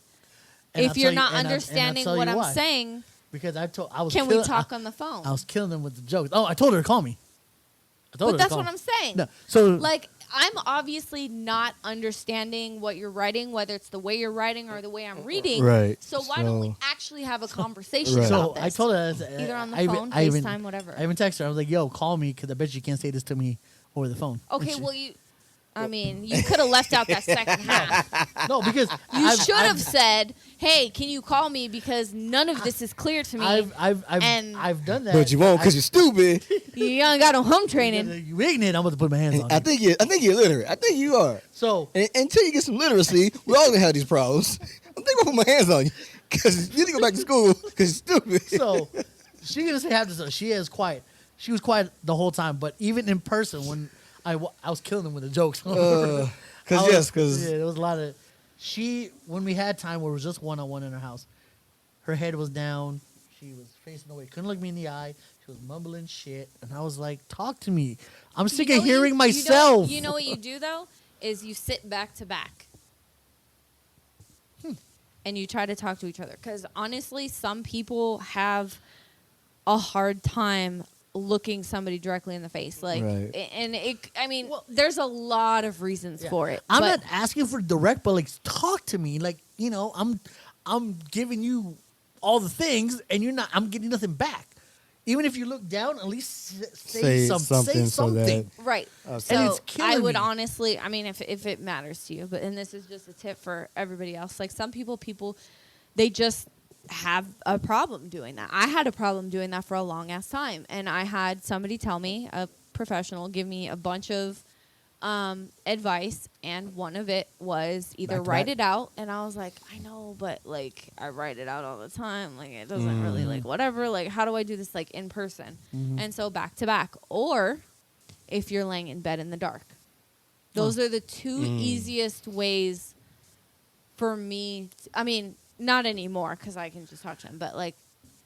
Speaker 1: And
Speaker 2: if
Speaker 1: I'll
Speaker 2: you're
Speaker 1: tell you-
Speaker 2: not
Speaker 1: and I'll
Speaker 2: understanding
Speaker 1: tell
Speaker 2: what
Speaker 1: you
Speaker 2: I'm
Speaker 1: why.
Speaker 2: saying,
Speaker 1: Because I was
Speaker 2: can we
Speaker 1: killing-
Speaker 2: talk on the phone?
Speaker 1: I was killing them with the jokes. Oh, I told her to call me. I told her
Speaker 2: But
Speaker 1: to
Speaker 2: that's
Speaker 1: call
Speaker 2: what
Speaker 1: me.
Speaker 2: I'm saying.
Speaker 1: No, so
Speaker 2: Like, I'm obviously not understanding what you're writing, whether it's the way you're writing or the way I'm reading.
Speaker 3: Right.
Speaker 2: So why don't we
Speaker 3: So-
Speaker 2: actually have a conversation
Speaker 3: Right.
Speaker 2: about
Speaker 1: So
Speaker 2: this?
Speaker 1: I told her
Speaker 2: Either on the
Speaker 1: I even-
Speaker 2: phone,
Speaker 1: I even-
Speaker 2: FaceTime, whatever.
Speaker 1: I even texted her. I was like, "Yo, call me because I bet you can't say this to me over the phone."
Speaker 2: Okay,
Speaker 1: And she-
Speaker 2: well, you could have left out that second half.
Speaker 1: no, because
Speaker 2: You
Speaker 1: I've-
Speaker 2: should have
Speaker 1: I've-
Speaker 2: said, hey, can you call me because none of this is clear to me. and-
Speaker 1: I've done that.
Speaker 3: But you won't because you're stupid.
Speaker 2: You ain't got no home training.
Speaker 1: You ignorant. I'm about to put my hands on
Speaker 3: I
Speaker 1: you.
Speaker 3: think you're illiterate. I think you are.
Speaker 1: So
Speaker 3: And until you get some literacy, we're all gonna have these problems. I'm thinking about putting my hands on you because you need to go back to school because you're stupid.
Speaker 1: so she gonna say half the stuff. She is quiet. She was quiet the whole time. But even in person, when I was killing them with the jokes.
Speaker 3: Because
Speaker 1: yeah, there was a lot of. When we had time where it was just one-on-one in her house, her head was down. She was facing away. Couldn't look me in the eye. She was mumbling shit, and I was like, "Talk to me. I'm sick of hearing myself."
Speaker 2: You know what you do though is you sit back to back, and you try to talk to each other. Because honestly, some people have a hard time looking somebody directly in the face, like,
Speaker 3: Right.
Speaker 2: and it. I mean, there's a lot of reasons
Speaker 1: Yeah.
Speaker 2: for it.
Speaker 1: I'm
Speaker 2: but
Speaker 1: not asking for direct, but like, talk to me. Like, I'm giving you all the things, and you're not. I'm getting nothing back. Even if you look down, at least say something. Say
Speaker 3: something so that-
Speaker 1: something.
Speaker 2: Right.
Speaker 1: And
Speaker 2: So
Speaker 1: it's killing
Speaker 2: I would
Speaker 1: me.
Speaker 2: honestly, I mean, if it matters to you, but and this is just a tip for everybody else. Like some people, they just have a problem doing that. I had a problem doing that for a long ass time, and I had somebody tell me, a professional, give me a bunch of advice, and one of it was either
Speaker 1: Back to
Speaker 2: write
Speaker 1: back.
Speaker 2: it out, and I was like, I know, but like I write it out all the time, like it doesn't really like whatever, like how do I do this like in person? And so back to back, or if you're laying in bed in the dark. Those are the two easiest ways for me. I mean, not anymore because I can just touch them, but like,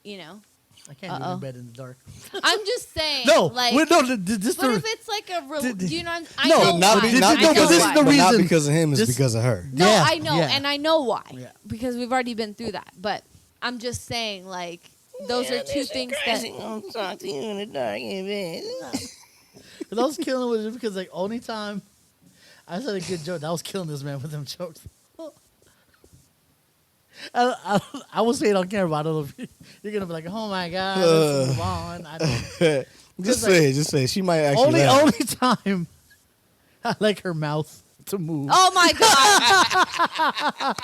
Speaker 2: you know,
Speaker 1: I can't do it in bed in the dark.
Speaker 2: I'm just saying.
Speaker 1: No,
Speaker 2: like,
Speaker 1: wait, no. This
Speaker 2: but
Speaker 1: the,
Speaker 2: if it's like a real, do you know? I
Speaker 1: No,
Speaker 2: know
Speaker 3: not,
Speaker 2: why.
Speaker 3: be, not,
Speaker 2: I know
Speaker 3: because,
Speaker 1: this is
Speaker 2: why.
Speaker 1: the
Speaker 3: but not
Speaker 1: reason-
Speaker 3: because of him, it's
Speaker 1: this-
Speaker 3: because of her.
Speaker 2: No,
Speaker 1: Yeah,
Speaker 2: I know,
Speaker 1: yeah.
Speaker 2: and I know why
Speaker 1: Yeah.
Speaker 2: because we've already been through that. But I'm just saying, like, those are two things that.
Speaker 4: I'll talk to you in the dark in bed.
Speaker 1: Because I was killing with it because like only time I said a good joke, I was killing this man with them jokes. I will say it on camera, but I don't know if you're gonna be like, "Oh my god, let's move on." I don't.
Speaker 3: Just say it. Just say it. She might actually
Speaker 1: Only
Speaker 3: laugh.
Speaker 1: only time I like her mouth. to move
Speaker 2: Oh my god.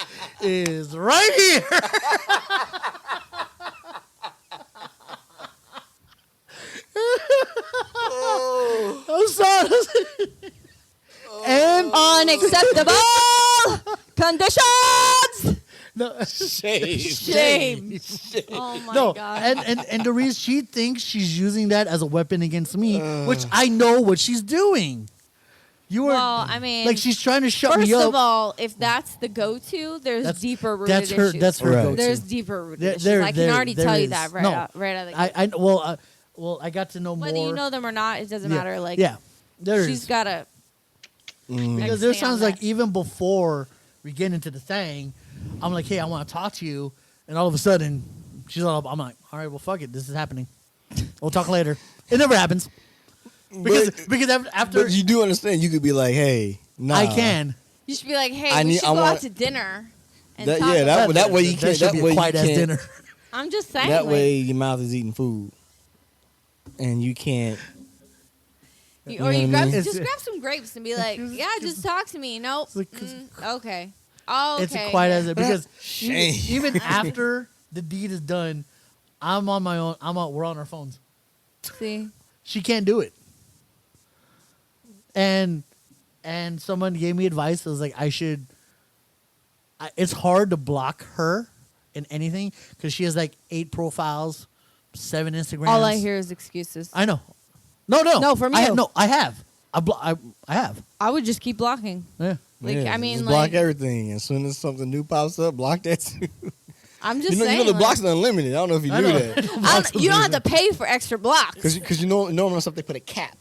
Speaker 1: is right here. I'm sorry. And
Speaker 2: Unacceptable conditions.
Speaker 1: no,
Speaker 2: Shame. Oh my
Speaker 1: no,
Speaker 2: god.
Speaker 1: and the reason she thinks she's using that as a weapon against me, which I know what she's doing. You were
Speaker 2: Well, I mean,
Speaker 1: like she's trying to shut
Speaker 2: first
Speaker 1: me up.
Speaker 2: of all, if that's the go-to, there's deeper rooted
Speaker 1: That's her.
Speaker 2: issues.
Speaker 1: That's her
Speaker 3: Right.
Speaker 1: go-to.
Speaker 2: There's deeper rooted
Speaker 1: There-
Speaker 2: issues.
Speaker 1: there-
Speaker 2: I can
Speaker 1: there-
Speaker 2: already
Speaker 1: there
Speaker 2: tell you
Speaker 1: is.
Speaker 2: that right
Speaker 1: No.
Speaker 2: out of the gate.
Speaker 1: Well, I got to know
Speaker 2: Whether
Speaker 1: more.
Speaker 2: you know them or not, it doesn't
Speaker 1: Yeah.
Speaker 2: matter. Like,
Speaker 1: yeah, there
Speaker 2: she's
Speaker 1: is.
Speaker 2: got a.
Speaker 1: Because there's times like even before we get into the thing, I'm like, hey, I want to talk to you, and all of a sudden, she's all. I'm like, all right, well, fuck it, this is happening. We'll talk later. It never happens because after
Speaker 3: But you do understand, you could be like, hey, nah.
Speaker 1: I can.
Speaker 2: You should be like, hey,
Speaker 3: I
Speaker 2: we
Speaker 3: need-
Speaker 2: should
Speaker 3: I
Speaker 2: go
Speaker 3: want-
Speaker 2: out to dinner. And
Speaker 3: That-
Speaker 2: talk
Speaker 3: yeah,
Speaker 2: about
Speaker 3: that
Speaker 2: it.
Speaker 3: way you
Speaker 1: That
Speaker 3: can't.
Speaker 1: should
Speaker 3: That
Speaker 1: be
Speaker 3: way
Speaker 1: a
Speaker 3: you
Speaker 1: quiet ass
Speaker 3: can't.
Speaker 1: dinner.
Speaker 2: I'm just saying.
Speaker 3: That
Speaker 2: like,
Speaker 3: way your mouth is eating food, and you can't.
Speaker 2: you,
Speaker 3: know
Speaker 2: or you
Speaker 3: what I
Speaker 2: grab,
Speaker 3: mean?
Speaker 2: just grab some grapes and be like, yeah, just talk to me. Nope.
Speaker 1: like-
Speaker 2: Okay. Oh, okay.
Speaker 1: It's a quiet
Speaker 2: yeah.
Speaker 1: as because
Speaker 3: Shame.
Speaker 1: even after the deed is done, I'm on my own. We're on our phones.
Speaker 2: See?
Speaker 1: She can't do it. And someone gave me advice. It was like it's hard to block her in anything because she has like 8 profiles, 7 Instagrams.
Speaker 2: All I hear is excuses.
Speaker 1: I know. No.
Speaker 2: No, from
Speaker 1: I
Speaker 2: you.
Speaker 1: No, I have. I have.
Speaker 2: I would just keep blocking.
Speaker 1: Yeah.
Speaker 2: Like,
Speaker 3: Yeah,
Speaker 2: I mean,
Speaker 3: just
Speaker 2: like,
Speaker 3: block everything. As soon as something new pops up, block that too.
Speaker 2: I'm just
Speaker 3: You know
Speaker 2: saying.
Speaker 3: the
Speaker 2: like,
Speaker 3: blocks are unlimited. I don't know if you
Speaker 1: I
Speaker 3: knew
Speaker 1: know.
Speaker 3: that.
Speaker 2: you don't have to pay for extra blocks.
Speaker 3: Because you know normal stuff they put a cap.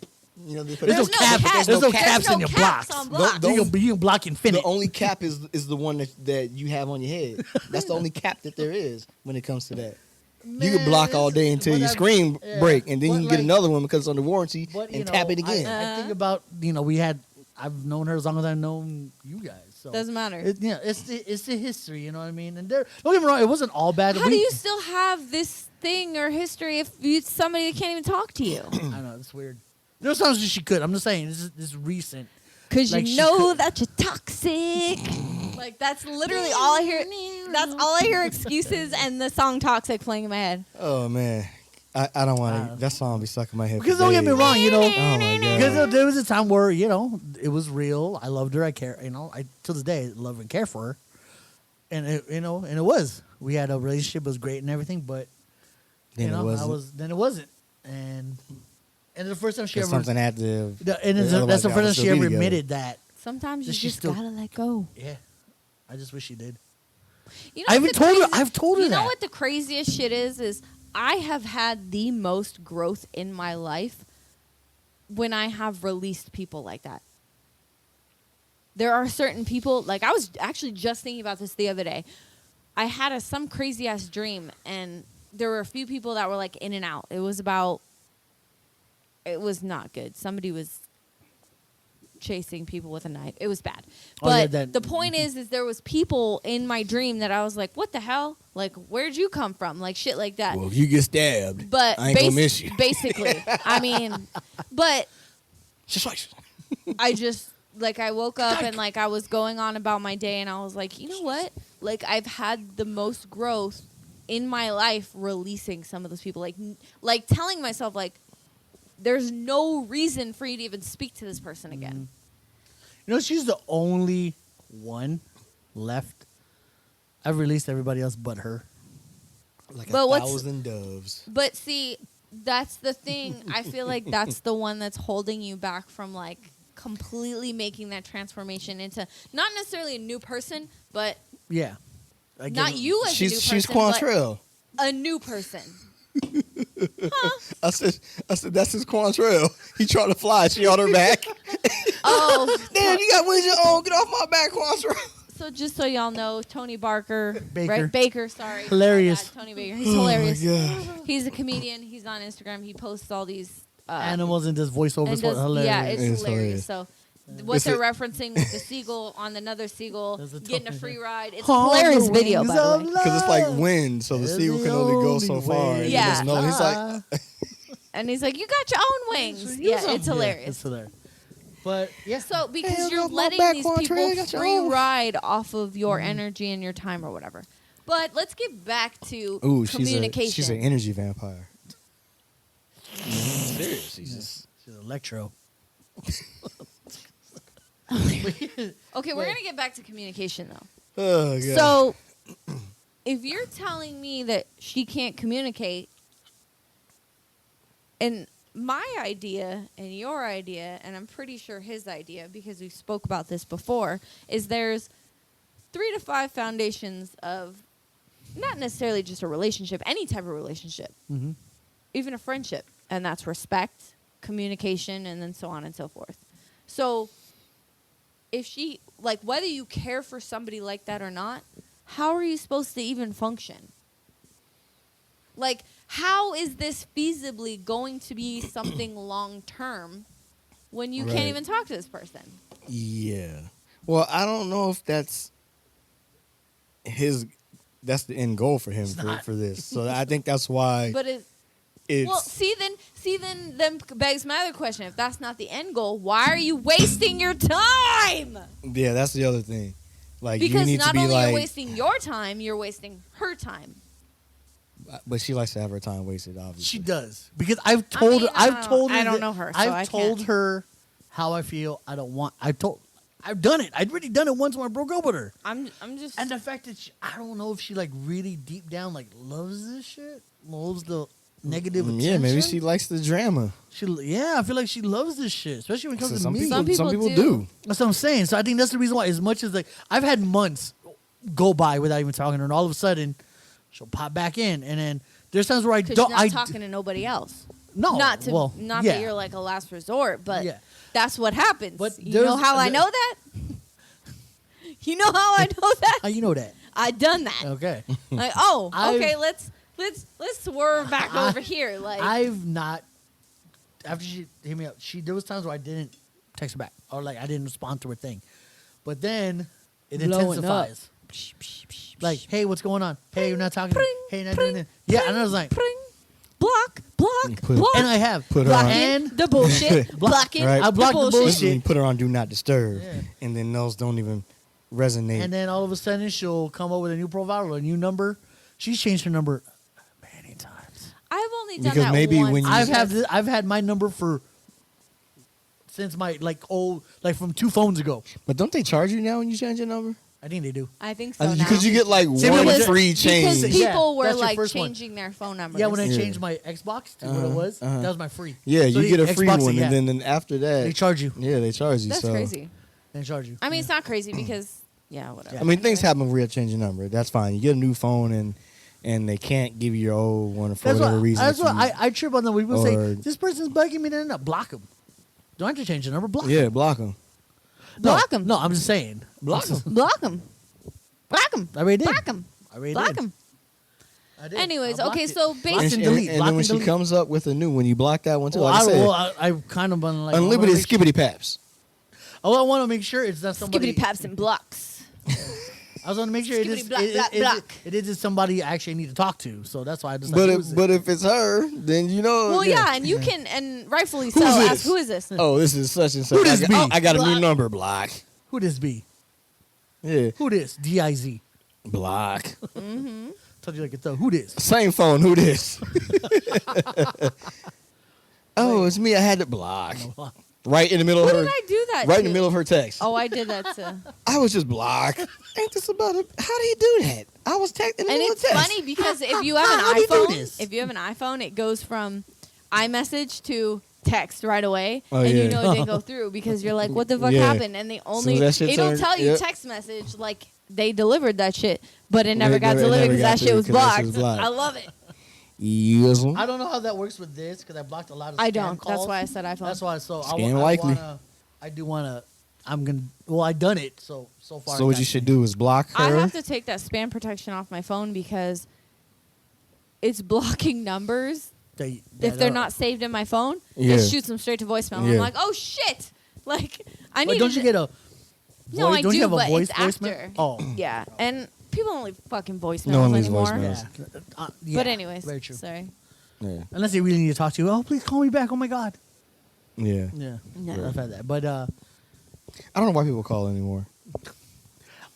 Speaker 3: You know they put
Speaker 1: There's
Speaker 3: a
Speaker 1: no cap.
Speaker 2: caps.
Speaker 1: There's no
Speaker 2: There's
Speaker 1: caps
Speaker 2: no
Speaker 1: in your
Speaker 2: caps
Speaker 1: blocks.
Speaker 2: on blocks.
Speaker 3: Don't-
Speaker 1: You can block infinite.
Speaker 3: The only cap is the one that you have on your head. That's the only cap that there is when it comes to that. You can block all day until your screen break, and then you can get another one because it's under warranty
Speaker 1: But,
Speaker 3: and tap it again.
Speaker 1: I think about I've known her as long as I've known you guys. So
Speaker 2: Doesn't matter.
Speaker 1: It's the history. You know what I mean? And don't get me wrong, it wasn't all bad.
Speaker 2: How do you still have this thing or history if you somebody that can't even talk to you?
Speaker 1: I know it's weird. There's times that she could. I'm just saying this is recent.
Speaker 2: Because
Speaker 1: Like,
Speaker 2: you
Speaker 1: she
Speaker 2: know
Speaker 1: could-
Speaker 2: that you're toxic. Like, that's literally all I hear. That's all I hear, excuses and the song Toxic playing in my head.
Speaker 3: Oh man, I don't want to. That song be stuck in my head.
Speaker 1: Because
Speaker 3: for
Speaker 1: don't get me
Speaker 3: days.
Speaker 1: wrong,
Speaker 3: Oh my god.
Speaker 1: because there was a time where it was real. I loved her. I care. I till this day love and care for her. And it was. We had a relationship. It was great and everything. But
Speaker 3: Then it wasn't.
Speaker 1: it wasn't. And the first time she
Speaker 3: There's
Speaker 1: ever
Speaker 3: something had to.
Speaker 1: that's
Speaker 3: otherwise
Speaker 1: the
Speaker 3: y'all
Speaker 1: first
Speaker 3: would
Speaker 1: time
Speaker 3: still
Speaker 1: she
Speaker 3: be
Speaker 1: ever
Speaker 3: together.
Speaker 1: admitted that.
Speaker 2: Sometimes you
Speaker 1: Does she
Speaker 2: just
Speaker 1: still-
Speaker 2: gotta let go.
Speaker 1: Yeah, I just wish she did.
Speaker 2: You know
Speaker 1: I
Speaker 2: what
Speaker 1: even
Speaker 2: the
Speaker 1: told her.
Speaker 2: crazy-
Speaker 1: I've told her
Speaker 2: You know
Speaker 1: that.
Speaker 2: what the craziest shit is I have had the most growth in my life when I have released people like that. There are certain people, like I was actually just thinking about this the other day. I had some crazy ass dream, and there were a few people that were like in and out. It was not good. Somebody was chasing people with a knife. It was bad.
Speaker 1: Oh, yeah,
Speaker 2: But
Speaker 1: that-
Speaker 2: the point is there was people in my dream that I was like, what the hell? Like, where'd you come from? Like, shit like that.
Speaker 3: Well, if you get stabbed,
Speaker 2: But
Speaker 3: I ain't gonna miss you.
Speaker 2: basically, I mean, but I just, like, I woke up and, like, I was going on about my day and I was like, you know what? Like, I've had the most growth in my life releasing some of those people. Like telling myself, like, there's no reason for you to even speak to this person again.
Speaker 1: She's the only one left. I've released everybody else but her.
Speaker 3: like
Speaker 2: But
Speaker 3: a
Speaker 2: what's-
Speaker 3: 1,000 doves.
Speaker 2: But see, that's the thing. I feel like that's the one that's holding you back from, like, completely making that transformation into not necessarily a new person, but
Speaker 1: Yeah. I get
Speaker 2: not
Speaker 1: it.
Speaker 2: you as a new
Speaker 3: She's
Speaker 2: person,
Speaker 3: Quantrell.
Speaker 2: but a new person.
Speaker 3: I said that's his Quantrell. He tried to fly. She on her back.
Speaker 2: Oh,
Speaker 3: Damn, you got wings your own. Get off my back, Quantrell.
Speaker 2: so just so y'all know, Tony Barker,
Speaker 1: Baker.
Speaker 2: right? Baker, sorry,
Speaker 1: Hilarious.
Speaker 2: My bad, Tony Baker, he's hilarious.
Speaker 3: Oh my god.
Speaker 2: He's a comedian. He's on Instagram. He posts all these
Speaker 1: Animals and just voiceovers
Speaker 2: and
Speaker 1: for
Speaker 2: does-
Speaker 1: hilarious.
Speaker 2: Yeah, it's
Speaker 3: It's
Speaker 2: hilarious.
Speaker 3: hilarious.
Speaker 2: So what
Speaker 3: It's
Speaker 2: they're
Speaker 3: a-
Speaker 2: referencing with the seagull on another seagull
Speaker 1: There's a
Speaker 2: getting a
Speaker 1: token
Speaker 2: free
Speaker 1: there.
Speaker 2: ride. It's a
Speaker 1: On the
Speaker 2: hilarious video,
Speaker 1: wings
Speaker 2: by the
Speaker 1: of
Speaker 2: way.
Speaker 3: Because it's like
Speaker 1: love.
Speaker 3: wind, so the
Speaker 1: It's
Speaker 3: seagull
Speaker 1: the
Speaker 3: can only go so
Speaker 1: only
Speaker 3: far.
Speaker 1: way
Speaker 3: And
Speaker 2: Yeah.
Speaker 3: he doesn't know. He's like,
Speaker 2: And he's like, "You got your own wings."
Speaker 1: Use
Speaker 2: Yeah,
Speaker 1: them.
Speaker 2: it's hilarious.
Speaker 1: It's hilarious. But yeah,
Speaker 2: So because
Speaker 3: Hey,
Speaker 2: you're
Speaker 3: look, my
Speaker 2: letting
Speaker 3: back
Speaker 2: these
Speaker 3: one,
Speaker 2: people
Speaker 3: Trey, I got your
Speaker 2: free
Speaker 3: own.
Speaker 2: ride off of your energy and your time or whatever. But let's get back to
Speaker 3: Ooh,
Speaker 2: communication.
Speaker 3: she's an energy vampire. Serious.
Speaker 1: she's electro.
Speaker 2: Okay, we're gonna get back to communication though.
Speaker 3: Oh, God.
Speaker 2: So, if you're telling me that she can't communicate, and my idea and your idea, and I'm pretty sure his idea, because we spoke about this before, is there's 3 to 5 foundations of not necessarily just a relationship, any type of relationship,
Speaker 1: Mm-hmm.
Speaker 2: even a friendship, and that's respect, communication, and then so on and so forth. So, if she, like, whether you care for somebody like that or not, how are you supposed to even function? Like, how is this feasibly going to be something long term when you
Speaker 3: Right.
Speaker 2: can't even talk to this person?
Speaker 3: Yeah. Well, I don't know if that's the end goal for him for this. So I think that's why
Speaker 2: But it's well, see then begs my other question. If that's not the end goal, why are you wasting your time?
Speaker 3: yeah, that's the other thing. Like you
Speaker 2: Because
Speaker 3: need to
Speaker 2: not
Speaker 3: be
Speaker 2: only
Speaker 3: like,
Speaker 2: you're wasting your time, you're wasting her time.
Speaker 3: but she likes to have her time wasted. Obviously,
Speaker 1: She does because I've told her.
Speaker 2: I
Speaker 1: I've told her.
Speaker 2: I don't
Speaker 1: that-
Speaker 2: know her, so
Speaker 1: I've
Speaker 2: I
Speaker 1: told
Speaker 2: can't.
Speaker 1: her how I feel. I don't want. I've done it. I'd already done it once when I broke up with her.
Speaker 2: I'm just
Speaker 1: And the fact that I don't know if she like really deep down like loves this shit, loves the negative attention.
Speaker 3: yeah, maybe she likes the drama.
Speaker 1: I feel like she loves this shit, especially when it comes
Speaker 3: So
Speaker 1: to
Speaker 3: some
Speaker 1: me.
Speaker 3: people,
Speaker 2: Some people
Speaker 3: do.
Speaker 2: do.
Speaker 1: That's what I'm saying. So I think that's the reason why. As much as like I've had months go by without even talking to her, and all of a sudden she'll pop back in, and then there's times where I
Speaker 2: because
Speaker 1: don't.
Speaker 2: you're not talking to nobody else.
Speaker 1: No,
Speaker 2: not to
Speaker 1: well,
Speaker 2: not
Speaker 1: yeah.
Speaker 2: that you're like a last resort, but
Speaker 1: Yeah.
Speaker 2: that's what happens.
Speaker 1: But
Speaker 2: you know
Speaker 1: there's-
Speaker 2: how I know that? You know how I know that?
Speaker 1: How you know that?
Speaker 2: I done that.
Speaker 1: Okay.
Speaker 2: Like, oh,
Speaker 1: I've-
Speaker 2: okay, let's swerve back over here. Like,
Speaker 1: I've not. After she hit me up, there was times where I didn't text her back or like I didn't respond to her thing, but then it
Speaker 2: Blowing
Speaker 1: intensifies. Like, hey, what's going on? Hey, you're not talking to me.
Speaker 2: pring,
Speaker 1: Hey, you're not doing
Speaker 2: pring,
Speaker 1: this. Yeah, and I was like,
Speaker 2: pring, block,
Speaker 3: Put-
Speaker 2: block,
Speaker 1: and I have.
Speaker 3: Put her on.
Speaker 2: blocking
Speaker 1: And-
Speaker 2: the bullshit, blocking
Speaker 3: Right.
Speaker 1: I blocked the bullshit.
Speaker 3: Listen, put her on do not disturb,
Speaker 1: Yeah.
Speaker 3: and then those don't even resonate.
Speaker 1: And then all of a sudden she'll come up with a new profile or a new number. She's changed her number many times.
Speaker 2: I've only done
Speaker 3: Because
Speaker 2: that
Speaker 3: maybe
Speaker 2: once.
Speaker 3: when you-
Speaker 1: I've had my number since my from 2 phones ago.
Speaker 3: But don't they charge you now when you change your number?
Speaker 1: I think they do.
Speaker 2: I think so now.
Speaker 3: Because you get like
Speaker 1: See,
Speaker 3: one
Speaker 1: because-
Speaker 3: free
Speaker 2: Because
Speaker 3: change.
Speaker 1: Yeah,
Speaker 2: people were
Speaker 1: that's your
Speaker 2: like
Speaker 1: first one.
Speaker 2: changing their phone numbers.
Speaker 1: Yeah, when I
Speaker 3: Yeah.
Speaker 1: changed my Xbox to what it was, that was my free.
Speaker 3: Yeah,
Speaker 1: So
Speaker 3: you
Speaker 1: the
Speaker 3: get a free
Speaker 1: Xbox,
Speaker 3: one,
Speaker 1: yeah,
Speaker 3: and then after that,
Speaker 1: they charge you.
Speaker 3: yeah, they charge you.
Speaker 2: That's
Speaker 3: so.
Speaker 2: crazy.
Speaker 1: They charge you.
Speaker 2: I mean, it's not crazy because, yeah, whatever.
Speaker 3: I mean, things happen when we have to change your number. That's fine. You get a new phone, and they can't give you your old one for
Speaker 1: That's
Speaker 3: whatever
Speaker 1: why,
Speaker 3: reason.
Speaker 1: that's
Speaker 3: that
Speaker 1: why
Speaker 3: you-
Speaker 1: I trip on them. When people
Speaker 3: or-
Speaker 1: say this person's bugging me, then block them. Don't have to change the number. Block.
Speaker 3: yeah, block them.
Speaker 2: Block 'em.
Speaker 1: No, I'm just saying.
Speaker 3: Block 'em.
Speaker 2: Block them. Block them.
Speaker 1: I already did.
Speaker 2: Block them.
Speaker 1: I already
Speaker 2: Block
Speaker 1: did.
Speaker 2: them.
Speaker 1: I did.
Speaker 2: Anyways,
Speaker 1: I blocked
Speaker 2: okay,
Speaker 1: it.
Speaker 2: so
Speaker 1: Block
Speaker 3: And,
Speaker 1: and
Speaker 3: she-
Speaker 1: delete.
Speaker 3: and
Speaker 1: block
Speaker 3: then when
Speaker 1: and
Speaker 3: she
Speaker 1: delete.
Speaker 3: comes up with a new one, you block that one too.
Speaker 1: Well,
Speaker 3: Like I said,
Speaker 1: I kind of been like
Speaker 3: unlimited
Speaker 1: I
Speaker 3: skibbity paps.
Speaker 1: want to make sure it's not somebody.
Speaker 2: Skibbity paps and blocks.
Speaker 1: I was want to make sure
Speaker 2: Skibbity block, block, block.
Speaker 1: it is somebody I actually need to talk to. So that's why I just.
Speaker 3: But
Speaker 1: like,
Speaker 3: if it's her, then you know.
Speaker 2: Well, yeah, and you can, and rightfully so,
Speaker 3: Who's
Speaker 2: ask
Speaker 3: this?
Speaker 2: who is this?
Speaker 3: Oh, this is such and such.
Speaker 1: Who this be?
Speaker 3: I got a new
Speaker 2: Block.
Speaker 3: number. Block.
Speaker 1: who this be?
Speaker 3: Yeah,
Speaker 1: Who this? DIZ.
Speaker 3: block.
Speaker 1: Told you like it's who this?
Speaker 3: Same phone. Who this? Oh, it's me. I had to block. Right in the middle
Speaker 2: Who
Speaker 3: of her.
Speaker 2: did I do that
Speaker 3: Right
Speaker 2: to?
Speaker 3: in the middle of her text.
Speaker 2: Oh, I did that too.
Speaker 3: I was just block. Ain't this about it? How do you do that? I was texting.
Speaker 2: And it's funny because if you have
Speaker 1: how
Speaker 2: an
Speaker 1: do you do
Speaker 2: iPhone,
Speaker 1: this?
Speaker 2: if you have an iPhone, it goes from iMessage to text right away,
Speaker 3: Oh,
Speaker 2: and
Speaker 3: yeah.
Speaker 2: you know it didn't go through because you're like, "What the fuck
Speaker 3: Yeah.
Speaker 2: happened?" And they
Speaker 3: Soon
Speaker 2: only
Speaker 3: as that shit
Speaker 2: it'll
Speaker 3: turned-
Speaker 2: tell you
Speaker 3: yep.
Speaker 2: text message like they delivered that shit, but it never
Speaker 3: It
Speaker 2: got
Speaker 3: never- it
Speaker 2: delivered
Speaker 3: never
Speaker 2: because
Speaker 3: got
Speaker 2: that shit
Speaker 3: through
Speaker 2: was
Speaker 3: 'cause that
Speaker 2: blocked.
Speaker 3: shit was blocked.
Speaker 2: I love it.
Speaker 3: Yes.
Speaker 1: I don't know how that works with this because I blocked a lot of.
Speaker 2: I
Speaker 1: scam
Speaker 2: don't.
Speaker 1: Calls.
Speaker 2: That's why I said iPhone.
Speaker 1: That's why. So
Speaker 3: Scam likely.
Speaker 1: I do wanna. I'm gonna. Well, I done it. So far.
Speaker 3: So
Speaker 1: I
Speaker 3: what
Speaker 1: got
Speaker 3: you should do is block
Speaker 2: I
Speaker 3: her.
Speaker 2: have to take that spam protection off my phone because it's blocking numbers. If they're not saved in my phone,
Speaker 3: Yeah.
Speaker 2: it shoots them straight to voicemail. I'm
Speaker 3: Yeah.
Speaker 2: like, oh shit! Like I
Speaker 1: But
Speaker 2: need.
Speaker 1: don't you get a?
Speaker 2: No,
Speaker 1: voice-
Speaker 2: I
Speaker 1: don't
Speaker 2: do,
Speaker 1: you have a
Speaker 2: but
Speaker 1: voice
Speaker 2: it's
Speaker 1: voicemail?
Speaker 2: after.
Speaker 1: Oh,
Speaker 2: Yeah, and people don't leave fucking voicemails
Speaker 3: No one leaves
Speaker 2: anymore.
Speaker 3: voicemails.
Speaker 1: yeah.
Speaker 2: But anyways,
Speaker 1: very true.
Speaker 2: sorry.
Speaker 3: Yeah.
Speaker 1: Unless they really need to talk to you. Oh, please call me back. Oh my god.
Speaker 3: Yeah.
Speaker 1: Yeah,
Speaker 2: No.
Speaker 1: I've had that. But
Speaker 3: I don't know why people call anymore.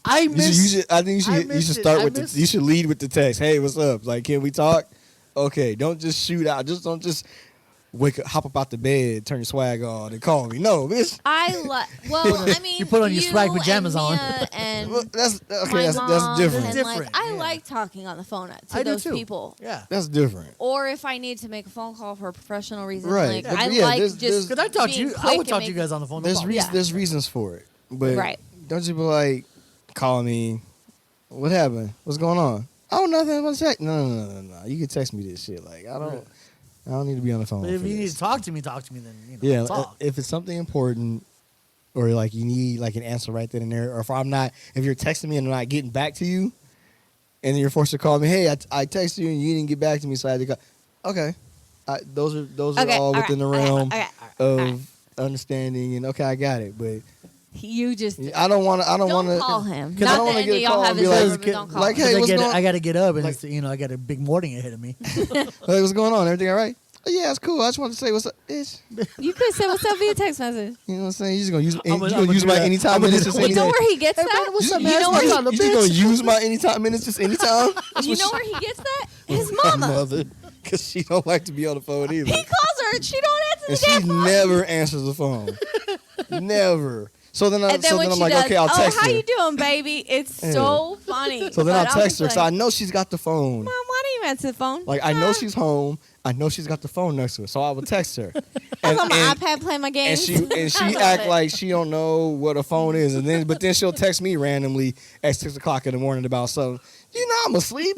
Speaker 1: I miss.
Speaker 3: I think you
Speaker 1: I
Speaker 3: should
Speaker 1: miss it.
Speaker 3: start
Speaker 1: I
Speaker 3: with
Speaker 1: miss-
Speaker 3: you should lead with the text. Hey, what's up? Like, can we talk? Okay, don't just shoot out. Don't just hop up out the bed, turn your swag on, and call me. No, bitch.
Speaker 2: Well, I mean,
Speaker 1: You put on your swag pajamas
Speaker 2: and
Speaker 1: on.
Speaker 2: Mia and
Speaker 3: Well, that's okay.
Speaker 2: my
Speaker 3: That's
Speaker 2: mom
Speaker 3: different.
Speaker 2: And,
Speaker 1: Different,
Speaker 2: like, I
Speaker 1: yeah.
Speaker 2: like talking on the phone to
Speaker 1: I do
Speaker 2: those
Speaker 1: too.
Speaker 2: people.
Speaker 1: Yeah.
Speaker 3: That's different.
Speaker 2: Or if I need to make a phone call for a professional reason,
Speaker 3: Right.
Speaker 2: like
Speaker 3: But
Speaker 2: I
Speaker 3: yeah,
Speaker 2: like
Speaker 3: there's-
Speaker 2: just
Speaker 1: Because I talk to
Speaker 2: being
Speaker 1: you. I
Speaker 2: quick
Speaker 1: would
Speaker 2: and
Speaker 1: talk to you
Speaker 2: make-
Speaker 1: guys on the phone. No
Speaker 3: There's
Speaker 1: problem.
Speaker 2: Yeah.
Speaker 3: there's reasons for it, but
Speaker 2: Right.
Speaker 3: don't you be like, call me. What happened? What's going on? Oh, nothing. What's that? No. You can text me this shit. Like, I don't need to be on the phone.
Speaker 1: But if
Speaker 3: for
Speaker 1: you need
Speaker 3: this.
Speaker 1: to talk to me, then
Speaker 3: Yeah,
Speaker 1: talk.
Speaker 3: if it's something important, or like you need like an answer right then and there, or if you're texting me and I'm not getting back to you, and then you're forced to call me, hey, I texted you and you didn't get back to me, so I had to call. Okay, those are
Speaker 2: Okay,
Speaker 3: all
Speaker 2: all
Speaker 3: within the
Speaker 2: right,
Speaker 3: realm
Speaker 2: okay,
Speaker 3: of
Speaker 2: all right.
Speaker 3: understanding, and okay, I got it, but
Speaker 2: You just
Speaker 3: I don't want to. I don't
Speaker 2: don't
Speaker 3: want to
Speaker 2: call him.
Speaker 3: 'cause I
Speaker 2: Not
Speaker 3: don't
Speaker 2: that
Speaker 3: wanna
Speaker 2: any
Speaker 3: get
Speaker 2: of
Speaker 3: a
Speaker 2: y'all
Speaker 3: call
Speaker 2: have
Speaker 3: and
Speaker 2: his
Speaker 3: be like-
Speaker 2: number, but don't call
Speaker 3: like,
Speaker 2: him.
Speaker 3: hey, what's going on?
Speaker 1: I gotta get up and
Speaker 3: Like-
Speaker 1: I got a big morning ahead of me.
Speaker 3: Like, what's going on? Everything all right? Oh, yeah, it's cool. I just wanted to say what's up, bitch.
Speaker 2: You could say what's up via text message.
Speaker 3: You know what I'm saying? You're just gonna use
Speaker 1: I'ma
Speaker 3: you gonna use
Speaker 1: do
Speaker 3: my
Speaker 1: that.
Speaker 3: anytime
Speaker 1: I'ma do
Speaker 3: minutes
Speaker 1: that.
Speaker 3: just
Speaker 2: You know
Speaker 3: anytime.
Speaker 2: where he gets
Speaker 1: Hey,
Speaker 2: that?
Speaker 1: man, what's up,
Speaker 2: you
Speaker 1: man?
Speaker 2: know
Speaker 1: What's
Speaker 2: where
Speaker 1: up,
Speaker 3: You just gonna use my anytime minutes just anytime? That's
Speaker 2: you
Speaker 3: what
Speaker 2: know where he gets that? His
Speaker 3: my
Speaker 2: mama.
Speaker 3: mother, because she don't like to be on the phone either,
Speaker 2: He calls her and she don't answer
Speaker 3: and
Speaker 2: the damn
Speaker 3: she
Speaker 2: phone.
Speaker 3: never answers the phone. Never. So then,
Speaker 2: And then when
Speaker 3: I'm
Speaker 2: she
Speaker 3: like,
Speaker 2: does,
Speaker 3: okay, I'll text
Speaker 2: how
Speaker 3: her.
Speaker 2: you doing, baby? It's
Speaker 3: Yeah.
Speaker 2: so funny.
Speaker 3: So then
Speaker 2: But
Speaker 3: I'll
Speaker 2: I'm
Speaker 3: text her.
Speaker 2: just
Speaker 3: So I
Speaker 2: like,
Speaker 3: know she's got the phone.
Speaker 2: Mom, why do you answer the phone?
Speaker 3: Like I know she's home. I know she's got the phone next to her. So I will text her.
Speaker 2: I was on my iPad playing my
Speaker 3: and
Speaker 2: games.
Speaker 3: she
Speaker 2: I love
Speaker 3: act
Speaker 2: it.
Speaker 3: like she don't know what a phone is, but then she'll text me randomly at 6:00 in the morning about something. You know I'm asleep.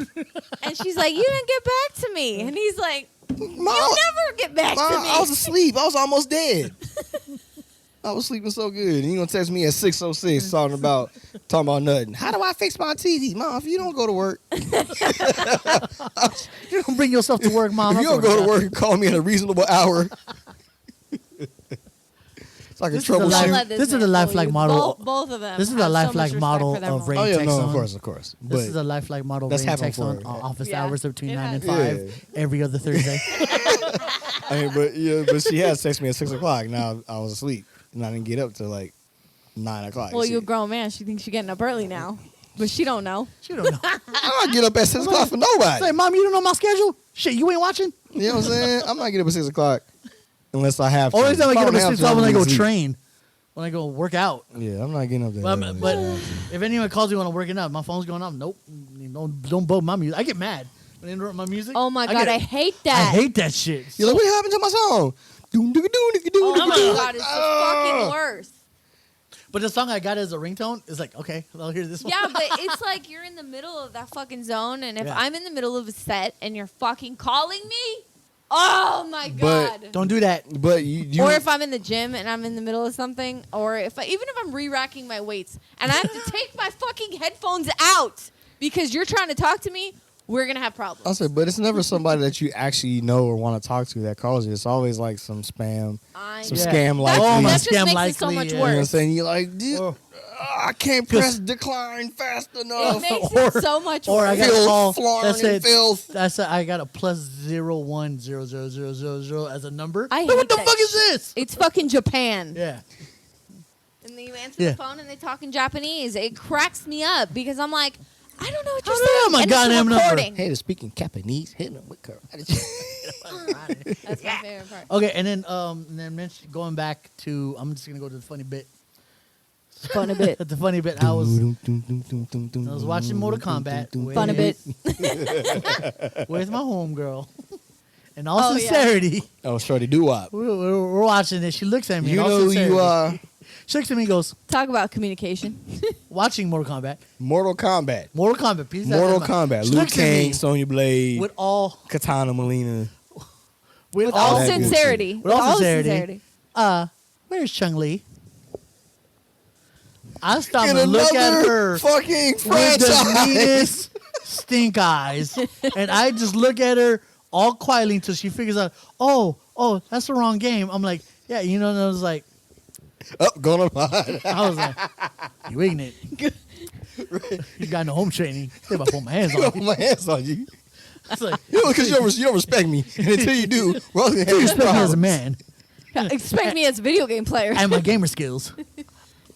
Speaker 2: And she's like, you didn't get back to me. And he's like,
Speaker 3: Mom,
Speaker 2: you never get back to
Speaker 3: Mom,
Speaker 2: me.
Speaker 3: I was asleep. I was almost dead. I was sleeping so good. And you gonna text me at 6:06 talking about nothing. How do I fix my TV, Mom? If you don't go to work,
Speaker 1: You don't bring yourself to work, Mom.
Speaker 3: if you don't go to work and call me at a reasonable hour, so I can
Speaker 1: This is the
Speaker 2: Don't
Speaker 1: life-
Speaker 2: let
Speaker 1: this is
Speaker 2: man
Speaker 1: the
Speaker 2: fool
Speaker 1: lifelike
Speaker 2: you.
Speaker 1: model.
Speaker 2: Both of them.
Speaker 1: This is the
Speaker 2: have so much
Speaker 1: lifelike
Speaker 2: respect
Speaker 1: model
Speaker 2: for their
Speaker 1: of
Speaker 2: mom.
Speaker 1: rain
Speaker 3: oh yeah,
Speaker 1: text
Speaker 3: no,
Speaker 1: on.
Speaker 3: of course. But
Speaker 1: This is a lifelike model of
Speaker 3: That's
Speaker 1: rain
Speaker 3: happened
Speaker 1: text on
Speaker 3: for-
Speaker 1: office
Speaker 2: Yeah,
Speaker 1: hours between
Speaker 2: it
Speaker 1: 9 and
Speaker 2: has.
Speaker 1: 5 every other Thursday.
Speaker 3: I mean, but she has texted me at 6:00. Now I was asleep and I didn't get up till like 9:00.
Speaker 2: Well, you're a grown man. She thinks you're getting up early now. But she don't know.
Speaker 1: She don't know.
Speaker 3: I don't get up at 6:00 for nobody.
Speaker 1: Say, Mom, you don't know my schedule? Shit, you ain't watching?
Speaker 3: You know what I'm saying? I'm not getting up at 6:00 unless I have to.
Speaker 1: Only time I
Speaker 3: If
Speaker 1: get up
Speaker 3: don't
Speaker 1: at
Speaker 3: have
Speaker 1: 6
Speaker 3: to,
Speaker 1: o'clock when I
Speaker 3: I'm
Speaker 1: go
Speaker 3: gonna sleep.
Speaker 1: train. When I go work out.
Speaker 3: Yeah, I'm not getting up there.
Speaker 1: But if anyone calls me when I'm working out, my phone's going off. Nope. Don't bug my music. I get mad when they interrupt my music.
Speaker 2: Oh my God, I hate
Speaker 1: I
Speaker 2: that.
Speaker 1: hate that shit.
Speaker 3: You're like, what happened to my song?
Speaker 2: Oh my God, it's the fucking worst.
Speaker 1: But the song I got as a ringtone is like, okay, I'll hear this one.
Speaker 2: Yeah, but it's like you're in the middle of that fucking zone, and if
Speaker 1: Yeah.
Speaker 2: I'm in the middle of a set and you're fucking calling me, oh my
Speaker 3: But-
Speaker 2: God.
Speaker 1: Don't do that.
Speaker 3: But you
Speaker 2: Or if I'm in the gym and I'm in the middle of something, or even if I'm re-racking my weights and I have to take my fucking headphones out because you're trying to talk to me, we're gonna have problems.
Speaker 3: I'll say, but it's never somebody that you actually know or want to talk to that calls you. It's always like some spam,
Speaker 2: I
Speaker 3: some
Speaker 2: know.
Speaker 1: Yeah.
Speaker 3: scam
Speaker 2: That's,
Speaker 3: likely.
Speaker 1: Oh, my
Speaker 2: that just
Speaker 1: scam
Speaker 2: makes it
Speaker 1: likely,
Speaker 2: so much
Speaker 1: yeah.
Speaker 3: You know what I'm
Speaker 2: worse.
Speaker 3: saying? You're like, dude,
Speaker 1: Or,
Speaker 3: I can't press decline fast
Speaker 2: It
Speaker 3: enough.
Speaker 2: makes
Speaker 1: Or-
Speaker 2: it so much
Speaker 1: or I
Speaker 2: worse.
Speaker 1: got a
Speaker 3: Filth,
Speaker 1: call
Speaker 3: flarn,
Speaker 1: that
Speaker 3: and
Speaker 1: said,
Speaker 3: filth.
Speaker 1: I got a plus +0100000 as a number.
Speaker 2: I
Speaker 1: Like,
Speaker 2: hate
Speaker 1: what the
Speaker 2: that
Speaker 1: fuck is
Speaker 2: shit.
Speaker 1: this?
Speaker 2: It's fucking Japan.
Speaker 1: Yeah.
Speaker 2: And then you answer
Speaker 1: Yeah.
Speaker 2: the phone and they talk in Japanese. It cracks me up because I'm like, I don't know what you're
Speaker 1: I don't
Speaker 2: saying.
Speaker 1: know my
Speaker 2: and it's a
Speaker 1: goddamn number.
Speaker 2: recording.
Speaker 3: Hey, to speaking Japanese, hitting them with karate.
Speaker 2: That's my favorite part.
Speaker 1: Okay, and then going back to, I'm just gonna go to the funny bit.
Speaker 2: Fun a bit.
Speaker 1: The funny bit. I was watching Mortal Kombat with,
Speaker 2: Fun a bit.
Speaker 1: with my homegirl. In all
Speaker 2: Oh, yeah.
Speaker 1: sincerity,
Speaker 3: Oh, shorty doo wop.
Speaker 1: we're watching this. She looks at me.
Speaker 3: You
Speaker 1: in all
Speaker 3: know who
Speaker 1: sincerity.
Speaker 3: you are.
Speaker 1: She looks at me and goes,
Speaker 2: Talk about communication.
Speaker 1: watching Mortal Kombat.
Speaker 3: Mortal Kombat.
Speaker 1: Mortal Kombat. Piece of
Speaker 3: Mortal
Speaker 1: that-
Speaker 3: Kombat.
Speaker 1: She
Speaker 3: Liu
Speaker 1: looks at me
Speaker 3: Kang, Sonya Blade,
Speaker 1: with all
Speaker 3: Katana Melina.
Speaker 2: With
Speaker 1: all
Speaker 2: all
Speaker 3: that good
Speaker 2: sincerity.
Speaker 1: With all sincerity. Where's Chung Li? I stopped
Speaker 3: In
Speaker 1: and look at
Speaker 3: another
Speaker 1: her
Speaker 3: fucking
Speaker 1: with the
Speaker 3: franchise.
Speaker 1: meanest stink eyes, and I just look at her all quietly until she figures out, oh, that's the wrong game. I'm like, yeah, you know, and I was like,
Speaker 3: Oh, going on behind.
Speaker 1: I was like, you ignorant. You got no home training. They about to put my hands on
Speaker 3: Put
Speaker 1: you.
Speaker 3: my hands on you.
Speaker 1: It's like,
Speaker 3: You know, because you don't respect me. And until you do, we're all going to have
Speaker 1: you
Speaker 3: these
Speaker 1: respect me as a
Speaker 3: problems.
Speaker 1: man.
Speaker 2: Expect me as a video game player.
Speaker 1: and my gamer skills.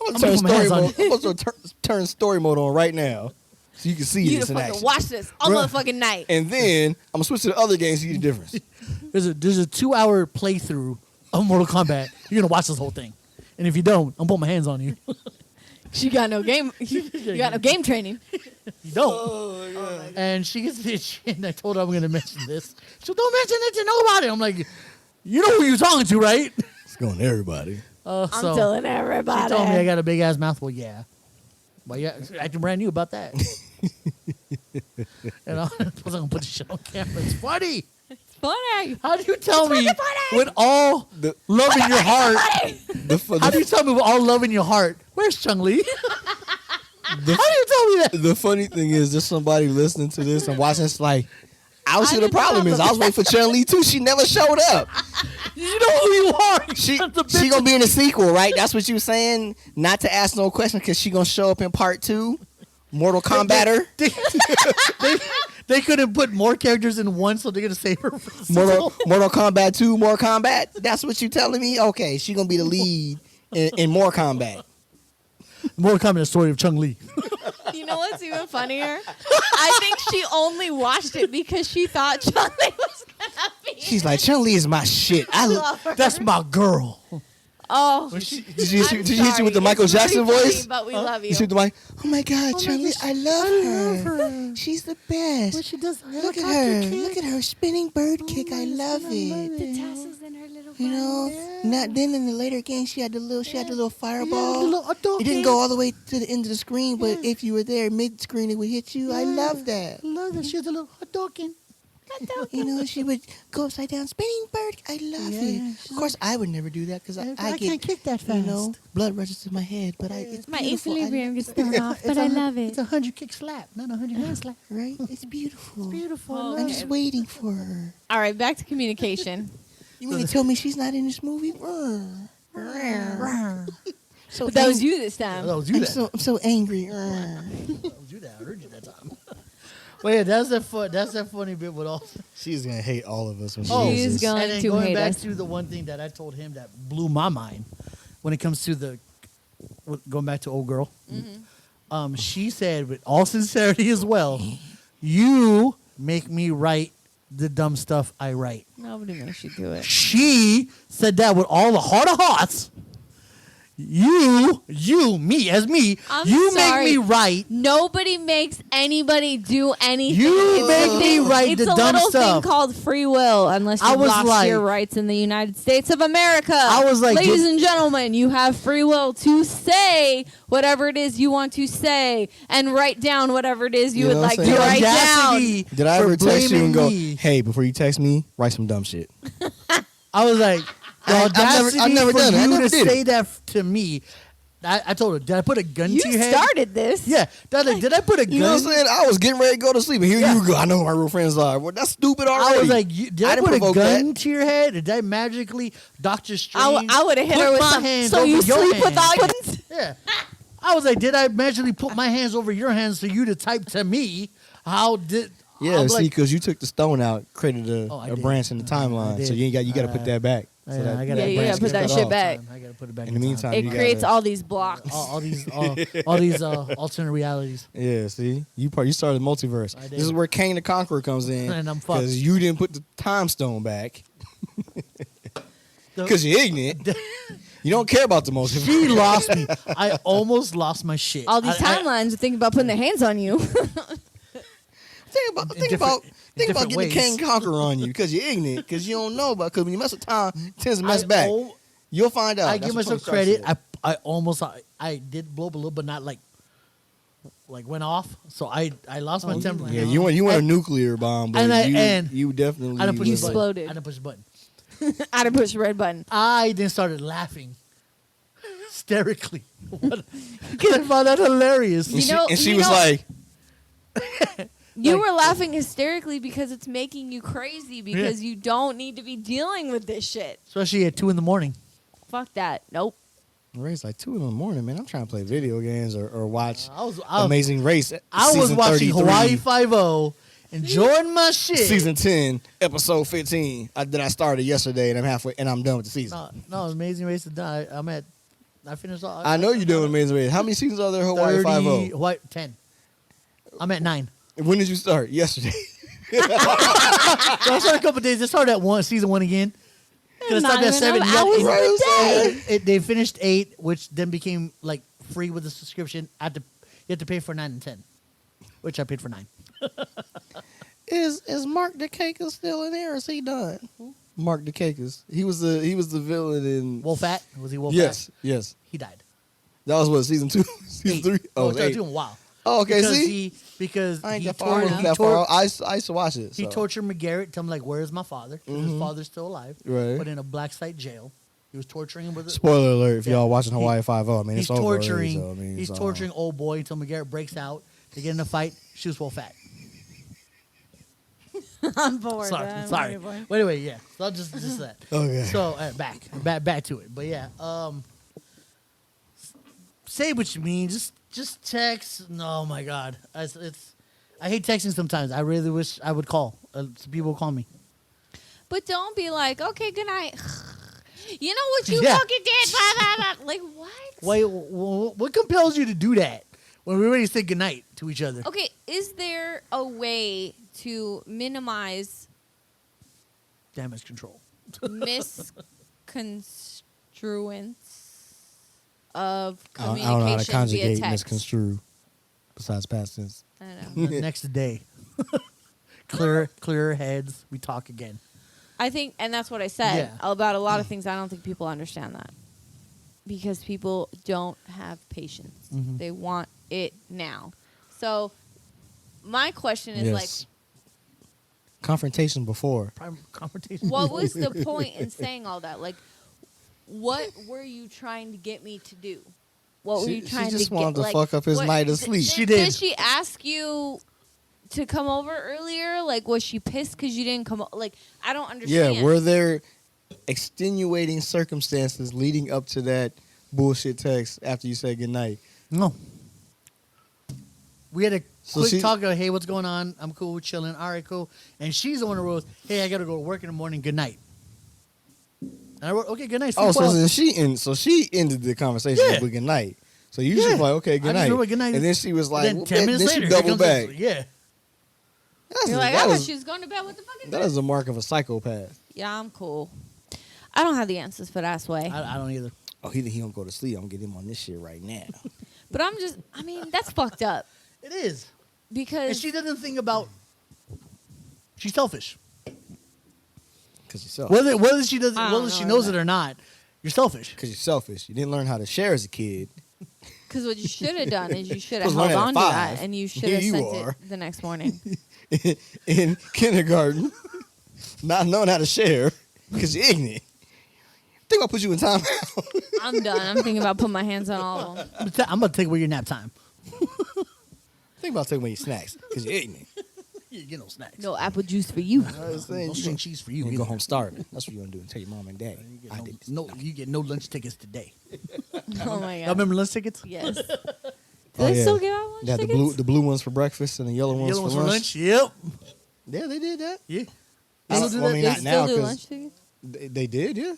Speaker 3: I'm
Speaker 1: gonna put my hands on it.
Speaker 3: I'm supposed to turn story mode on right now, so you can see
Speaker 2: You
Speaker 3: this in
Speaker 2: fucking
Speaker 3: action.
Speaker 2: watch this all
Speaker 1: Bruh.
Speaker 2: motherfucking night.
Speaker 3: And then I'm gonna switch to the other game, see the difference.
Speaker 1: There's a 2-hour playthrough of Mortal Kombat. You're gonna watch this whole thing, and if you don't, I'm putting my hands on you.
Speaker 2: She got no game. You got no game training.
Speaker 1: You don't. And she gets itchy, and I told her I'm gonna mention this. So don't mention it to nobody. I'm like, you know who you're talking to, right?
Speaker 3: It's going to everybody.
Speaker 2: I'm
Speaker 1: So
Speaker 2: telling everybody.
Speaker 1: she told me I got a big ass mouth. Well, yeah. But yeah, acting brand new about that. And I was gonna put the shit on camera. It's funny.
Speaker 2: It's funny.
Speaker 1: How do you tell me
Speaker 2: fucking funny.
Speaker 1: with all
Speaker 3: The-
Speaker 1: love in your heart? How do you
Speaker 3: The,
Speaker 1: tell me with all love in your heart? Where's Chung Li? How do you tell me that?
Speaker 3: the funny thing is, there's somebody listening to this and watching this like, I was
Speaker 2: I
Speaker 3: see the
Speaker 2: didn't
Speaker 3: problem
Speaker 2: know
Speaker 3: is I was waiting for Chun-Li too. She never showed up.
Speaker 1: You know who you are.
Speaker 3: She
Speaker 1: Son of a bitch.
Speaker 3: she gonna be in the sequel, right? That's what you saying. Not to ask no question because she gonna show up in part 2. Mortal Kombatter.
Speaker 1: They couldn't put more characters in one, so they're gonna save her. For the
Speaker 3: Mortal,
Speaker 1: sequel.
Speaker 3: Mortal Kombat 2, More Combat. That's what you telling me? Okay, she gonna be the lead in More Combat.
Speaker 1: Mortal Kombat: The Story of Chung Li.
Speaker 2: You know what's even funnier? I think she only watched it because she thought Chun-Li was gonna be.
Speaker 3: She's like, Chun-Li is my shit.
Speaker 2: I love her.
Speaker 1: That's my girl.
Speaker 2: Oh,
Speaker 3: Did you hit you with the
Speaker 2: sorry.
Speaker 3: Michael
Speaker 2: It's
Speaker 3: Jackson
Speaker 2: really funny,
Speaker 3: voice?
Speaker 2: but we love you.
Speaker 3: You shoot the mic. Oh my God, Chun-Li,
Speaker 1: gosh,
Speaker 3: I love her. She's the best.
Speaker 1: She does.
Speaker 3: Look at her. Look at her spinning bird kick. I love it.
Speaker 2: The tassels in her little
Speaker 3: You know, not then in the later game she had the little fireball.
Speaker 1: the little adult
Speaker 3: It didn't
Speaker 1: game.
Speaker 3: go all the way to the end of the screen, but if you were there mid screen, it would hit you. I love that.
Speaker 1: I love that. She has a little hot dog.
Speaker 3: You know, she would go upside down, spinning bird. I love it. Of course, I would never do that because I
Speaker 1: can't
Speaker 3: get,
Speaker 1: kick that
Speaker 3: you
Speaker 1: fast.
Speaker 3: know, blood rushes to my head. But it's
Speaker 2: My
Speaker 3: beautiful.
Speaker 2: equilibrium gets thrown off, but I love
Speaker 1: It's
Speaker 2: it.
Speaker 1: 100 kick slap, not 100 hand slap.
Speaker 3: Right? It's beautiful.
Speaker 1: Beautiful.
Speaker 2: Oh,
Speaker 3: I'm
Speaker 2: okay.
Speaker 3: just waiting for her.
Speaker 2: All right, back to communication.
Speaker 3: You mean to tell me she's not in this movie? So
Speaker 2: But that was you this time.
Speaker 1: That was you that.
Speaker 3: I'm so angry.
Speaker 1: That was you that. I heard you that time. Well, yeah, that's that funny bit with all.
Speaker 3: She's gonna hate all of us when she
Speaker 1: Oh,
Speaker 2: She's
Speaker 3: hears this.
Speaker 2: going
Speaker 1: and then
Speaker 2: to
Speaker 1: going
Speaker 2: hate
Speaker 1: back
Speaker 2: us.
Speaker 1: to the one thing that I told him that blew my mind when it comes to going back to old girl. She said with all sincerity as well, you make me write the dumb stuff I write.
Speaker 2: Nobody makes you do it.
Speaker 1: She said that with all the heart of hearts. You, me,
Speaker 2: I'm
Speaker 1: you
Speaker 2: sorry.
Speaker 1: make me write.
Speaker 2: Nobody makes anybody do anything.
Speaker 1: You
Speaker 2: It's
Speaker 1: make
Speaker 2: a
Speaker 1: me
Speaker 2: thing-
Speaker 1: write
Speaker 2: it's
Speaker 1: the
Speaker 2: a
Speaker 1: dumb
Speaker 2: little
Speaker 1: stuff.
Speaker 2: thing called free will, unless
Speaker 1: I
Speaker 2: you've
Speaker 1: was
Speaker 2: lost
Speaker 1: like-
Speaker 2: your rights in the United States of America.
Speaker 1: I was like,
Speaker 2: ladies and gentlemen, you have free will to say whatever it is you want to say and write down whatever it is you
Speaker 3: You
Speaker 2: would
Speaker 3: know
Speaker 2: like
Speaker 3: what
Speaker 2: to
Speaker 3: I'm
Speaker 2: write
Speaker 3: saying?
Speaker 2: down.
Speaker 1: audacity
Speaker 3: Did I
Speaker 1: for
Speaker 3: ever text you
Speaker 1: blaming
Speaker 3: and go,
Speaker 1: me.
Speaker 3: hey, before you text me, write some dumb shit?
Speaker 1: I was like, the
Speaker 3: I've never
Speaker 1: audacity
Speaker 3: done
Speaker 1: for
Speaker 3: it. I
Speaker 1: you
Speaker 3: never
Speaker 1: to
Speaker 3: did
Speaker 1: say
Speaker 3: it.
Speaker 1: that to me. I told her, did I put a gun
Speaker 2: You
Speaker 1: to your head?
Speaker 2: started this.
Speaker 1: Yeah. Did I put a gun?
Speaker 3: You know what I'm saying? I was getting ready to go to sleep, and here
Speaker 1: Yeah.
Speaker 3: you go. I know who my real friends are. Well, that's stupid already.
Speaker 1: I was like, did I
Speaker 3: didn't
Speaker 1: put a
Speaker 3: provoke
Speaker 1: gun
Speaker 3: that.
Speaker 1: to your head? Did I magically Doctor Strange?
Speaker 2: I would have hit
Speaker 1: put
Speaker 2: her with
Speaker 1: my
Speaker 2: some.
Speaker 1: hands
Speaker 2: So
Speaker 1: over
Speaker 2: you
Speaker 1: your
Speaker 2: sleep with
Speaker 1: hands?
Speaker 2: all your.
Speaker 1: Yeah. I was like, did I magically put my hands over your hands for you to type to me? How did?
Speaker 3: Yeah,
Speaker 1: I was
Speaker 3: see,
Speaker 1: like,
Speaker 3: because you took the stone out, created
Speaker 1: Oh, I
Speaker 3: a
Speaker 1: did.
Speaker 3: branch in the
Speaker 1: I
Speaker 3: timeline,
Speaker 1: did.
Speaker 3: so you got to put that back. So
Speaker 1: yeah,
Speaker 3: that,
Speaker 1: I
Speaker 2: Yeah,
Speaker 1: gotta
Speaker 2: you
Speaker 3: branch
Speaker 2: gotta put
Speaker 3: gets
Speaker 2: that
Speaker 3: cut
Speaker 2: shit
Speaker 3: off.
Speaker 2: back.
Speaker 1: I gotta put it back.
Speaker 3: In the meantime,
Speaker 2: It
Speaker 3: you
Speaker 2: creates
Speaker 3: gotta-
Speaker 2: all these blocks.
Speaker 1: all these alternate realities.
Speaker 3: Yeah, see, you started multiverse.
Speaker 1: I did.
Speaker 3: This is where Kang the Conqueror comes in,
Speaker 1: And I'm fucked.
Speaker 3: because you didn't put the time stone back
Speaker 1: The-
Speaker 3: because you're ignorant. You don't care about the multiverse.
Speaker 1: She lost me. I almost lost my shit.
Speaker 2: All these
Speaker 1: I-
Speaker 2: timelines are thinking about putting their hands on you.
Speaker 3: Think about
Speaker 1: different
Speaker 3: getting
Speaker 1: ways.
Speaker 3: the Kang Conqueror on you because you're ignorant, because you don't know about. Because when you mess with time, it tends to mess
Speaker 1: I
Speaker 3: back.
Speaker 1: al-
Speaker 3: You'll find out.
Speaker 1: I
Speaker 3: That's
Speaker 1: give
Speaker 3: what
Speaker 1: myself
Speaker 3: Tony Stark
Speaker 1: credit.
Speaker 3: said.
Speaker 1: I did blow up a little, but not like went off. So I lost my temper.
Speaker 3: Yeah, you want a nuclear bomb, but you definitely.
Speaker 1: I didn't push
Speaker 2: You
Speaker 1: the button.
Speaker 2: exploded.
Speaker 1: I didn't push the button.
Speaker 2: I done push the red button.
Speaker 1: I then started laughing hysterically because I found that hilarious.
Speaker 3: And
Speaker 2: You know-
Speaker 3: she
Speaker 2: you
Speaker 3: was
Speaker 2: know-
Speaker 3: like,
Speaker 2: You were laughing hysterically because it's making you crazy because you don't need to be dealing with this shit.
Speaker 1: Especially at 2 a.m.
Speaker 2: Fuck that. Nope.
Speaker 3: Ray's like 2 a.m, man. I'm trying to play video games or watch
Speaker 1: I was
Speaker 3: Amazing Race.
Speaker 1: I was
Speaker 3: season
Speaker 1: watching
Speaker 3: 33.
Speaker 1: Hawaii Five-0, enjoying my shit.
Speaker 3: Season 10, episode 15. I started yesterday, and I'm done with the season.
Speaker 1: No, Amazing Race is done. I finished all.
Speaker 3: I know you're doing Amazing Race. How many seasons are there? Hawaii 5-0.
Speaker 1: 10. I'm at 9.
Speaker 3: When did you start? Yesterday.
Speaker 1: So I started a couple days. I started at season 1 again. Because I started at 7.
Speaker 2: Hours in a day.
Speaker 1: They finished 8, which then became like free with the subscription. You had to pay for 9 and 10, which I paid for 9.
Speaker 3: Is Mark DeCakis still in there? Or is he done? Mark DeCakis. He was the villain in
Speaker 1: Wolfat? Was he Wolfat?
Speaker 3: Yes.
Speaker 1: He died.
Speaker 3: That was what, season 2? Season 3?
Speaker 1: Oh,
Speaker 3: Oh,
Speaker 1: it
Speaker 3: 8.
Speaker 1: took him a while.
Speaker 3: Oh, okay.
Speaker 1: Because
Speaker 3: I ain't
Speaker 1: he
Speaker 3: that far. I wasn't that far. I used to watch it.
Speaker 1: He
Speaker 3: so.
Speaker 1: tortured McGarrett, tell him like, "Where's my father?" 'Cause his father's still alive,
Speaker 3: Right.
Speaker 1: but in a black site jail. He was torturing him with.
Speaker 3: Spoiler alert! If
Speaker 1: Yeah.
Speaker 3: y'all watching
Speaker 1: He-
Speaker 3: Hawaii 5-0, I mean
Speaker 1: He's
Speaker 3: it's over already,
Speaker 1: torturing.
Speaker 3: so, I mean,
Speaker 1: He's
Speaker 3: it's,
Speaker 1: torturing old boy until McGarrett breaks out. They get in a fight. Shoots Wolfat.
Speaker 2: I'm bored.
Speaker 1: Sorry. But anyway, yeah. So just that.
Speaker 3: Okay.
Speaker 1: So back to it. But yeah, say what you mean. Just text. No, my God, I hate texting sometimes. I really wish I would call. Some people will call me.
Speaker 2: But don't be like, okay, good night. You know what you
Speaker 1: Yeah.
Speaker 2: fucking did? Blah, blah, blah. Like, what?
Speaker 1: Wait, what compels you to do that when we already say goodnight to each other?
Speaker 2: Okay, is there a way to minimize
Speaker 1: Damage control.
Speaker 2: misconstruence of
Speaker 3: I don't
Speaker 2: communication
Speaker 3: know how to
Speaker 2: via
Speaker 3: conjugate
Speaker 2: text?
Speaker 3: misconstrue. Besides past tense.
Speaker 2: I don't know.
Speaker 1: Next day. Clearer heads. We talk again.
Speaker 2: I think, and that's what I said
Speaker 1: Yeah.
Speaker 2: about a lot of things. I don't think people understand that because people don't have patience.
Speaker 1: Mhm.
Speaker 2: They want it now. So my question is
Speaker 3: Yes. Confrontation before.
Speaker 1: Prime confrontation.
Speaker 2: what was the point in saying all that? Like, what were you trying to get me to do? What were
Speaker 3: She-
Speaker 2: you
Speaker 3: she
Speaker 2: trying
Speaker 3: just
Speaker 2: to
Speaker 3: wanted
Speaker 2: get?
Speaker 3: to fuck up his night of sleep.
Speaker 1: She did.
Speaker 2: Did she ask you to come over earlier? Like, was she pissed because you didn't come? Like, I don't understand.
Speaker 3: Yeah, were there extenuating circumstances leading up to that bullshit text after you said goodnight?
Speaker 1: No. We had a
Speaker 3: So
Speaker 1: quick
Speaker 3: she-
Speaker 1: talk of, hey, what's going on? I'm cool, chilling. All right, cool. And she's the one who wrote, hey, I got to go to work in the morning. Good night. And I wrote, okay, good night.
Speaker 3: Oh,
Speaker 1: sleep well.
Speaker 3: so she ended the conversation
Speaker 1: Yeah.
Speaker 3: with good night. So you
Speaker 1: Yeah.
Speaker 3: just like, okay,
Speaker 1: I
Speaker 3: good
Speaker 1: just
Speaker 3: night.
Speaker 1: wrote good night.
Speaker 3: And then she was like,
Speaker 1: then
Speaker 3: well,
Speaker 1: 10 minutes
Speaker 3: then
Speaker 1: later,
Speaker 3: she
Speaker 1: here
Speaker 3: doubled
Speaker 1: comes
Speaker 3: back.
Speaker 1: yeah.
Speaker 2: You're like, I thought she was going to bed. What the fuck is
Speaker 3: That
Speaker 2: this?
Speaker 3: is a mark of a psychopath.
Speaker 2: Yeah, I'm cool. I don't have the answers for that way.
Speaker 1: I don't either.
Speaker 3: Oh, he don't go to sleep. I'm gonna get him on this shit right now.
Speaker 2: But I mean, that's fucked up.
Speaker 1: It is. And
Speaker 2: Because
Speaker 1: she doesn't think about, she's selfish.
Speaker 3: Because you're selfish.
Speaker 1: Whether she doesn't,
Speaker 2: I don't
Speaker 1: whether she
Speaker 2: know
Speaker 1: knows
Speaker 2: that.
Speaker 1: it or not, you're selfish.
Speaker 3: Because you're selfish. You didn't learn how to share as a kid.
Speaker 2: what you should have done is you should have
Speaker 3: Was
Speaker 2: held
Speaker 3: learning at
Speaker 2: on to
Speaker 3: 5.
Speaker 2: that and you should
Speaker 3: Here
Speaker 2: have
Speaker 3: you
Speaker 2: sent
Speaker 3: are.
Speaker 2: it the next morning.
Speaker 3: In kindergarten, not knowing how to share because you're ignorant. Think I'll put you in timeout.
Speaker 2: I'm done. I'm thinking about putting my hands on all of them.
Speaker 1: I'm going to take away your nap time.
Speaker 3: Think about taking away your snacks because you're ignorant.
Speaker 1: You get no snacks.
Speaker 2: No apple juice for you.
Speaker 3: I was saying,
Speaker 1: No string cheese for you.
Speaker 3: You
Speaker 1: either.
Speaker 3: go home starving. That's what you want to do and tell your mom and dad.
Speaker 1: You
Speaker 3: I
Speaker 1: get
Speaker 3: did this.
Speaker 1: you get no lunch tickets today.
Speaker 2: Oh my
Speaker 1: Y'all
Speaker 2: god.
Speaker 1: remember lunch tickets?
Speaker 2: Yes. Do
Speaker 3: Oh,
Speaker 2: they
Speaker 3: yeah.
Speaker 2: still give out lunch
Speaker 3: Yeah,
Speaker 2: tickets?
Speaker 3: the blue ones for breakfast and the yellow ones,
Speaker 1: Yellow ones
Speaker 3: for lunch.
Speaker 1: Yep.
Speaker 3: Yeah, they did that.
Speaker 1: Yeah.
Speaker 3: I
Speaker 1: They
Speaker 3: don't-
Speaker 1: still do
Speaker 3: well, I
Speaker 1: that?
Speaker 3: mean,
Speaker 2: They
Speaker 3: not
Speaker 2: still
Speaker 3: now
Speaker 2: do
Speaker 3: 'cause
Speaker 2: lunch tickets?
Speaker 3: they did, yeah.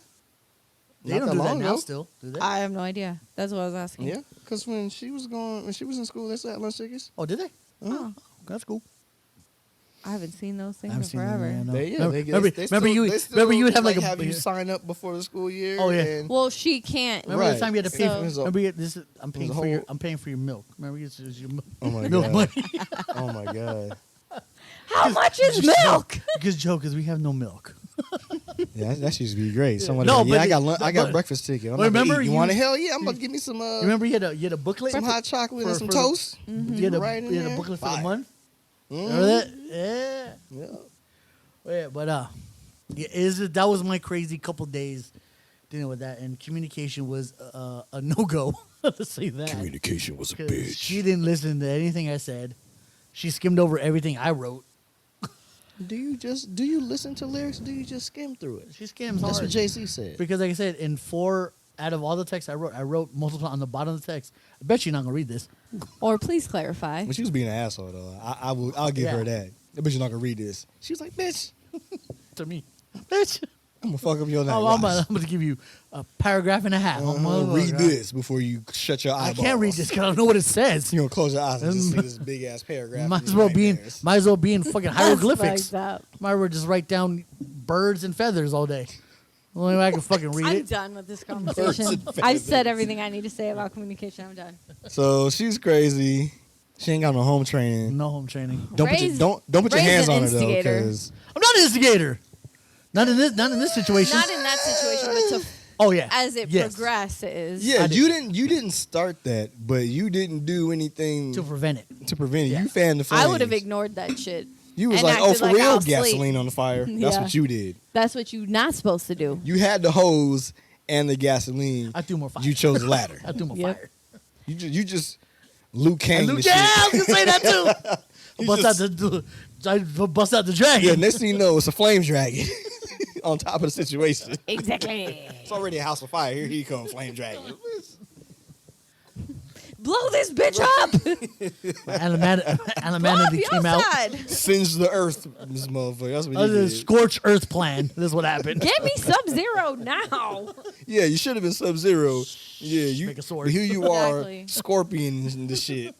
Speaker 1: They
Speaker 3: Not
Speaker 1: don't do that
Speaker 3: long
Speaker 1: now
Speaker 3: ago.
Speaker 1: still, do they?
Speaker 2: I have no idea. That's what I was asking.
Speaker 3: Yeah, because when she was in school, they still had lunch tickets.
Speaker 1: Oh, did they?
Speaker 2: Oh,
Speaker 1: That's cool.
Speaker 2: I haven't seen those
Speaker 1: I
Speaker 2: things
Speaker 1: haven't
Speaker 2: in
Speaker 1: seen them,
Speaker 2: forever.
Speaker 1: yeah, no.
Speaker 3: They
Speaker 1: Remember you would have like a
Speaker 3: have you sign up before the school year.
Speaker 1: Oh, yeah.
Speaker 3: and-
Speaker 2: Well, she can't.
Speaker 1: Remember the
Speaker 3: Right.
Speaker 1: time you had to pay
Speaker 2: So-
Speaker 1: for remember I'm paying
Speaker 3: a
Speaker 1: for your
Speaker 3: whole-
Speaker 1: I'm paying for your milk. Remember this is your
Speaker 3: oh my
Speaker 1: milk
Speaker 3: god.
Speaker 1: money.
Speaker 3: Oh my god.
Speaker 2: How much is milk?
Speaker 1: Because Joe, because we have no milk.
Speaker 3: Yeah, that used to be great. Someone
Speaker 1: No,
Speaker 3: like, yeah,
Speaker 1: but
Speaker 3: I got
Speaker 1: but-
Speaker 3: breakfast ticket. I'm
Speaker 1: but
Speaker 3: not gonna
Speaker 1: remember
Speaker 3: eat. You
Speaker 1: you-
Speaker 3: want a hell yeah? I'm about to give me some
Speaker 1: You remember you had a booklet?
Speaker 3: some hot chocolate
Speaker 1: for-
Speaker 3: and some
Speaker 1: for the-
Speaker 3: toast.
Speaker 1: You had a,
Speaker 3: Right in
Speaker 1: you had a
Speaker 3: there.
Speaker 1: booklet for the
Speaker 3: Fire.
Speaker 1: month.
Speaker 3: Mhm.
Speaker 1: Remember that? Yeah.
Speaker 3: Yeah.
Speaker 1: Yeah, but that was my crazy couple days dealing with that, and communication was a no go. To say that,
Speaker 3: Communication was
Speaker 1: 'Cause she didn't listen to anything I said. She skimmed over everything I wrote.
Speaker 3: Do you listen to lyrics? Or do you just skim through it?
Speaker 1: She skims
Speaker 3: That's
Speaker 1: hard.
Speaker 3: what JC said.
Speaker 1: Because, like I said, in 4 out of all the texts I wrote multiple on the bottom of the text. I bet you're not gonna read this.
Speaker 2: Or please clarify.
Speaker 3: When she was being an asshole, though, I'll give her that. I bet you're not gonna read this. She was like, "Bitch,
Speaker 1: To me, bitch.
Speaker 3: I'm gonna fuck up your night.
Speaker 1: I'm gonna give you a paragraph and a half.
Speaker 3: I'm gonna read this before you shut your
Speaker 1: I
Speaker 3: eyeballs.
Speaker 1: can't read this because I don't know what it says.
Speaker 3: You're gonna close your eyes and just see this big ass paragraph.
Speaker 1: Might as well be in fucking hieroglyphics.
Speaker 2: That's fucked up.
Speaker 1: Might as well just write down birds and feathers all day. The only way I can fucking read
Speaker 2: I'm
Speaker 1: it.
Speaker 2: done with this
Speaker 3: and
Speaker 2: conversation. I've said everything I need to say about communication. I'm done.
Speaker 3: So she's crazy. She ain't got no home training.
Speaker 1: No home training.
Speaker 3: Don't put your
Speaker 2: Ray's
Speaker 3: hands
Speaker 2: an
Speaker 3: on her though,
Speaker 2: instigator.
Speaker 3: because
Speaker 1: I'm not an instigator. Not in this situation.
Speaker 2: Not in that situation, but
Speaker 1: Oh yeah.
Speaker 2: as it
Speaker 1: Yes.
Speaker 2: progresses.
Speaker 3: yeah,
Speaker 1: I did.
Speaker 3: you didn't start that, but you didn't do anything
Speaker 1: To prevent it.
Speaker 3: to prevent it.
Speaker 1: Yeah.
Speaker 3: You fanned the flames.
Speaker 2: I would have ignored that shit.
Speaker 3: You was
Speaker 2: and
Speaker 3: like, oh,
Speaker 2: acted
Speaker 3: for
Speaker 2: like
Speaker 3: real,
Speaker 2: I'll sleep.
Speaker 3: gasoline on the fire. That's
Speaker 2: Yeah.
Speaker 3: what you did.
Speaker 2: That's what you're not supposed to do.
Speaker 3: You had the hose and the gasoline.
Speaker 1: I threw more fire.
Speaker 3: You chose the latter.
Speaker 1: I threw more
Speaker 2: Yep.
Speaker 1: fire.
Speaker 3: You just Luke Kang the
Speaker 1: Yeah, I
Speaker 3: shit.
Speaker 1: was gonna say that too.
Speaker 3: You
Speaker 1: bust
Speaker 3: just-
Speaker 1: bust out the dragon.
Speaker 3: Yeah, next thing you know, it's a flame dragon on top of the situation.
Speaker 2: Exactly.
Speaker 3: It's already a house of fire. Here he comes, flame dragon.
Speaker 2: Blow this bitch up.
Speaker 1: Animanity came out.
Speaker 2: outside.
Speaker 3: Singe the earth, this motherfucker. That's what
Speaker 1: That
Speaker 3: he
Speaker 1: was a
Speaker 3: did.
Speaker 1: scorched earth plan. This is what happened.
Speaker 2: Get me Sub-Zero now.
Speaker 3: Yeah, you should have been Sub-Zero. Yeah, you.
Speaker 1: Make a sword.
Speaker 3: But here you are,
Speaker 2: Exactly.
Speaker 3: Scorpion and the shit.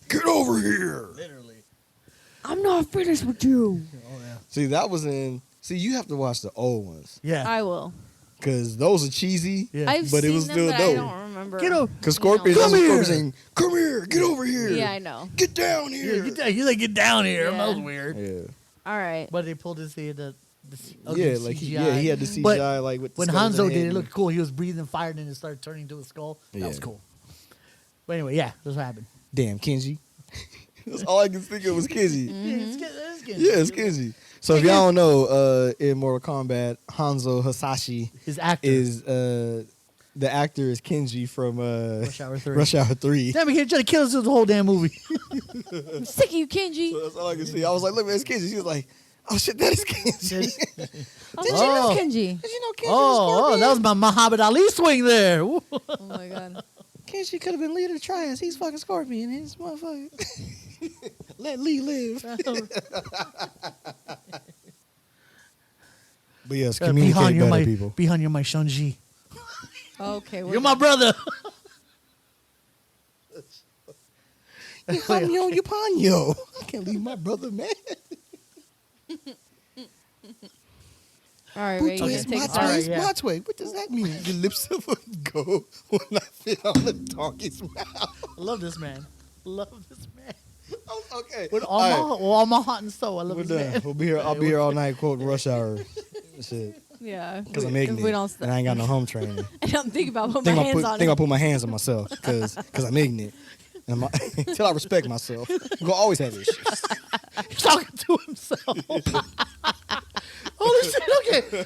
Speaker 3: Get over here.
Speaker 1: Literally.
Speaker 2: I'm not finished with you.
Speaker 1: Oh yeah.
Speaker 3: See, that was in. See, you have to watch the old ones
Speaker 1: Yeah.
Speaker 2: I will.
Speaker 3: because those are cheesy.
Speaker 1: Yeah.
Speaker 2: I've
Speaker 3: But it
Speaker 2: seen
Speaker 3: was
Speaker 2: them,
Speaker 3: still
Speaker 2: but
Speaker 3: dope.
Speaker 2: I don't remember.
Speaker 1: Get over.
Speaker 3: Because Scorpion,
Speaker 2: No.
Speaker 3: that's what
Speaker 1: Come
Speaker 3: Scorpion
Speaker 1: here.
Speaker 3: saying, "Come here, get over here.
Speaker 2: Yeah, I know.
Speaker 3: Get down here."
Speaker 1: Yeah, he's like, get down here.
Speaker 2: Yeah.
Speaker 1: That was weird.
Speaker 3: Yeah.
Speaker 2: All right.
Speaker 1: But they pulled his head. The ugly
Speaker 3: Yeah, like
Speaker 1: CGI.
Speaker 3: he had the
Speaker 1: But
Speaker 3: CGI like with the
Speaker 1: when
Speaker 3: skeleton
Speaker 1: Hanzo
Speaker 3: head
Speaker 1: did it,
Speaker 3: and-
Speaker 1: looked cool. He was breathing fire, and then it started turning to a skull. That was
Speaker 3: Yeah.
Speaker 1: cool. But anyway, yeah, that's what happened.
Speaker 3: Damn, Kenji. That's all I can think of was Kenji.
Speaker 1: Yeah, it's good.
Speaker 3: Yeah, it's Kenji. So if y'all don't know, in Mortal Kombat, Hanzo Hasashi
Speaker 1: His actor.
Speaker 3: is the actor is Kenji from
Speaker 1: Rush Hour 3.
Speaker 3: Rush Hour 3.
Speaker 1: Damn, he tried to kill us through the whole damn movie.
Speaker 2: I'm sick of you, Kenji.
Speaker 3: So that's all I can see. I was like, look, man, it's Kenji. She was like, oh shit, that is Kenji.
Speaker 2: Oh, did you know
Speaker 1: Oh.
Speaker 2: Kenji?
Speaker 3: Did you know Kenji
Speaker 1: Oh, that was my Muhammad Ali swing there. Woo.
Speaker 2: Oh my god.
Speaker 3: Kenji could have been leader of the Triads. He's fucking Scorpion. He's motherfucker. Let Lee live. But yes, communicate
Speaker 1: you're
Speaker 3: better,
Speaker 1: my
Speaker 3: people.
Speaker 1: Bihan, you're my Shunji.
Speaker 2: Okay.
Speaker 1: You're my brother.
Speaker 3: Yo, you panyo. I can't leave my brother, man.
Speaker 2: All right, Ray, you
Speaker 3: Twist,
Speaker 2: can take
Speaker 3: my
Speaker 2: a start.
Speaker 1: All right,
Speaker 3: twist,
Speaker 1: yeah.
Speaker 3: my twist. What does that mean? Your lips will go when I fit on the donkey's mouth.
Speaker 1: I love this man. Love this man.
Speaker 3: Okay.
Speaker 1: With
Speaker 3: All right.
Speaker 1: all my heart and soul, I love
Speaker 3: We're
Speaker 1: this
Speaker 3: done.
Speaker 1: man.
Speaker 3: We'll be here. I'll be here all night quoting Rush Hour. Shit.
Speaker 2: Yeah.
Speaker 3: Because I'm
Speaker 2: If
Speaker 3: ignorant.
Speaker 2: we don't
Speaker 3: and I ain't got no home training.
Speaker 2: I don't think about putting my hands on
Speaker 3: think
Speaker 2: it.
Speaker 3: I put my hands on myself because I'm ignorant. And until I respect myself, I'm going to always have issues.
Speaker 1: He's talking to himself. Holy shit, okay.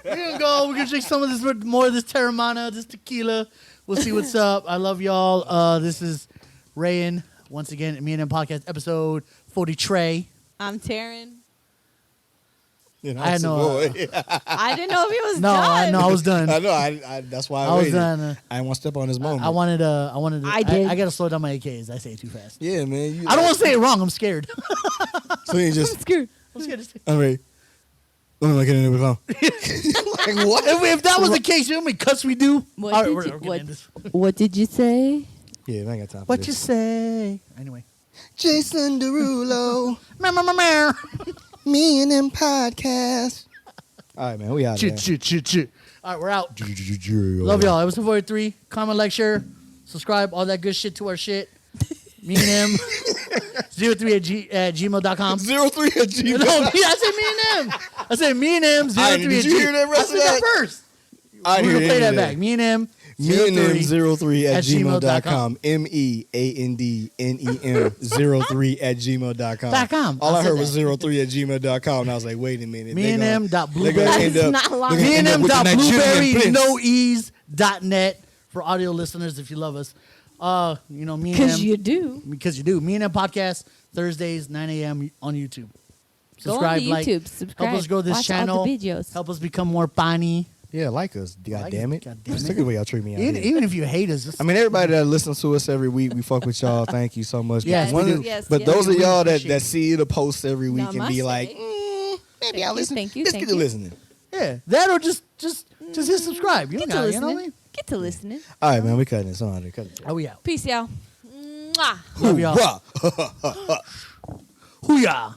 Speaker 1: We're gonna go. We're gonna drink some of this more of this Terramana, this tequila. We'll see what's up. I love y'all. This is Rayan. Once again, Me and Him Podcast episode 43.
Speaker 2: I'm Taryn.
Speaker 3: You know,
Speaker 1: I
Speaker 3: it's a
Speaker 1: know,
Speaker 3: boy.
Speaker 2: I didn't know if he was
Speaker 1: No,
Speaker 2: done.
Speaker 1: I was done.
Speaker 3: I know. I that's why I
Speaker 1: I was
Speaker 3: waited.
Speaker 1: done.
Speaker 3: I didn't want to step on his moment.
Speaker 1: I wanted
Speaker 2: I did.
Speaker 1: I gotta slow down my AKs. I say it too fast.
Speaker 3: Yeah, man. You
Speaker 1: I don't want to say it wrong. I'm scared.
Speaker 3: So you just.
Speaker 2: Scared.
Speaker 1: I'm scared to say.
Speaker 3: I'm ready. Let me look at it with phone. Like what?
Speaker 1: If that was the case, you know how many cuts we do?
Speaker 2: What
Speaker 1: All right,
Speaker 2: did
Speaker 1: we're
Speaker 2: you-
Speaker 1: getting
Speaker 2: what-
Speaker 1: into this.
Speaker 2: What did you say?
Speaker 3: Yeah, I ain't got time for
Speaker 1: What
Speaker 3: this.
Speaker 1: you say? Anyway.
Speaker 3: Jason Derulo,
Speaker 1: Meow, meow, meow, meow.
Speaker 3: Me and Him Podcast. All right, man. We out
Speaker 1: Chit, chit, chit, chit. All right, we're out.
Speaker 3: there.
Speaker 1: Love y'all. Episode 43. Comment, like, share, subscribe, all that good shit to our shit. Me and Him. 03 at gmail.com.
Speaker 3: 03 at
Speaker 1: No,
Speaker 3: Gmail.
Speaker 1: I said me and him. I said me and him. 03
Speaker 3: Alright, did you hear that rest
Speaker 1: I said
Speaker 3: of
Speaker 1: that
Speaker 3: that?
Speaker 1: first.
Speaker 3: I
Speaker 1: We're
Speaker 3: hear
Speaker 1: gonna play that
Speaker 3: any of
Speaker 1: back. Me and him.
Speaker 3: Me and them
Speaker 1: 03
Speaker 3: 03 at
Speaker 1: at
Speaker 3: gmail.com. MEANDNEM 03 at gmail.com.
Speaker 1: .com.
Speaker 3: All I
Speaker 1: I said
Speaker 3: heard was
Speaker 1: that.
Speaker 3: 03 at gmail.com. And I was like, wait a minute.
Speaker 1: Me and him dot
Speaker 3: they're gonna
Speaker 1: blueberry.
Speaker 3: end
Speaker 2: That's
Speaker 3: up-
Speaker 2: not long.
Speaker 3: they're gonna
Speaker 1: Me and
Speaker 3: end up
Speaker 1: him
Speaker 3: with the
Speaker 1: dot
Speaker 3: Nigerian
Speaker 1: blueberry
Speaker 3: prince.
Speaker 1: noease.net for audio listeners if you love us. Me and
Speaker 2: Because
Speaker 1: him.
Speaker 2: you do.
Speaker 1: Because you do. Me and him podcast Thursdays 9 a.m. on YouTube.
Speaker 2: Go on
Speaker 1: Subscribe,
Speaker 2: to
Speaker 1: like,
Speaker 2: YouTube. Subscribe.
Speaker 1: help us grow this
Speaker 2: Watch
Speaker 1: channel.
Speaker 2: all the videos.
Speaker 1: Help us become more funny.
Speaker 3: Yeah, like us. God
Speaker 1: Like
Speaker 3: damn
Speaker 1: us.
Speaker 3: it.
Speaker 1: God damn
Speaker 3: I'm
Speaker 1: it.
Speaker 3: sick of the way y'all treat me out
Speaker 1: Even,
Speaker 3: here.
Speaker 1: even if you hate us, just
Speaker 3: I mean, everybody that listens to us every week, we fuck with y'all. Thank you so much.
Speaker 1: Yes,
Speaker 3: But
Speaker 1: we do.
Speaker 2: Yes,
Speaker 3: but
Speaker 2: yes.
Speaker 3: those of
Speaker 1: We
Speaker 3: y'all
Speaker 1: appreciate
Speaker 3: that see the post every week and be
Speaker 2: Namaste.
Speaker 3: like, maybe I'll listen.
Speaker 2: Thank you,
Speaker 3: Let's
Speaker 2: thank
Speaker 3: get to
Speaker 2: you.
Speaker 3: listening.
Speaker 1: yeah, that or just hit subscribe. You
Speaker 2: Get
Speaker 1: don't
Speaker 2: to
Speaker 1: got, you know what I
Speaker 2: listening.
Speaker 1: mean?
Speaker 2: Get to listening.
Speaker 3: All right, man, we cutting this on. Cut it.
Speaker 1: Oh, we out.
Speaker 2: Peace, y'all. Mwah.
Speaker 1: Love y'all.
Speaker 3: Hoorah.
Speaker 1: Hoo-yah.